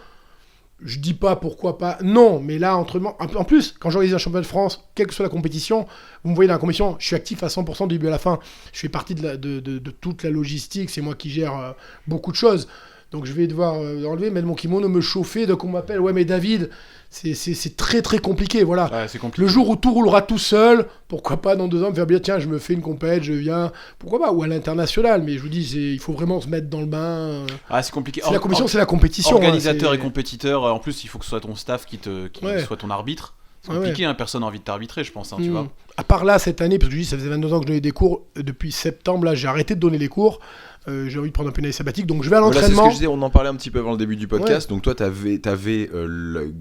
je dis pas pourquoi pas. Non, mais là, entraînement. En plus, quand j'organise un championnat de France, quelle que soit la compétition, vous me voyez dans la compétition, je suis actif à 100% du début à la fin. Je fais partie de toute la logistique. C'est moi qui gère beaucoup de choses. Donc je vais devoir enlever, mettre mon kimono, me chauffer. Donc on m'appelle, ouais mais David, c'est très très compliqué, voilà. Ouais, c'est compliqué. Le jour où tout roulera tout seul, pourquoi pas dans 2 ans me faire bien, tiens, je me fais une compète, je viens, pourquoi pas, ou à l'international, mais je vous dis, il faut vraiment se mettre dans le bain. Ah, c'est compliqué. La compétition, c'est la compétition. Organisateur hein, et compétiteur, en plus il faut que ce soit ton staff qui soit ton arbitre. C'est compliqué, hein, personne n'a envie de t'arbitrer, je pense, hein, tu vois. À part là, cette année, parce que je dis, ça faisait 22 ans que je donnais des cours, depuis septembre, là, j'ai arrêté de donner les cours. J'ai envie de prendre un peu une année sabbatique, donc je vais à l'entraînement. Là, c'est ce que je disais, on en parlait un petit peu avant le début du podcast. Ouais. Donc toi, t'avais le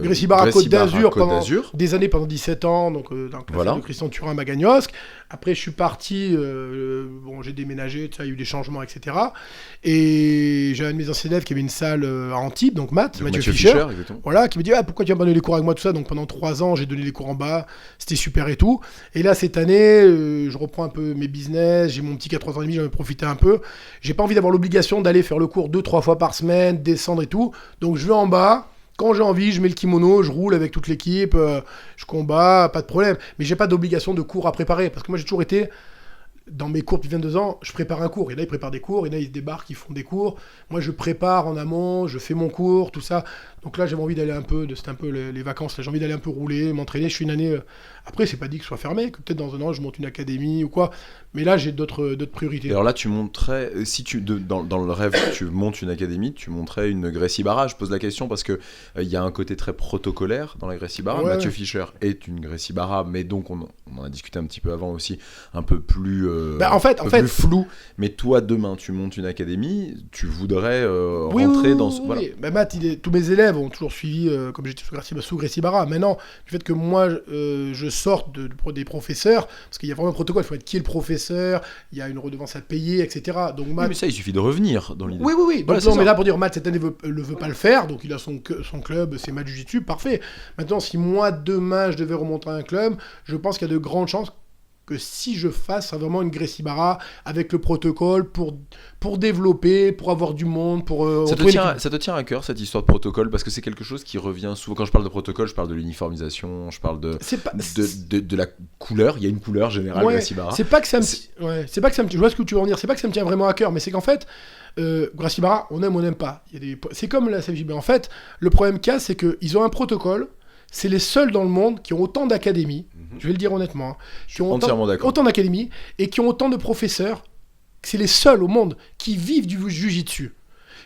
Gracie Barra Côte d'Azur pendant des années, pendant 17 ans, donc dans le classe de Christian Turin à Magagnosc. Après, je suis parti, j'ai déménagé, il y a eu des changements, etc. Et j'ai un de mes anciens élèves qui avait une salle à Antibes, donc Mathieu Fischer, voilà, qui me dit pourquoi tu vas pas donner les cours avec moi, tout ça. Donc pendant 3 ans, j'ai donné les cours en bas, c'était super et tout. Et là, cette année, je reprends un peu mes business, j'ai mon petit qui a 3 ans et demi, j'en ai profité un peu. J'ai pas envie d'avoir l'obligation d'aller faire le cours 2-3 fois par semaine, descendre et tout. Donc je vais en bas. Quand j'ai envie, je mets le kimono, je roule avec toute l'équipe, je combats, pas de problème. Mais j'ai pas d'obligation de cours à préparer. Parce que moi, j'ai toujours été, dans mes cours depuis 22 ans, je prépare un cours. Il y en a, ils préparent des cours, il y en a, ils se débarquent, ils font des cours. Moi, je prépare en amont, je fais mon cours, tout ça. Donc là, j'avais envie d'aller un peu, c'était un peu les vacances, là, j'ai envie d'aller un peu rouler, m'entraîner. Je suis une année... Après, c'est pas dit que ce soit fermé, que peut-être dans un an, je monte une académie ou quoi. Mais là, j'ai d'autres priorités. Et alors là, tu monterais, si dans le rêve, tu montes une académie, tu monterais une Gracie Barra. Je pose la question parce que il y a un côté très protocolaire dans la Gracie Barra. Ouais. Mathieu Fischer est une Gracie Barra, mais donc on en a discuté un petit peu avant aussi, un peu plus, plus flou. Mais toi, demain, tu montes une académie, tu voudrais rentrer dans ce... Voilà. Bah, Matt, tous mes élèves ont toujours suivi, comme j'étais sous Gracie Barra. Maintenant, le fait que moi, je sorte des professeurs, parce qu'il y a vraiment un protocole, il faut être qui est le professeur, il y a une redevance à payer, etc. Donc, Matt... Oui, mais ça, il suffit de revenir dans l'idée. Oui. Voilà, donc, non, mais là, pour dire, Matt, cette année, ne veut pas le faire, donc il a son club, c'est Matt Jiu-Jitsu, parfait. Maintenant, si moi, demain, je devais remonter à un club, je pense qu'il y a de grandes chances que si je fasse vraiment une Gracie Barra avec le protocole pour développer, pour avoir du monde, pour... ça te tient à cœur, cette histoire de protocole, parce que c'est quelque chose qui revient souvent. Quand je parle de protocole, je parle de l'uniformisation, je parle de la couleur. Il y a une couleur générale, Gracie Barra. C'est pas que ça me... Je vois ce que tu veux en dire. C'est pas que ça me tient vraiment à cœur, mais c'est qu'en fait, Gracie Barra, on aime, on n'aime pas. C'est comme la CFJB. En fait, le problème qu'il y a, c'est qu'ils ont un protocole. C'est les seuls dans le monde qui ont autant d'académies, je vais le dire honnêtement, qui ont autant d'académies et qui ont autant de professeurs. C'est les seuls au monde qui vivent du jiu-jitsu,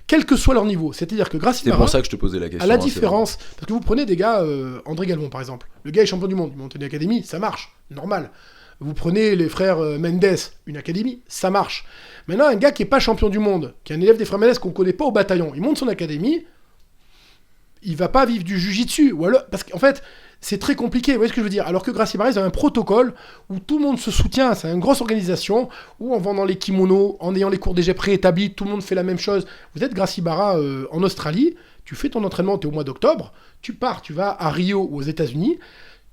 quel que soit leur niveau. C'est-à-dire que Gracie Barra, c'est pour ça que je te posais la question. À la différence, parce que vous prenez des gars, André Galmon par exemple, le gars est champion du monde, il monte une académie, ça marche, normal. Vous prenez les frères Mendes, une académie, ça marche. Maintenant, un gars qui est pas champion du monde, qui est un élève des frères Mendes qu'on connaît pas au bataillon, il monte son académie, il va pas vivre du jiu-jitsu. Ou alors, parce qu'en fait, c'est très compliqué, vous voyez ce que je veux dire. Alors que Gracie Barra, ils ont un protocole où tout le monde se soutient, c'est une grosse organisation, où en vendant les kimonos, en ayant les cours déjà préétablis, tout le monde fait la même chose. Vous êtes Gracie Barra en Australie, tu fais ton entraînement, tu es au mois d'octobre, tu pars, tu vas à Rio ou aux États-Unis,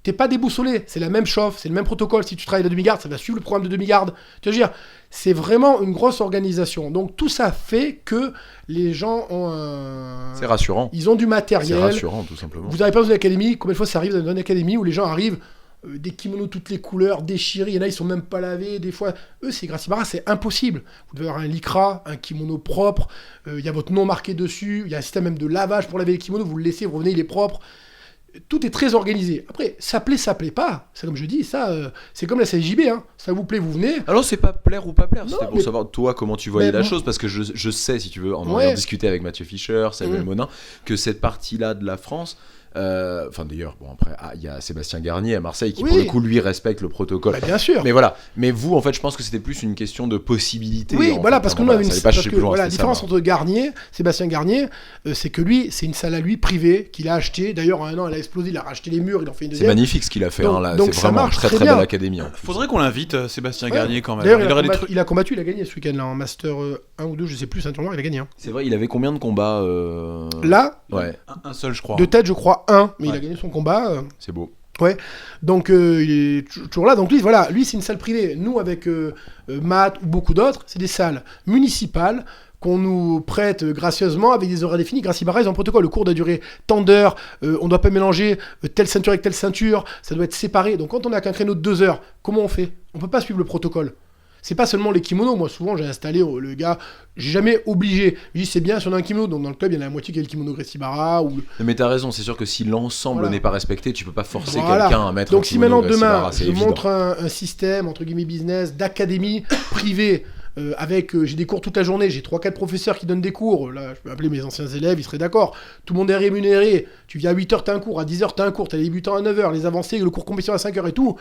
t'es pas déboussolé, c'est la même chauffe, c'est le même protocole. Si tu travailles de demi-garde, ça va suivre le programme de demi-garde. Tu veux dire, c'est vraiment une grosse organisation. Donc tout ça fait que les gens ont un... C'est rassurant. Ils ont du matériel. C'est rassurant, tout simplement. Vous n'avez pas besoin d'académie. Combien de fois ça arrive dans une académie où les gens arrivent, des kimonos toutes les couleurs, déchirés, il y en a, ils sont même pas lavés, des fois. Eux, c'est Gracie Barra, c'est impossible. Vous devez avoir un lycra, un kimono propre, il y a votre nom marqué dessus, il y a un système même de lavage pour laver les kimonos, vous le laissez, vous revenez, il est propre. Tout est très organisé. Après, ça plaît pas. C'est comme je dis, ça, c'est comme la CJB. Hein. Ça vous plaît, vous venez. Alors, c'est pas plaire ou pas plaire, c'était Non, pour mais- savoir, toi, comment tu voyais Mais la bon. chose, parce que je sais, si tu veux, en Ouais. ayant discuté avec Mathieu Fischer, Samuel Mhm. Monin, que cette partie-là de la France, enfin d'ailleurs, bon après, il y a Sébastien Garnier à Marseille qui, Oui. pour le coup, lui, respecte le protocole. Bah, bien sûr. Mais voilà, mais vous, en fait, je pense que c'était plus une question de possibilité. Oui, en voilà, fait. parce que Vraiment, nous, on avait ça une allait pas parce chercher que, plus loin, voilà, la c'était ça, différence moi. entre Garnier, Sébastien Garnier, c'est que lui, c'est une salle à lui privée qu'il a achetée. D'ailleurs, en un an, elle a explosé, il a racheté les murs, il en fait une C'est deuxième. magnifique ce qu'il a fait, Donc- hein, là. donc C'est ça vraiment marche une très très très bien. belle académie. En plus. Faudrait qu'on l'invite, Sébastien Ouais. Garnier, quand même. D'ailleurs, Il aurait des trucs. il a combattu, il a gagné ce week-end là en Master 1 ou 2, je sais plus, ceinture noire, il a gagné. Hein. C'est vrai, il avait combien de combats Là, Ouais, Un seul, je crois. de tête, je crois 1, mais il Ouais. a gagné son combat. c'est beau. Donc il est toujours là. Donc lui, voilà, lui c'est une salle privée. Nous avec Matt ou beaucoup d'autres, c'est des salles municipales qu'on nous prête gracieusement avec des horaires définis. Gracie Barra, ils ont un protocole. Le cours doit durer tant d'heures. On ne doit pas mélanger telle ceinture avec telle ceinture. Ça doit être séparé. Donc quand on a qu'un créneau de 2 heures, comment on fait? On peut pas suivre le protocole. C'est pas seulement les kimonos. Moi, souvent, j'ai installé le gars. J'ai jamais obligé. Je dis, c'est bien si on a un kimono. Donc, dans le club, il y en a la moitié qui a le kimono Gracie Barra. Ou... Mais t'as raison, c'est sûr que si l'ensemble Voilà. n'est pas respecté, tu peux pas forcer Voilà. quelqu'un à mettre Donc un si kimono maintenant Gracie demain Barra, c'est je évident. montre un système entre guillemets business d'académie privée avec j'ai des cours toute la journée, j'ai 3-4 professeurs qui donnent des cours, là je peux appeler mes anciens élèves, ils seraient d'accord, tout le monde est rémunéré, tu viens à 8h t'as un cours, à 10h t'as un cours, t'as les débutants à 9h, les avancés, le cours compétition à 5h et tout,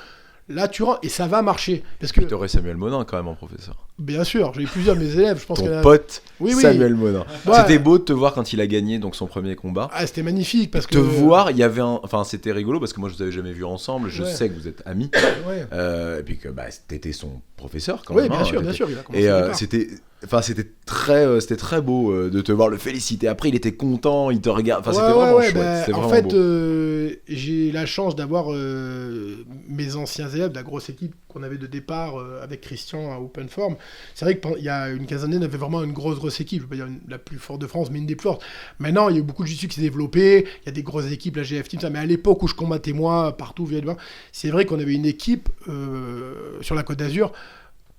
là tu rentres et ça va marcher. Parce que Puis t'aurais Samuel Monin quand même en professeur. bien sûr, j'ai eu plusieurs de mes élèves, je pense qu'il y en Ton a... pote Oui, oui. Samuel Monin. Ouais. C'était beau de te voir quand il a gagné donc son premier combat. Ah, c'était magnifique parce que... Te voir, il y avait un... Enfin, c'était rigolo parce que moi je vous avais jamais vu ensemble, je Ouais. sais que vous êtes amis, Ouais. et puis que bah, t'étais son professeur quand Oui, même. bien hein, sûr, bien t'étais- sûr, il a commencé Et au départ. c'était très beau de te voir le féliciter. Après, il était content, il te regarde. Enfin, c'était Ouais, vraiment ouais, chouette. bah, C'était en vraiment fait, beau. j'ai la chance d'avoir mes anciens élèves de la grosse équipe qu'on avait de départ avec Christian à Open Form. C'est vrai qu'il y a une quinzaine d'années, on avait vraiment une grosse équipe. Je ne veux pas dire la plus forte de France, mais une des plus fortes. Maintenant, il y a eu beaucoup de jiu-jitsu qui s'est développé. Il y a des grosses équipes, la GF Team, ça. Mais à l'époque où je combattais moi, partout, c'est vrai qu'on avait une équipe sur la Côte d'Azur.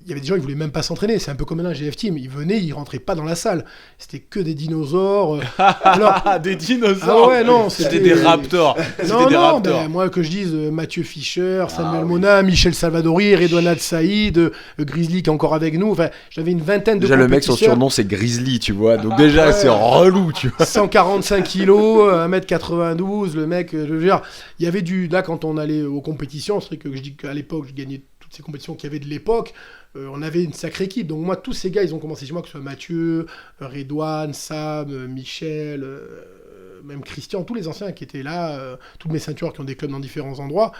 Il y avait des gens qui voulaient même pas s'entraîner. C'est un peu comme un GF Team. Ils venaient, ils rentraient pas dans la salle. C'était que des dinosaures. Alors, Des dinosaures. ah ouais, non, C'était des raptors. C'était non, des non, raptors. ben, moi que je dise Mathieu Fischer, Samuel Monin, Michel Salvadori, Redouane Saïd, Grizzly qui est encore avec nous. Enfin, j'avais une vingtaine de Déjà, le mec, son compétiteurs. surnom, c'est Grizzly, tu vois. Donc, déjà, ouais. c'est relou, tu vois. 145 kilos, 1m92, le mec, je veux dire, il y avait du... Là, quand on allait aux compétitions, c'est vrai que je dis qu'à l'époque, je gagnais toutes ces compétitions qu'il y avait de l'époque, on avait une sacrée équipe. Donc moi, tous ces gars, ils ont commencé chez moi, que ce soit Mathieu, Redouane, Sam, Michel, même Christian, tous les anciens qui étaient là, toutes mes ceintures qui ont des clubs dans différents endroits,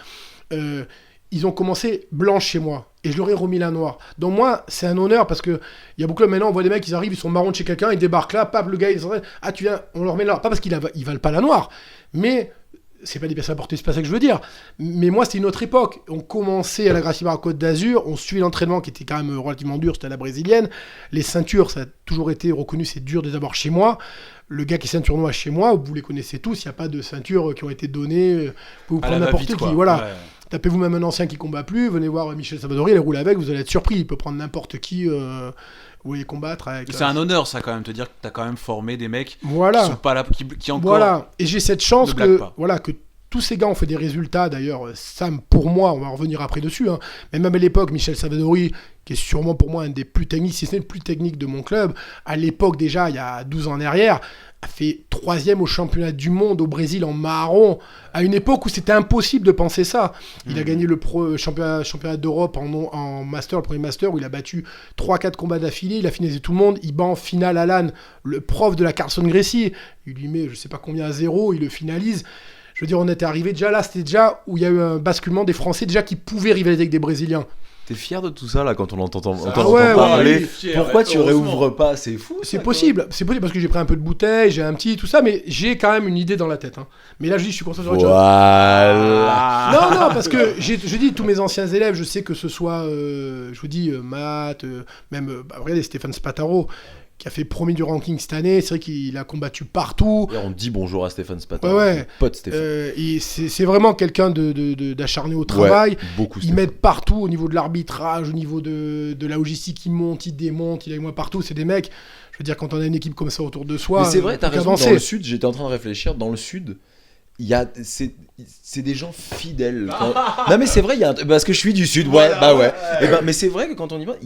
ils ont commencé blanches chez moi. Et je leur ai remis la noire. Donc moi, c'est un honneur parce que il y a beaucoup de maintenant, on voit des mecs, ils arrivent, ils sont marrons de chez quelqu'un, ils débarquent là, paf, le gars, il s'entraîne. Ah, tu viens, on leur met la noire. Pas parce qu'ils valent pas la noire, mais c'est pas des personnes à porter, c'est pas ça que je veux dire. Mais moi, c'était une autre époque. On commençait à la Gracie Barra Côte d'Azur, on suivait l'entraînement qui était quand même relativement dur, c'était à la brésilienne. Les ceintures, ça a toujours été reconnu, c'est dur de les avoir chez moi. Le gars qui est ceinture noire chez moi, vous les connaissez tous, il n'y a pas de ceintures qui ont été données, vous À prendre la n'importe va-vite, qui. quoi. Voilà. Ouais. Tapez-vous même un ancien qui combat plus, venez voir Michel Salvadori, il roule avec, vous allez être surpris, il peut prendre n'importe qui, vous voyez combattre avec. C'est un honneur, ça, quand même, te dire que t'as quand même formé des mecs Voilà. qui sont pas là, qui encore. Voilà, et j'ai cette chance ne blaguent que, pas. voilà, que tous ces gars ont fait des résultats. D'ailleurs, Sam, pour moi, on va revenir après dessus, hein, mais même à l'époque, Michel Salvadori, qui est sûrement pour moi un des plus techniques, si ce n'est le plus technique de mon club, à l'époque déjà, il y a 12 ans en arrière, a fait 3e au championnat du monde au Brésil en marron, à une époque où c'était impossible de penser ça. Il a gagné le championnat d'Europe en master, le premier master, où il a battu 3-4 combats d'affilée, il a finalisé tout le monde, il bat en finale Alan, le prof de la Carlson Gracie, il lui met je sais pas combien à 0, il le finalise. Je veux dire, on était arrivé déjà là, c'était déjà où il y a eu un basculement des Français déjà qui pouvaient rivaliser avec des Brésiliens. T'es fier de tout ça là quand on entend ouais, parler. oui, Pourquoi tu heureusement. réouvres pas? C'est fou. C'est possible parce que j'ai pris un peu de bouteille, j'ai un petit, tout ça, mais j'ai quand même une idée dans la tête. Hein. Mais là, je suis concentré sur autre chose. Voilà. Non, parce que je dis tous mes anciens élèves, je sais que ce soit, je vous dis, Matt, regardez Stéphane Spataro, qui a fait premier du ranking cette année, c'est vrai qu'il a combattu partout. Et on dit bonjour à Stéphane Spataro. Ouais. Pote Stéphane. C'est vraiment quelqu'un d'acharné au travail. Ouais, beaucoup. Ils m'aident partout au niveau de l'arbitrage, au niveau de la logistique, ils montent, ils démontent, il est avec moi partout. C'est des mecs, je veux dire, quand on a une équipe comme ça autour de soi. Mais c'est vrai, t'as faut raison. avancer. Dans le sud, j'étais en train de réfléchir. Dans le sud, c'est des gens fidèles. Non mais c'est vrai, parce que je suis du sud. Ouais. Et mais c'est vrai que quand on y va,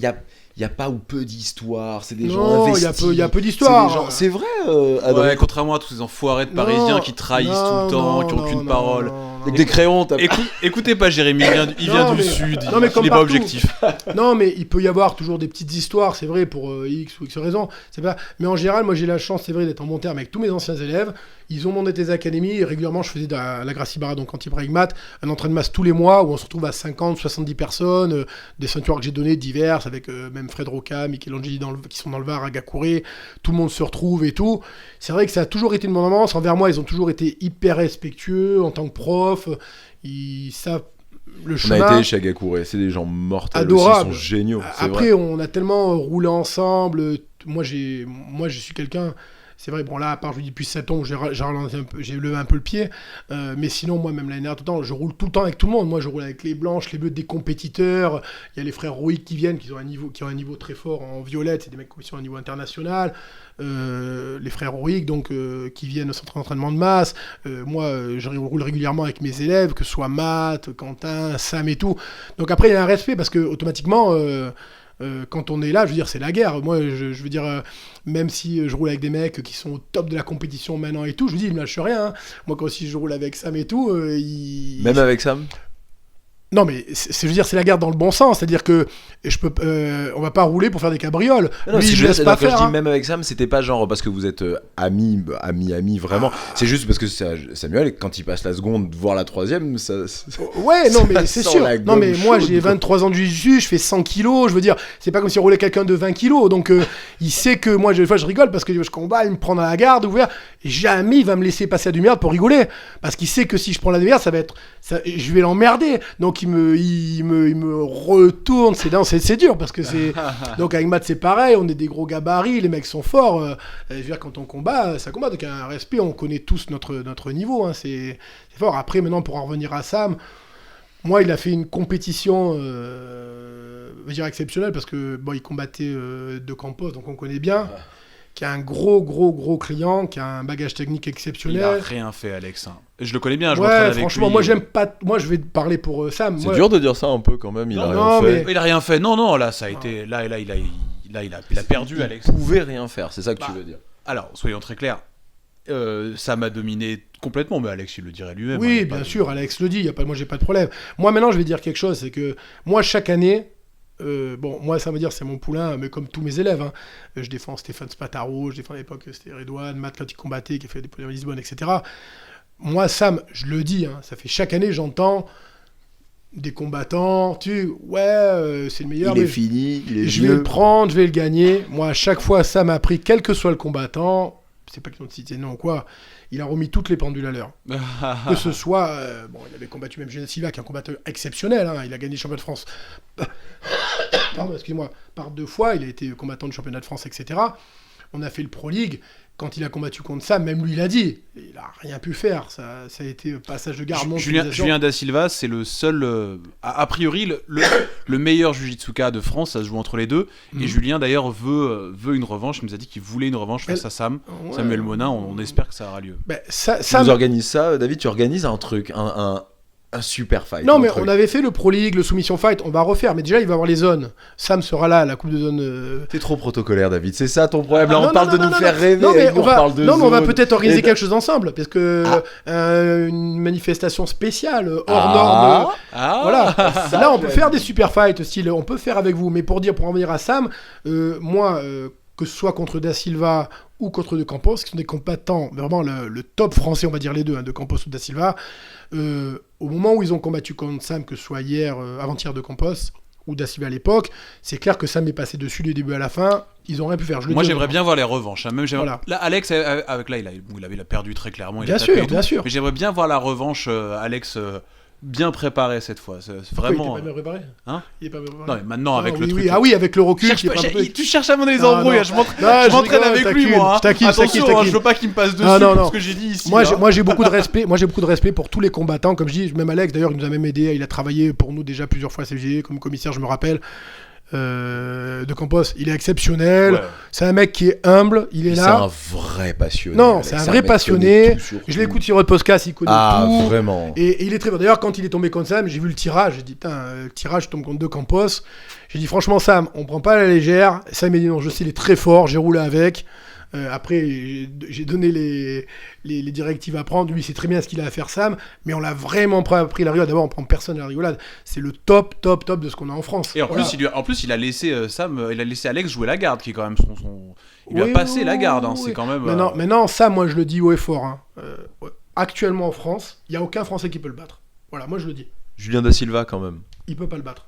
il y a pas ou peu d'histoire. C'est des gens investis. Il y a peu d'histoire. C'est vrai. Ouais, contrairement à tous ces enfoirés de Parisiens qui trahissent tout le temps, qui n'ont aucune parole. Avec des crayons. Écoutez pas Jérémy, il vient du sud, il comme est pas partout. objectif. Non, mais il peut y avoir toujours des petites histoires, c'est vrai, pour X ou X raison. C'est pas... Mais en général, moi j'ai la chance, c'est vrai, d'être en bon terme avec tous mes anciens élèves. Ils ont monté des académies et régulièrement, je faisais à la Gracie Barra, donc anti-Pragmat, un entraînement de masse tous les mois où on se retrouve à 50, 70 personnes, des ceintures que j'ai données diverses avec même Fred Roca, Michelangeli qui sont dans le Var, à Gakouré. Tout le monde se retrouve et tout. C'est vrai que ça a toujours été une bonne ambiance. Envers moi, ils ont toujours été hyper respectueux en tant que prof. Ils savent le chemin. On a été chez Agakouré, c'est des gens mortels adorables. Aussi, ils sont géniaux. Après, on a tellement roulé ensemble. Moi, je suis quelqu'un. C'est vrai, bon là, à part je vous dis depuis 7 ans, j'ai levé un peu le pied. Mais sinon, moi, même l'année dernière, tout le temps, je roule tout le temps avec tout le monde. Moi, je roule avec les blanches, les bleus, des compétiteurs. Il y a les frères Roïc qui viennent, qui ont un niveau très fort en violette. C'est des mecs qui sont à un niveau international. Les frères Roïc, donc, qui viennent au centre d'entraînement de masse. Moi, je roule régulièrement avec mes élèves, que ce soit Matt, Quentin, Sam et tout. Donc après, il y a un respect parce que automatiquement... quand on est là, je veux dire, c'est la guerre. Moi, je veux dire, même si je roule avec des mecs qui sont au top de la compétition maintenant et tout, je vous dis, ils me lâchent rien. Hein. Moi, quand aussi je roule avec Sam et tout, Même avec Sam ? Non, mais je veux dire, c'est la guerre dans le bon sens. C'est-à-dire que on va pas rouler pour faire des cabrioles. Non, lui, si il je me laisse pas quand faire. je dis même avec Sam, c'était pas genre parce que vous êtes amis vraiment. C'est juste parce que Samuel, quand il passe la seconde, voire la troisième, ça. Ouais, non, mais c'est sent sûr. la Non, mais gomme moi, chaude, j'ai 23 ans de jiu-jitsu, je fais 100 kilos. Je veux dire, c'est pas comme si on roulait quelqu'un de 20 kilos. Donc, il sait que moi, des fois, je rigole parce que je combats, il me prend dans la garde ouvert. Jamais il va me laisser passer à du merde pour rigoler. Parce qu'il sait que si je prends la merde, je vais l'emmerder. Donc, il me retourne. C'est dur parce que c'est. Donc, avec Matt, c'est pareil. On est des gros gabarits. Les mecs sont forts. Je veux dire, quand on combat, ça combat. Donc, il y a un respect. On connaît tous notre niveau. Hein, c'est fort. Après, maintenant, pour en revenir à Sam, moi, il a fait une compétition, je veux dire, exceptionnelle parce que, bon, il combattait De Campos, donc on connaît bien. Qui a un gros client, qui a un bagage technique exceptionnel. Il a rien fait, Alex. Hein. Je le connais bien, je m'entraîne avec lui. Franchement, moi j'aime pas. Moi, je vais parler pour Sam. C'est dur de dire ça un peu quand même. Il a rien fait. Il a rien fait. Non, là, ça a été. Là, il a perdu, Alex. Il pouvait rien faire. C'est ça que tu veux dire. Alors, soyons très clairs. Ça m'a dominé complètement, mais Alex, il le dirait lui-même. Oui, bien sûr, Alex le dit. Moi, j'ai pas de problème. Moi, maintenant, je vais dire quelque chose, c'est que moi, chaque année. Moi ça veut dire c'est mon poulain, mais comme tous mes élèves, hein, je défends Stéphane Spataro, je défends à l'époque c'était Redouane, Matt quand il combattait, qui a fait des podiums à Lisbonne, etc. Moi Sam, je le dis, hein, ça fait chaque année j'entends des combattants, c'est le meilleur. Il est fini, il est je vais le prendre, je vais le gagner. Moi à chaque fois Sam a pris, quel que soit le combattant, c'est pas qu'ils ont cité non quoi. Il a remis toutes les pendules à l'heure. Que ce soit... il avait combattu même Gilles Silva, qui est un combattant exceptionnel. Hein, il a gagné le championnat de France. Pardon, excusez-moi. Par 2 fois, il a été combattant du championnat de France, etc. On a fait le Pro League. Quand il a combattu contre ça, même lui, il a dit. Il a rien pu faire. Ça a été passage de garde. Julien Da Silva, c'est le seul... a priori, le meilleur Jiu-Jitsuka de France, ça se joue entre les deux. Et Julien, d'ailleurs, veut une revanche. Il nous a dit qu'il voulait une revanche face à Sam. Ouais. Samuel Monin, on espère que ça aura lieu. Tu nous organises ça, David, tu organises un truc, un super fight. Non, mais entre on eux. avait fait le Pro League, le Submission Fight, on va refaire. Mais déjà, il va y avoir les zones. Sam sera là, la coupe de zone. T'es trop protocolaire, David. C'est ça ton problème. Là, Non, on parle non, de non, nous non, faire non. rêver. Non, mais nous, on va, parle de non, mais on va zone. peut-être organiser Et- quelque chose ensemble. Parce que une manifestation spéciale, hors Ah. norme. Ah, Voilà. Ça, Là, on je peut l'ai faire dit. des super fights, style, on peut faire avec vous. Mais pour en revenir à Sam, moi, que ce soit contre Da Silva ou contre De Campos, qui sont des combattants, vraiment le top français, on va dire les deux, De Campos ou Da Silva, au moment où ils ont combattu contre Sam, que ce soit hier, avant-hier De Campos ou Da Silva à l'époque, c'est clair que Sam est passé dessus du début à la fin. Ils ont rien pu faire. Moi j'aimerais bien voir les revanches. Hein. Même Voilà. là, Alex, avec là, il a perdu très clairement. Bien a sûr, tapé et tout. bien sûr. Mais j'aimerais bien voir la revanche, Alex, bien préparé cette fois. C'est Pourquoi vraiment. il était pas bien préparé. Hein Il est pas bien préparé. Non, mais maintenant avec le oui, truc. oui. Ah oui, avec le recul. Cherche qui est pas- pas un peu- tu cherches à mener les Non, embrouilles. non. Je Non, je m'entraîne rigole, avec lui, taquine, moi. Hein. je taquine, Attention, taquine. hein, je veux pas qu'il me passe dessus Ah, non, pour non. ce que j'ai dit ici. Moi, hein. j'ai beaucoup de respect. Moi, j'ai beaucoup de respect pour tous les combattants. Comme je dis, même Alex, d'ailleurs, il nous a même aidé. Il a travaillé pour nous déjà plusieurs fois à CFG comme commissaire, je me rappelle. De Campos, il est exceptionnel. Ouais. C'est un mec qui est humble. Il est C'est là. un vrai passionné. Non, Alex. c'est un un vrai mec qui passionné. connaît tout sur Je tout. l'écoute sur votre podcast, il connaît Ah, tout. vraiment. Et il est très bon. D'ailleurs, quand il est tombé contre Sam, j'ai vu le tirage. J'ai dit, putain, le tirage, je tombe contre De Campos. J'ai dit, franchement, Sam, on prend pas à la légère. Sam m'a dit, non, je sais, il est très fort. J'ai roulé avec. Après, j'ai donné les directives à prendre. Lui, c'est très bien ce qu'il a à faire, Sam. Mais on l'a vraiment pris la rigolade. D'abord, on prend personne à la rigolade. C'est le top de ce qu'on a en France. Et en Voilà. plus, il a laissé il a laissé Alex jouer la garde, qui est quand même son... Il lui Oui, a passé oui, la garde. Hein. oui. C'est quand même. Maintenant, ça, moi, je le dis haut et fort. Hein. Actuellement, en France, il n'y a aucun Français qui peut le battre. Voilà, moi, je le dis. Julien Da Silva, quand même. Il peut pas le battre.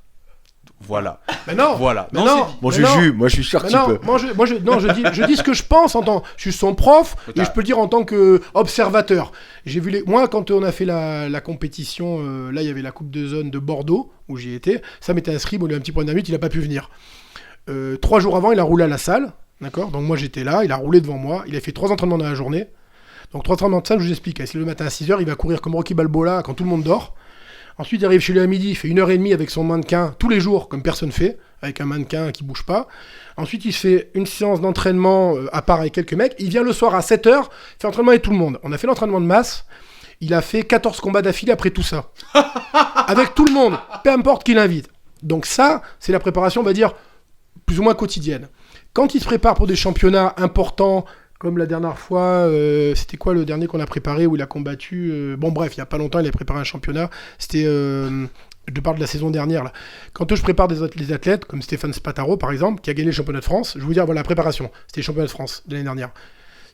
Voilà. Mais non. Voilà. Mais Non, non. c'est dit. Mon Mais non. Juju, moi je suis sûr que Mais tu non, peux. je dis ce que je pense en tant, je suis son prof et je peux le dire en tant que observateur. J'ai vu moi quand on a fait la compétition, là il y avait la coupe de zone de Bordeaux où j'y étais. Ça m'était inscrit, bon, il a eu un petit point d'amite, il a pas pu venir. 3 jours avant, il a roulé à la salle, d'accord. Donc moi j'étais là, il a roulé devant moi, il a fait 3 entraînements dans la journée. Donc 3 entraînements de salle, je vous explique. Si le matin à 6h, il va courir comme Rocky Balboa quand tout le monde dort. Ensuite, il arrive chez lui à midi, il fait 1h30 avec son mannequin tous les jours, comme personne fait, avec un mannequin qui bouge pas. Ensuite, il se fait une séance d'entraînement à part avec quelques mecs. Il vient le soir à 7h, fait l'entraînement avec tout le monde. On a fait l'entraînement de masse. Il a fait 14 combats d'affilée après tout ça. Avec tout le monde, peu importe qui l'invite. Donc ça, c'est la préparation, on va dire, plus ou moins quotidienne. Quand il se prépare pour des championnats importants, comme la dernière fois, c'était quoi le dernier qu'on a préparé où il a combattu bon bref, il n'y a pas longtemps, il a préparé un championnat. C'était, je parle de la saison dernière. Là. Quand je prépare des athlètes, comme Stéphane Spataro par exemple, qui a gagné le championnat de France, je vais vous dire, voilà la préparation. C'était le championnat de France de l'année dernière.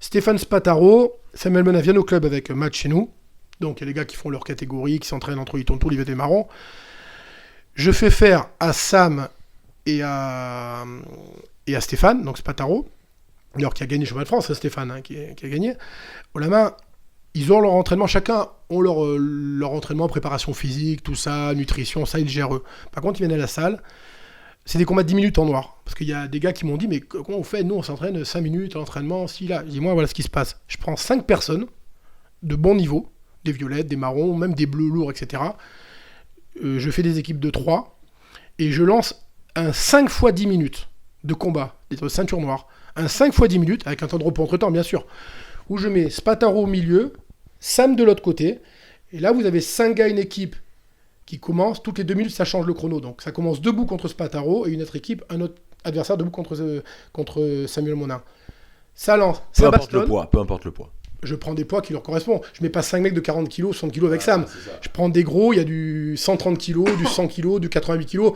Stéphane Spataro, Samuel Mena viennent au club avec match chez nous. Donc il y a les gars qui font leur catégorie, qui s'entraînent entre eux, ils tournent tout, l'hiver des marrons. Je fais faire à Sam et à Stéphane, donc Spataro, alors qui a gagné le championnat de France, c'est Stéphane qui a gagné. Au la main, ils ont leur entraînement, chacun ont leur entraînement, préparation physique, tout ça, nutrition, ça ils gèrent eux. Par contre, ils viennent à la salle, c'est des combats de 10 minutes en noir. Parce qu'il y a des gars qui m'ont dit, mais comment on fait? Nous, on s'entraîne 5 minutes à l'entraînement, si là. Je dis, moi, voilà ce qui se passe. Je prends 5 personnes de bon niveau, des violettes, des marrons, même des bleus lourds, etc. Je fais des équipes de 3 et je lance un 5 fois 10 minutes de combat, des ceintures noires. Un 5 fois 10 minutes, avec un temps de repos entre-temps, bien sûr, où je mets Spataro au milieu, Sam de l'autre côté, et là, vous avez 5 gars, une équipe qui commence, toutes les 2 minutes, ça change le chrono. Donc, ça commence debout contre Spataro, et une autre équipe, un autre adversaire debout contre Samuel Monin. Ça lance, Peu ça importe le bastonne. poids, peu importe le poids. Je prends des poids qui leur correspondent. Je mets pas 5 mecs de 40 kg, 60 kg avec Sam. Je prends des gros, il y a du 130 kg, du 100 kg, du 88 kg.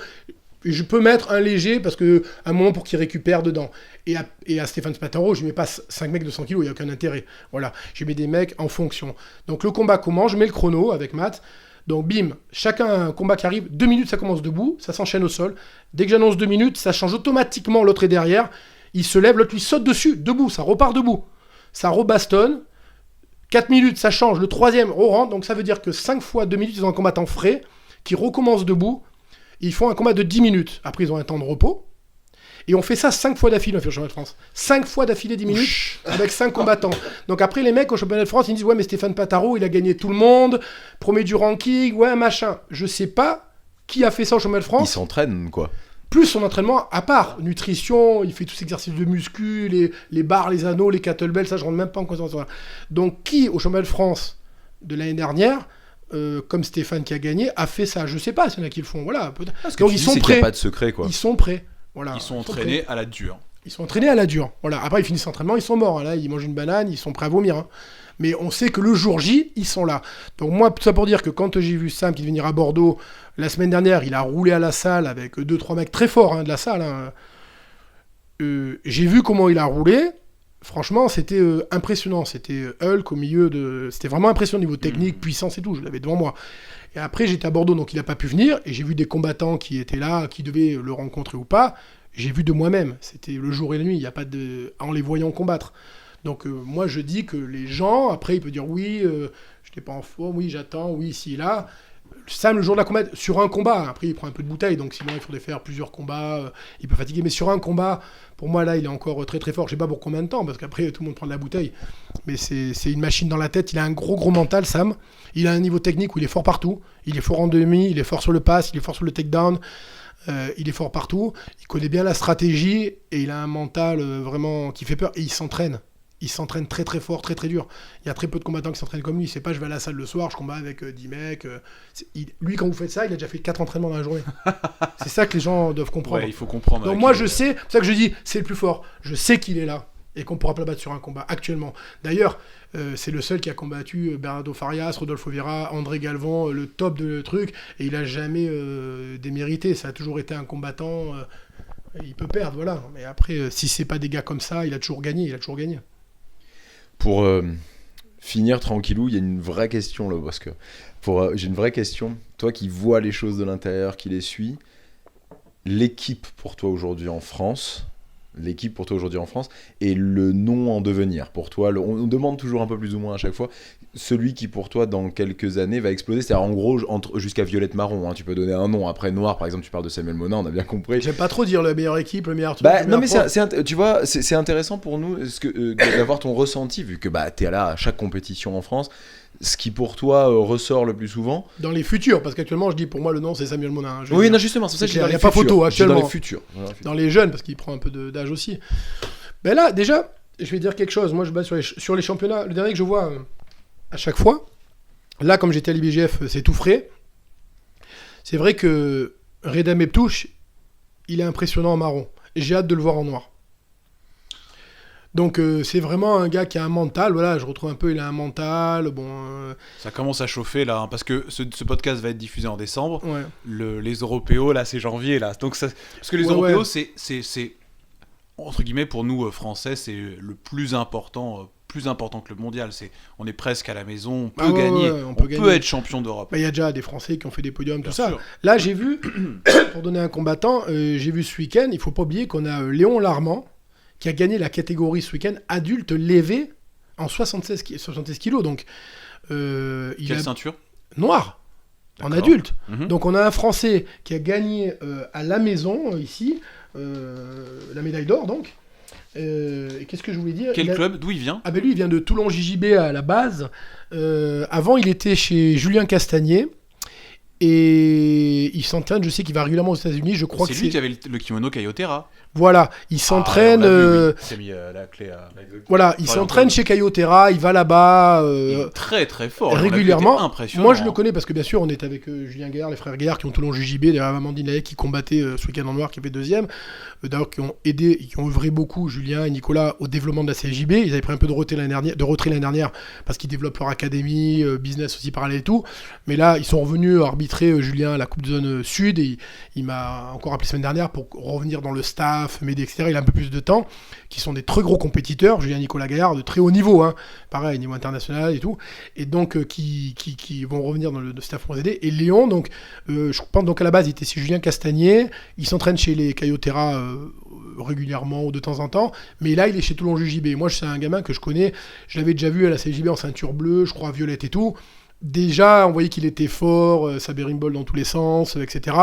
Je peux mettre un léger parce que un moment pour qu'il récupère dedans. Et à Stéphane Spataro, je mets pas 5 mecs de 100 kg, il n'y a aucun intérêt. Voilà, je mets des mecs en fonction. Donc le combat commence, je mets le chrono avec Matt. Donc bim, chacun a un combat qui arrive, 2 minutes ça commence debout, ça s'enchaîne au sol. Dès que j'annonce 2 minutes, ça change automatiquement, l'autre est derrière. Il se lève, l'autre lui saute dessus, debout, ça repart debout. Ça rebastonne. 4 minutes, ça change. Le troisième rentre. Donc ça veut dire que 5 fois 2 minutes, ils ont un combattant frais qui recommence debout. Ils font un combat de 10 minutes. Après, ils ont un temps de repos. Et on fait ça 5 fois d'affilée, on fait le championnat de France. 5 fois d'affilée 10 minutes avec 5 combattants. Donc après, les mecs au championnat de France, ils disent « Ouais, mais Stéphane Spataro, il a gagné tout le monde. Premier du ranking. Ouais, machin. » Je sais pas qui a fait ça au championnat de Ils France. s'entraînent, quoi. Plus son entraînement à part. Nutrition, il fait tous ces exercices de muscu, les barres, les anneaux, les kettlebells, ça je rentre même pas en compte. Donc qui, au championnat de France de l'année dernière, comme Stéphane qui a gagné, a fait ça. Je sais pas s'il y en a qui le font. Voilà, peut-être. Ce que Donc tu ils dis, sont c'est qu'il n'y a prêts. pas de secret, quoi. Ils sont prêts. Voilà. Ils sont entraînés à la dure. Ils sont entraînés à la dure. Voilà. Après, ils finissent l'entraînement, ils sont morts. Là, ils mangent une banane, ils sont prêts à vomir. Hein. Mais on sait que le jour J, ils sont là. Donc moi, tout ça pour dire que quand j'ai vu Sam qui devait venir à Bordeaux la semaine dernière, il a roulé à la salle avec 2-3 mecs très forts de la salle. Hein. J'ai vu comment il a roulé. Franchement, c'était impressionnant. C'était Hulk au milieu de... C'était vraiment impressionnant au niveau technique, puissance et tout. Je l'avais devant moi. Et après, j'étais à Bordeaux, donc il n'a pas pu venir. Et j'ai vu des combattants qui étaient là, qui devaient le rencontrer ou pas. J'ai vu de moi-même. C'était le jour et la nuit. Il n'y a pas de... en les voyant combattre. Donc moi, je dis que les gens, après, il peut dire oui, je n'étais pas en forme, oui, j'attends, oui, ici, là. Sam, le jour de la combat, sur un combat, après, il prend un peu de bouteille, donc sinon, il faudrait faire plusieurs combats. Il peut fatiguer. Mais sur un combat, pour moi, là, il est encore très, très fort. Je ne sais pas pour combien de temps, parce qu'après, tout le monde prend de la bouteille. Mais c'est une machine dans la tête. Il a un gros mental, Sam. Il a un niveau technique où il est fort partout. Il est fort en demi, il est fort sur le pass, il est fort sur le takedown. Il est fort partout. Il connaît bien la stratégie et il a un mental vraiment qui fait peur. Et il s'entraîne. Il s'entraîne très très fort, très très dur. Il y a très peu de combattants qui s'entraînent comme lui. C'est pas je vais à la salle le soir, je combats avec 10 mecs. Lui, quand vous faites ça, il a déjà fait 4 entraînements dans la journée. C'est ça que les gens doivent comprendre. Ouais, il faut comprendre. Donc moi, je sais, c'est pour ça que je dis, c'est le plus fort. Je sais qu'il est là et qu'on pourra pas le battre sur un combat actuellement. D'ailleurs, c'est le seul qui a combattu Bernardo Farias, Rodolfo Vieira, André Galvão, le top de truc, et il a jamais démérité. Ça a toujours été un combattant. Il peut perdre, voilà. Mais après, si c'est pas des gars comme ça, il a toujours gagné. Il a toujours gagné. Pour finir tranquillou, il y a une vraie question là, parce que j'ai une vraie question. Toi qui vois les choses de l'intérieur, qui les suit, l'équipe pour toi aujourd'hui en France, et le nom en devenir pour toi. On demande toujours un peu plus ou moins à chaque fois celui qui pour toi dans quelques années va exploser. C'est-à-dire en gros jusqu'à Violette Marron. Hein, tu peux donner un nom. Après Noir par exemple, tu parles de Samuel Monin, on a bien compris. J'aime pas trop dire la meilleure équipe, le meilleur truc. Bah, non mais tu vois, c'est intéressant pour nous d'avoir ton ressenti vu que t'es là à chaque compétition en France. Ce qui pour toi ressort le plus souvent dans les futurs, parce qu'actuellement je dis pour moi le nom c'est Samuel Monin. Hein, oui, non justement, c'est ça que je dis. Il n'y a pas photo actuellement. Dans les futurs. Dans les jeunes, parce qu'il prend un peu d'âge aussi. Ben là, déjà, je vais dire quelque chose. Moi, je base sur les championnats. Le dernier que je vois à chaque fois, là, comme j'étais à l'IBGF, c'est tout frais. C'est vrai que Reda Meptouche, il est impressionnant en marron. J'ai hâte de le voir en noir. Donc c'est vraiment un gars qui a un mental, voilà, je retrouve un peu, il a un mental, Ça commence à chauffer là, hein, parce que ce podcast va être diffusé en décembre. Ouais. Les Européos, là, c'est janvier, là. Donc ça... Parce que les Européos, c'est entre guillemets, pour nous, Français, c'est le plus important que le mondial. On est presque à la maison, on peut gagner, on peut être champion d'Europe. Il y a déjà des Français qui ont fait des podiums, Bien tout ça. sûr. Là, j'ai vu, pour donner un combattant, j'ai vu ce week-end, il ne faut pas oublier qu'on a Léon Larmand, qui a gagné la catégorie ce week-end adulte lévé en 76 kilos. Donc, Quelle ceinture ? Noir, en D'accord. adulte. Mhm. Donc on a un Français qui a gagné à la maison, ici, la médaille d'or donc. Et qu'est-ce que je voulais dire ? Quel club ? D'où il vient ? Ah ben lui, il vient de Toulon JJB à la base. Avant, il était chez Julien Castagnier. Et il s'entraîne, je sais qu'il va régulièrement aux États-Unis, je crois que c'est lui qui avait le kimono Kayotera. Voilà, il s'entraîne. Il s'est mis la clé à. Voilà, il s'entraîne chez Kayotera, il va là-bas. Il est très très fort. Régulièrement. Impressionnant. Moi, je le connais parce que bien sûr, on est avec Julien Gaillard, les frères Gaillard qui ont Toulon JJB, d'ailleurs Amandine Lahaye qui combattait ce week-end en noir, qui avait deuxième. D'ailleurs, qui ont aidé, qui ont œuvré beaucoup, Julien et Nicolas, au développement de la CJB. Ils avaient pris un peu de retrait l'année dernière parce qu'ils développent leur académie, business aussi parallèle et tout. Mais là, ils sont revenus arbitrer Julien à la Coupe de Zone Sud et il m'a encore appelé la semaine dernière pour revenir dans le staff, m'aider, etc. Il a un peu plus de temps, qui sont des très gros compétiteurs, Julien et Nicolas Gaillard, de très haut niveau, hein, pareil, niveau international et tout, et donc qui vont revenir dans le staff pour nous aider. Et Léon, donc, je pense donc à la base, il était chez Julien Castagnier, il s'entraîne chez les Kayotera régulièrement ou de temps en temps, mais là, il est chez Toulon JJB. Moi, c'est un gamin que je connais, je l'avais déjà vu à la CJB en ceinture bleue, je crois, violette et tout. Déjà, on voyait qu'il était fort, ça berimbole dans tous les sens, etc.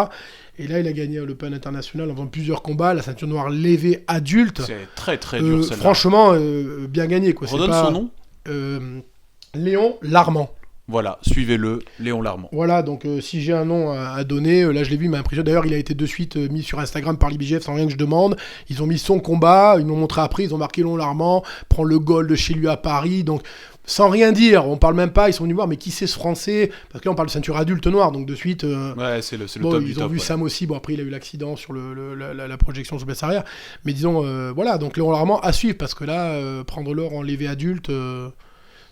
Et là, il a gagné le Pan international en faisant plusieurs combats, la ceinture noire levée adulte. C'est très très dur celle-là. Franchement, bien gagné. Quoi. Redonne son nom ? Léon Larmand. Voilà, suivez-le, Léon Larmand. Voilà, donc si j'ai un nom à donner, là je l'ai vu, il m'a impressionné. D'ailleurs, il a été de suite mis sur Instagram par l'IBGF sans rien que je demande. Ils ont mis son combat, ils m'ont montré après, ils ont marqué Léon Larmand, prend le goal de chez lui à Paris, donc sans rien dire, on parle même pas, ils sont venus voir, mais qui c'est ce Français? Parce que là on parle de ceinture adulte noire, donc de suite... Ouais, c'est le bon, top ils du ont top. vu Ouais. Sam aussi, bon après il a eu l'accident sur la projection sous baisse arrière, mais disons, voilà, donc Léon Larmand à suivre, parce que là, prendre l'or en lévé adulte...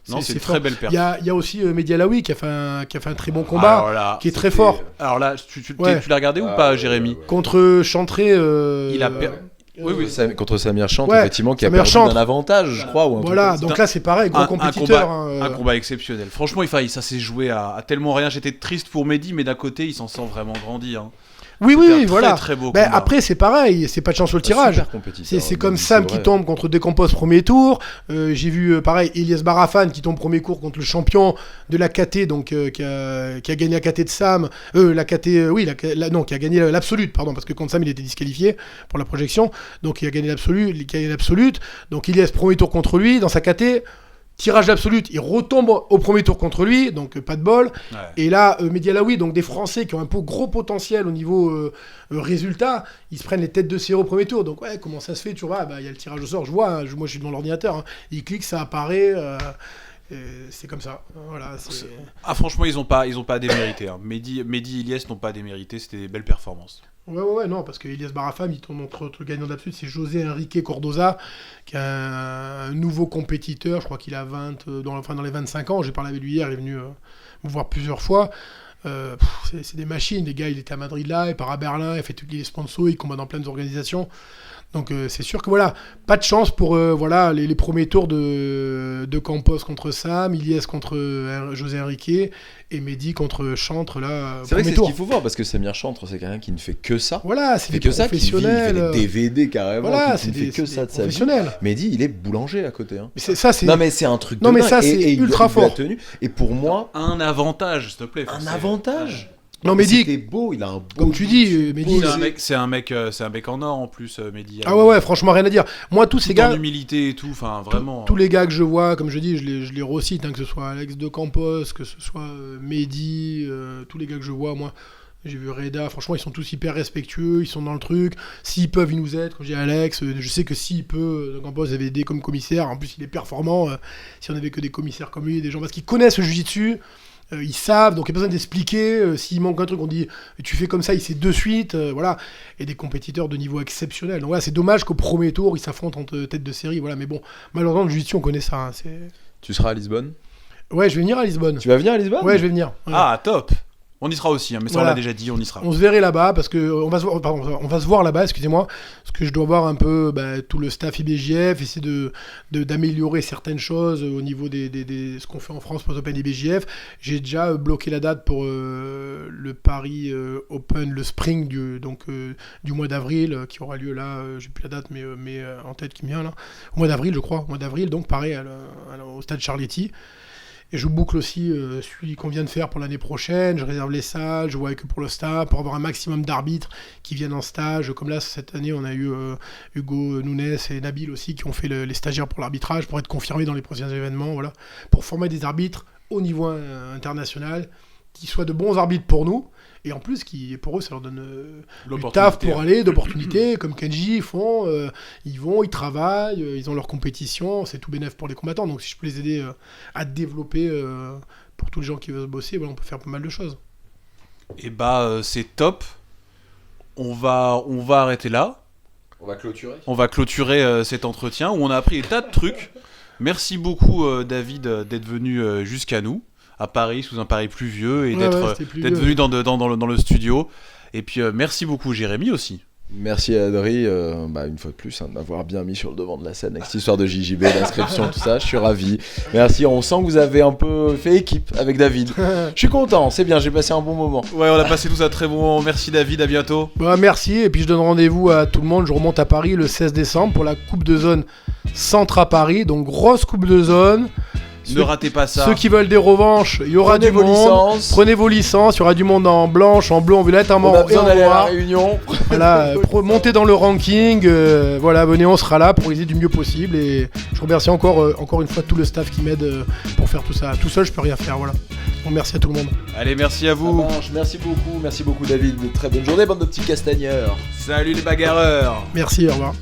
Non, c'est une fort. très belle perte. Il y a aussi Mehdi Alaoui qui a fait un très bon combat, Alors là, qui est très fort. Alors là, tu Ouais. l'as regardé ou pas, Jérémy? Contre Chantré. Il a perdu. Oui, oui. Contre Samir Chante, Ouais, effectivement, qui a Samir perdu Chante. d'un avantage, je crois. Ou un Voilà, truc comme donc là c'est pareil, gros compétiteur. Un combat exceptionnel. Franchement, ça s'est joué à tellement rien. J'étais triste pour Mehdi, mais d'un côté, il s'en sent vraiment grandi. Hein. Oui, C'était un voilà. très beau Ben, combat. après c'est pareil, c'est pas de chance sur le tirage. Super compétiteur, C'est comme Mehdi, Sam c'est qui vrai. tombe contre Décompose premier tour. J'ai vu pareil Elias Barafan qui tombe premier cours contre le champion de la KT, donc qui a gagné la KT de Sam. La KT, oui, non, qui a gagné l'absolute, pardon, parce que contre Sam il était disqualifié pour la projection. Donc il a gagné l'absolute. Donc Elias premier tour contre lui dans sa KT. Tirage d'absolute, il retombe au premier tour contre lui, donc pas de bol. Ouais. Et là, Mehdi Alaoui, donc des Français qui ont un peu gros potentiel au niveau résultat, ils se prennent les têtes de série au premier tour. Donc ouais, comment ça se fait, tu vois? Il y a le tirage au sort, je vois, hein, moi je suis devant l'ordinateur, hein. Il clique, ça apparaît, c'est comme ça. Voilà, Ah, franchement, ils ont pas démérité. Hein. Mehdi et Elias n'ont pas démérité. C'était des belles performances. Ouais, non, parce que Elias Barafam, il tombe entre le gagnant d'absolude, c'est José Enrique Cordoza, qui est un nouveau compétiteur, je crois qu'il a dans les 25 ans, j'ai parlé avec lui hier, il est venu me voir plusieurs fois. C'est des machines, les gars, il était à Madrid là, il part à Berlin, il fait tous les sponsors, il combat dans plein d'organisations. Donc c'est sûr que voilà, pas de chance pour les premiers tours de Campos contre Sam, Iliès contre José Enrique et Mehdi contre Chantre là. C'est vrai que premier c'est ce tour. qu'il faut voir, parce que Samir Chantre, c'est quelqu'un qui ne fait que ça. Voilà, c'est Il fait des que ça, qui vit, il fait professionnels. des DVD carrément, Voilà, qui ne fait que ça de sa vie. professionnels. Mehdi, il est boulanger à côté. Hein. Mais c'est Non mais c'est un truc de Non, mais dingue. ça, c'est Et il ultra il l'a fort. tenu. Et pour moi, Un avantage, s'il te plaît. un avantage. Non, Mehdi, C'était beau, il a un beau. comme tu dis, Mehdi. C'est un mec en or en plus, Mehdi. Ah ouais, franchement, rien à dire. Moi, tous ces Tout en gars, humilité et tout, enfin vraiment. tous les gars que je vois, comme je dis, je les recite, hein, que ce soit Alex de Campos, que ce soit Mehdi, tous les gars que je vois, moi, j'ai vu Reda, franchement, ils sont tous hyper respectueux, ils sont dans le truc. S'ils peuvent, ils nous aident. Quand j'ai Alex, je sais que s'il peut, de Campos avait aidé comme commissaire. En plus, il est performant. Si on avait que des commissaires comme lui, des gens parce qu'ils connaissent le jiu-jitsu. Ils savent, donc il n'y a pas besoin d'expliquer. S'il manque un truc, on dit tu fais comme ça, il sait de suite. Voilà. Et des compétiteurs de niveau exceptionnel. Donc voilà, c'est dommage qu'au premier tour, ils s'affrontent entre têtes de série. Voilà. Mais bon, malheureusement, le jiu-jitsu, on connaît ça. Hein, Tu seras à Lisbonne? ouais, je vais venir à Lisbonne. Tu vas venir à Lisbonne? Ouais, je vais venir. Ouais. Ah, top. On y sera aussi, hein, mais ça Voilà. on l'a déjà dit, on y sera. On se verrait là-bas parce que on va se voir là-bas, excusez-moi, parce que je dois voir un peu tout le staff IBJF, essayer d'améliorer certaines choses au niveau ce qu'on fait en France pour l'Open IBJF. J'ai déjà bloqué la date pour le Paris Open, le Spring du mois d'avril, qui aura lieu là, j'ai plus la date, mais en tête qui me vient là, au mois d'avril je crois, au mois d'avril, donc pareil au stade Charletti. Et je boucle aussi celui qu'on vient de faire pour l'année prochaine. Je réserve les salles, je vois avec eux pour le staff, pour avoir un maximum d'arbitres qui viennent en stage. Comme là, cette année, on a eu Hugo Nunes et Nabil aussi qui ont fait les stagiaires pour l'arbitrage, pour être confirmés dans les prochains événements. Voilà. Pour former des arbitres au niveau international, qui soient de bons arbitres pour nous. Et en plus, pour eux, ça leur donne du taf pour aller, d'opportunités, comme Kenji, ils font, ils vont, ils travaillent, ils ont leur compétition, c'est tout bénef pour les combattants. Donc si je peux les aider à développer pour tous les gens qui veulent bosser, voilà, on peut faire pas mal de choses. Et c'est top. On va arrêter là. On va clôturer. On va clôturer cet entretien où on a appris des tas de trucs. Merci beaucoup David d'être venu jusqu'à nous à Paris sous un Paris pluvieux et d'être venu dans le studio. Et puis merci beaucoup Jérémy aussi. Merci à Adri, une fois de plus, de m'avoir bien mis sur le devant de la scène avec cette histoire de JJB, d'inscription, tout ça. Je suis ravi. Merci, on sent que vous avez un peu fait équipe avec David. Je suis content, c'est bien, j'ai passé un bon moment. Ouais, on a passé tous un très bon moment. Merci David, à bientôt. Merci, et puis je donne rendez-vous à tout le monde. Je remonte à Paris le 16 décembre pour la Coupe de Zone Centre à Paris. Donc grosse Coupe de Zone. Ne ratez pas ça. Ceux qui veulent des revanches, il y aura Prenez du vos monde. licences. Prenez vos licences, il y aura du monde en blanche, en bleu, en violette, en On a marron et besoin en d'aller à la noir. réunion. Voilà, montez dans le ranking, voilà, venez, on sera là pour réaliser du mieux possible. Et je remercie encore une fois tout le staff qui m'aide pour faire tout ça. Tout seul, je peux rien faire, voilà. Donc merci à tout le monde. Allez, merci à vous. Merci beaucoup David. Une très bonne journée, bande de petits castagneurs. Salut les bagarreurs. Merci, au revoir.